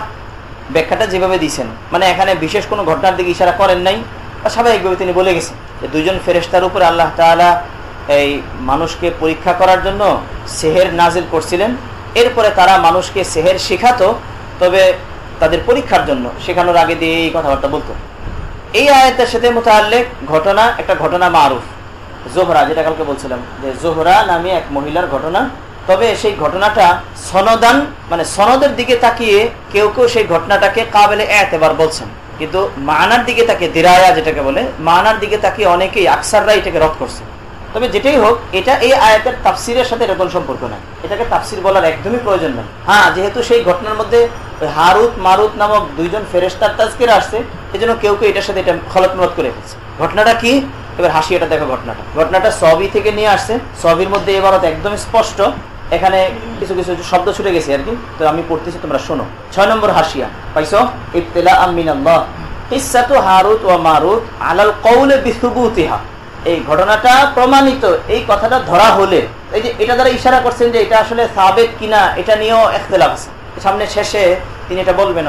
ব্যাখ্যাটা যেভাবে দিয়েছেন, মানে এখানে বিশেষ কোনো ঘটনার দিকে ইশারা করেন নাই, স্বাভাবিকভাবে তিনি বলে গেছেন যে দুইজন ফেরেশতার উপরে আল্লাহ তাআলা এই মানুষকে পরীক্ষা করার জন্য সেহের নাজিল করছিলেন। এরপরে তারা মানুষকে সেহের শেখাতো, তবে তাদের পরীক্ষার জন্য, শেখানোর আগে দিয়ে এই কথাবার্তা বলতো। এই আয়াতের সাথে মুতাআল্লিক ঘটনা, একটা ঘটনা মারুফ, জোহরা, যেটা কালকে বলছিলাম যে জোহরা নামে এক মহিলার ঘটনা। তবে সেই ঘটনাটা সনদান, মানে সনদের দিকে তাকিয়ে কেউ কেউ সেই ঘটনাটাকে কাবিলে এতেবার বলছেন, কিন্তু মানার দিকে তাকিয়ে, দিরায়া যেটাকে বলে, মানার দিকে তাকিয়ে অনেকেই আকসাররা এটাকে রদ করছে। তবে যেটাই হোক, এটা এই আয়াতের তাফসিরের সাথে এরকম সম্পর্ক নাই, এটাকে তাফসির বলার একদমই প্রয়োজন নেই। হ্যাঁ, যেহেতু সেই ঘটনার মধ্যে হারুত মারুত নামক দুইজন ফেরেশতার তাজকিরা আসছে, এজন্য কেউ কেউ এটার সাথে এটা খলতমলত করে ফেলছে। ঘটনাটা কি? এবার হাসি, এটা দেখো ঘটনাটা সবই থেকে নিয়ে আসছে। সবির মধ্যে এবার একদম স্পষ্ট, এখানে কিছু কিছু শব্দ ছুটে গেছে আর কি, তো আমি পড়তেছি, তোমরা শোনো। 6 নম্বর হাসিয়া পাইছো, ইবতিলাআম মিনাল্লাহ কিসসাতু হারুত ওয়া মারুত আলাল কওলি বিসুবুতিহা। এই ঘটনাটা প্রমাণিত, এই কথাটা ধরা হলে, এই যে এটা দ্বারা ইশারা করছেন যে এটা আসলে সাবেত কিনা, এটা নিয়েও ইখতিলাফ আছে। সামনে শেষে তিনি এটা বলবেন।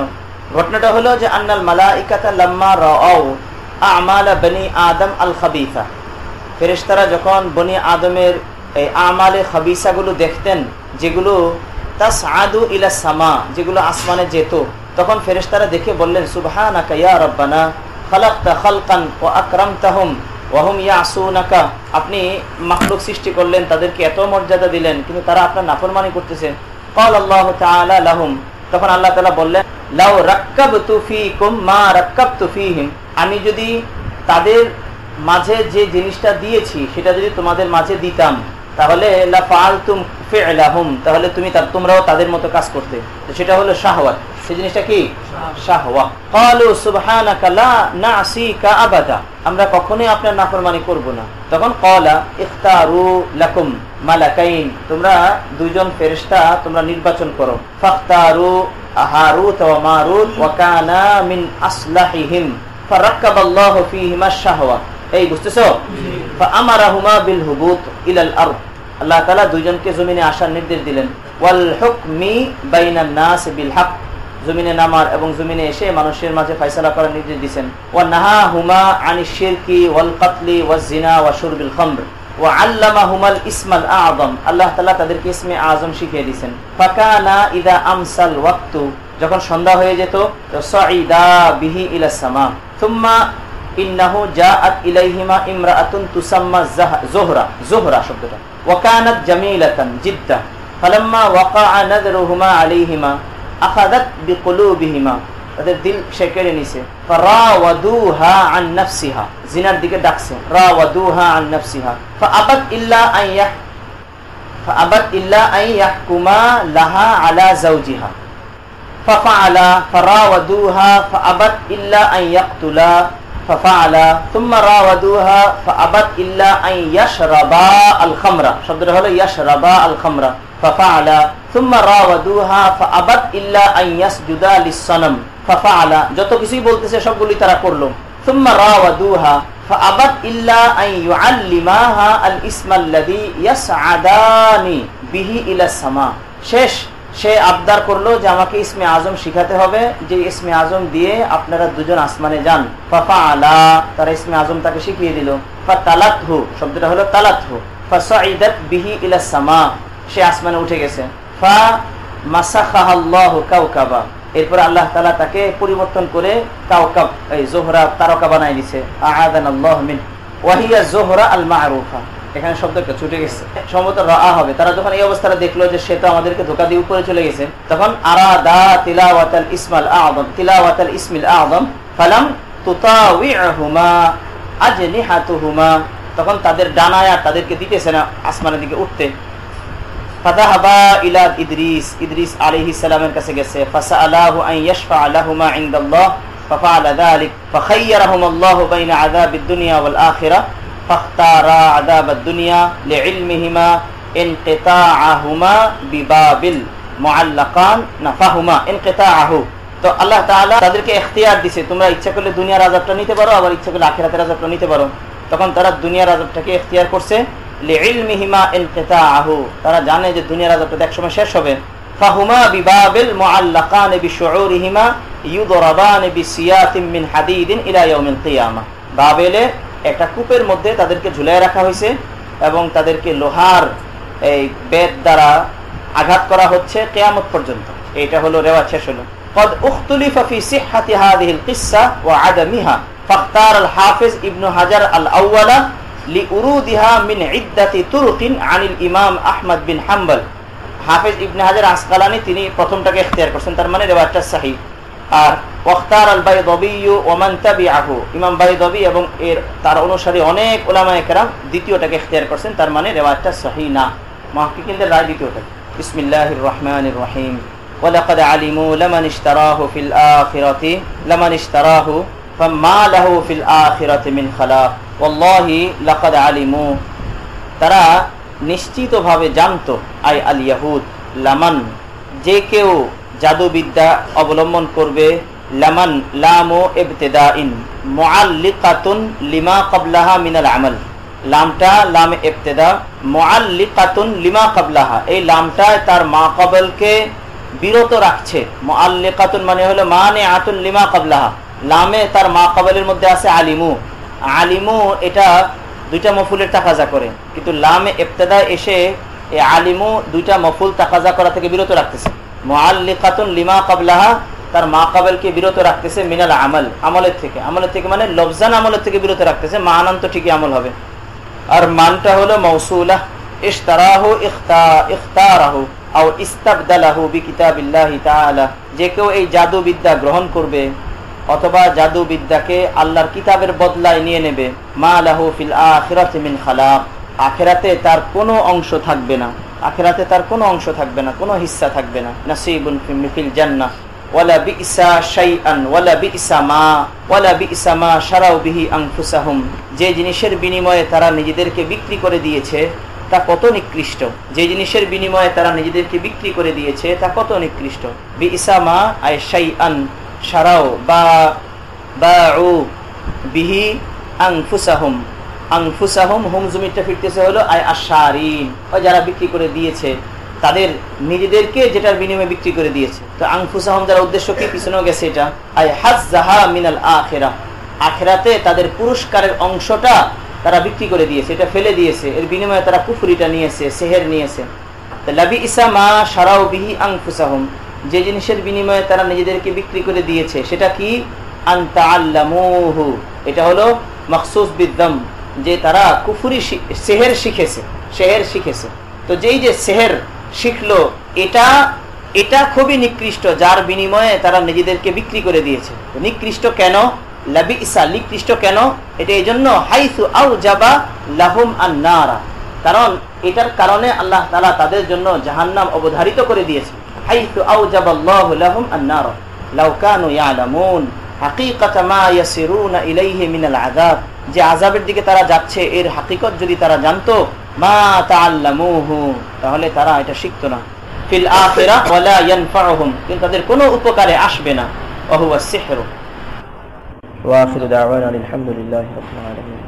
ঘটনাটা হলো যে আন্নাল মালাইকাতা লাম্মা রাআউ আমাল বনি আদম আল খাবিসা, ফেরেশতারা যখন বনি আদমের এই আমালে খাবিসাগুলো দেখতেন, যেগুলো তাসআদু ইলা সামা, যেগুলো আসমানে যেত, তখন ফেরেশতারা দেখে বললেন সুবহানাকা ইয়া রাব্বানা খালাকতা খালকান ওয়া আকরামতাহুম ওয়া হুম ইয়াসুনাকা, আপনি মাখলুক সৃষ্টি করলেন, তাদেরকে এত মর্যাদা দিলেন, কিন্তু তারা আপনার নাফরমানি করতেছে। ক্বাল আল্লাহু তাআলা লাহুম, তখন আল্লাহ তাআলা বললেন লাউ রাক্কাবতু ফীকুম মা রাক্কাবতু ফীহিম, আমি যদি তাদের মাঝে যে জিনিসটা দিয়েছি সেটা যদি তোমাদের মাঝে দিতাম, তাহলে লা ফাআলতুম ফি'লাহুম, তাহলে তোমরাও তাদের মতো কাজ করতে। তো সেটা হলো শাহওয়াত। সেই জিনিসটা কি? শাহওয়া। ক্বালু সুবহানাকা লা নাসিকা আবাদা, আমরা কখনোই আপনার নাফরমানি করব না। তখন ক্বালা ইখতারু লাকুম মালাকাইন, তোমরা দুইজন ফেরেশতা তোমরা নির্বাচন করো। ফাখতারু হারুত ওয়া মারুত ওয়া কানা মিন আসলাহিহিম ফারাক্কাবাল্লাহু ফীহিমা শাহওয়া। এই বুঝতেছো? ফাআমারাহুমা বিল হুবুত ইলাল আরদ, আল্লাহ তাআলা দুইজনকে জমিনে আসার নির্দেশ দিলেন। ওয়াল হুকমি বাইনান নাস বিল হক, জমিনে নামার এবং জমিনে এসে মানুষের মাঝে ফয়সালা করার নির্দেশ দিয়েছেন। ওয়া নাহাহুমা আনিশ শিরকি ওয়াল কতলি ওয়াজ জিনা ওয়া শুরবিল খামর ওয়া আল্লামাহুমাল ইসমাল আযম, আল্লাহ তাআলা তাদেরকে ইসমে আযম শিখিয়ে দিয়েছেন। ফাকানা ইদা আমসাল ওয়াক্তু, যখন সন্ধ্যা হয়ে যেত, তো সাইদা বিহি ইলা সামা সুম্মা ইন্নাহু জাআত ইলাইহিমা ইমরাআতুন তুসাম্মা যোহরা, যোহরা শব্দটা, ওয়া কানাত জামিলাতান জিদ্দা ফালাম্মা ওয়াকাআ নাযরুহুমা আলাইহিমা আখাযাত বিকুলুবিহিমা, তাদের দিল সে কেড়ে নিছে। ফারাওয়াদুহা আন নাফসিহা, জিনার দিকে ডাকছে, রাওয়াদুহা আন নাফসিহা ফাআবাত ইল্লা আন ইয়াহকুমা লাহা আলা যাওজিহা ফাফআলা ফারাওয়াদুহা ফাআবাত ইল্লা আন ইয়াকতুলা ফাফআলা থুম্মা রাওয়াদুহা ফাআবাত ইল্লা আন ইয়াশরাবা আল খামরা, শব্দটা হলো ইয়াশরাবা আল খামরা। ফাফআলা থুম্মা রাওয়াদুহা ফাআবাত ইল্লা আন ইয়াসজুদা লিস-সানাম ফাফআলা, যত কিছুই বলতেছে সবগুলোই তারা করলো। থুম্মা রাওয়াদুহা ফাআবাত ইল্লা আন ইউআল্লিমাহা আল ইসমাল্লাযী ইয়াসআদানি বিহি ইলা সামা, শেষ সে আবদার করলো যে আমাকে ইসমে আজম শিখাতে হবে, যে ইসমে আজম দিয়ে আপনারা দুজন আসমানে যান। ফাফআলা, তারা ইসমে আজম তাকে শিখিয়ে দিল। ফাতালাতহু, শব্দটা হলো তালাতহু। ফাসাইদাত বিহি ইলা সামা, সে আসমানে উঠে গেছে। ফা মাসাখাহাল্লাহু কাওকাবা, এরপর আল্লাহ তাআলা তাকে পরিবর্তন করে কাওকাব, এই যোহরা, তারকা বানাই দিয়েছে। আ'আদানাল্লাহু মিন ওয়া হিয়া যোহরা আল মা'রুফা, এখানে শব্দটা ছুটে গেছে, সম্ভবত রা হবে। তারা যখন এই অবস্থাটা দেখলো যে সে তো আমাদেরকে ধোঁকা দিয়ে উপরে চলে গেছে, তখন আরাদা তিলাওয়াতাল ইসমাল আযম, তিলাওয়াতাল ইসমিল আযম ফালাম তুতাউইহুমা আজনিহাতুহুমা, তখন তাদের ডানায় আর তাদেরকে দিতেছে না আসমানের দিকে উঠতে। ফাযাহাবা ইলা ইদ্রিস, ইদ্রিস আলাইহিস সালামের কাছে গেছে। ফাসাআলাহু আন ইয়াশফা লাহুমা ইনদাল্লাহ ফাফআলা যালিক ফাখায়্যারাহুমুল্লাহু বাইনা আযাবিদ দুনিয়া ওয়াল আখিরাহ ফাখতারা আযাবাদ দুনিয়া লিইলমিহিমা ইনকিতাআহুমা বিবাবিল মুআল্লাকান না ফাহুমা ইনকিতাআহু। তো আল্লাহ তাআলা তাদেরকে ইখতিয়ার দিয়েছে, তোমরা ইচ্ছা করলে দুনিয়ার আযাবটা নিতে পারো, আবার ইচ্ছা করলে আখিরাতের আযাবটা নিতে পারো। তখন তারা দুনিয়ার আযাবটাকে ইখতিয়ার করছে লিইলমিহিমা ইনকিতাআহু, তারা জানে যে দুনিয়ার আযাবটা একসময় শেষ হবে। ফাহুমা বিবাবিল মুআল্লাকান বিশুউরিহিমা ইউদরাবান বিসিয়াতিন মিন হাদিদিন ইলা ইয়াউমিল কিয়ামা। বাবেলে একটা কূপের মধ্যে তাদেরকে ঝুলিয়ে রাখা হয়েছে এবং তাদেরকে লোহার এই বেত দ্বারা আঘাত করা হচ্ছে কিয়ামত পর্যন্ত। এটা হলো রিওয়ায়াত শেষ হলো। قد اختلف في صحة هذه القصة وعدمها فاختار الحافظ ابن حجر الأول لورودها من عدة طرق عن الإمام أحمد بن حنبل। হাফেজ ইবনে হাজার আসকালানি তিনি প্রথমটাকে ইখতিয়ার করেছেন, তার মানে রিওয়ায়াতটা সহিহ। আর ওয়াখতার আল বাইদাবী ওয়া মান তাবিআহু, ইমাম বাইদাবী এবং এর তার অনুসারী অনেক উলামায়ে কেরাম দ্বিতীয়টাকে ইখতিয়ার করেছেন, তার মানে রিওয়ায়াতটা সহিহ না। মুহাক্কিকিনদের রায় দ্বিতীয়টা। বিসমিল্লাহির রহমানির রহিম। ওয়ালাকাদ আলিমু লামান ইশতারাহু ফিল আখিরাতি লামান ইশতারাহু ফামা লাহু ফিল আখিরাতি মিন খালাক ওয়াল্লাহি লাকাদ আলিমু, তারা নিশ্চিতভাবে জানতো, আই আল ইয়াহুদ, লামান যে কেউ জাদুবিদ্যা অবলম্বন করবে, লামান লামু ইবতিদাইন মুআল্লিকাতুন লিমা ক্বাবলাহা মিনাল আমাল, লামটা লাম ইবতিদা মুআল্লিকাতুন লিমা ক্বাবলাহা, এই লামটা তার মাকাবলকে বিরত রাখছে। মুআল্লিকাতুন মানে হলো মানিআতুন লিমা ক্বাবলাহা, লামে তার মাকাবলের মধ্যে আছে আলিমু। আলিমু এটা দুইটা মফুলের তাকাজা করে, কিন্তু লামে ইবতিদা এসে এই আলিমু দুইটা মফুল তাকাজা করা থেকে বিরত রাখতেছে। মুআল্লিকাতুন লিমা ক্বাবলাহা তার মাকাবলকে বিরত রাখতেছে মিনাল আমাল, আমলের থেকে। আমলের থেকে মানে লফজান আমলের থেকে বিরত রাখতেছে, মানান তো ঠিকই আমল হবে। আর মানটা হলো মৌসুলা, ইশতারাহু ইখতারাহু আও ইস্তাবদালাহু বিকিতাবিল্লাহি তাআলা, যে কেউ এই জাদুবিদ্যা গ্রহণ করবে অথবা জাদুবিদ্যাকে আল্লাহর কিতাবের বদলায় নিয়ে নেবে, মা লাহু ফিল আখিরাতি মিন খালাক, আখিরাতে তার কোনো অংশ থাকবে না, আখিরাতে তার কোনো অংশ থাকবে না, কোনো হিস্সা থাকবে না। নাসিবুন ফিল জান্নাহ ওয়ালা বিইসা শাইআন ওয়ালা বিইসা মা শারাউ বিহি আনফুসাহুম, যে জিনিসের বিনিময়ে তারা নিজেদেরকে বিক্রি করে দিয়েছে তা কত নিকৃষ্ট, যে জিনিসের বিনিময়ে তারা নিজেদেরকে বিক্রি করে দিয়েছে তা কত নিকৃষ্ট। বিইসা মা আই শাইআন শারাউ বাউ বিহি আনফুসাহুম, আনফুসাহুম হুম জমিটা ফিরতেছে হলো আই আশারিন, ওই যারা বিক্রি করে দিয়েছে তাদের নিজেদেরকে যেটার বিনিময়ে বিক্রি করে দিয়েছে। তো আনফুসাহুম যারা উদ্দেশ্য কি পিছনেও গেছে, এটা আই হাজ্জাহা মিনাল আখিরাহ, আখিরাতে তাদের পুরস্কারের অংশটা তারা বিক্রি করে দিয়েছে, এটা ফেলে দিয়েছে, এর বিনিময়ে তারা কুফরিটা নিয়েছে, সেহের নিয়েছে। লাবি ইসা মা শারাউ বিহি আনফুসাহুম, যে জিনিসের বিনিময়ে তারা নিজেদেরকে বিক্রি করে দিয়েছে সেটা কি, আন তাআল্লামুহু, এটা হলো মাখসুস বিদ্দাম, যে তারা কুফরি সেহের শিখেছে। তো যেই যে সেহের শিখলো এটা খুবই নিকৃষ্ট, যার বিনিময়ে তারা নিজেদেরকে বিক্রি করে দিয়েছে। নিকৃষ্ট কেন, লাবি ইসা নিকৃষ্ট কেন, এটা এই জন্য হাইসু আউজাবা লাহুম আন-নারা, কারণ এটার কারণে আল্লাহ তাআলা তাদের জন্য জাহান্নাম অবধারিত করে দিয়েছে। হাইসু আউজাবাল্লাহু লাহুম আন-নারা লাউ কানু ইয়ালামুন হাকিকাতা মা ইয়াসিরুনা ইলাইহি মিনাল আযাব, যে আযাবের দিকে তারা যাচ্ছে এর হাকিকত যদি তারা জানতো, মা তাআল্লামুহু, তাহলে তারা এটা শিখতো না। ফিল আখিরাহ ওয়ালা ইয়ানফাউহুম, কিন্তু তাদের কোনো উপকারে আসবে না। ওয়া হুয়া সিহরু। ওয়া আখিরু দাওয়ানা আলহামদুলিল্লাহি রাব্বিল আলামিন।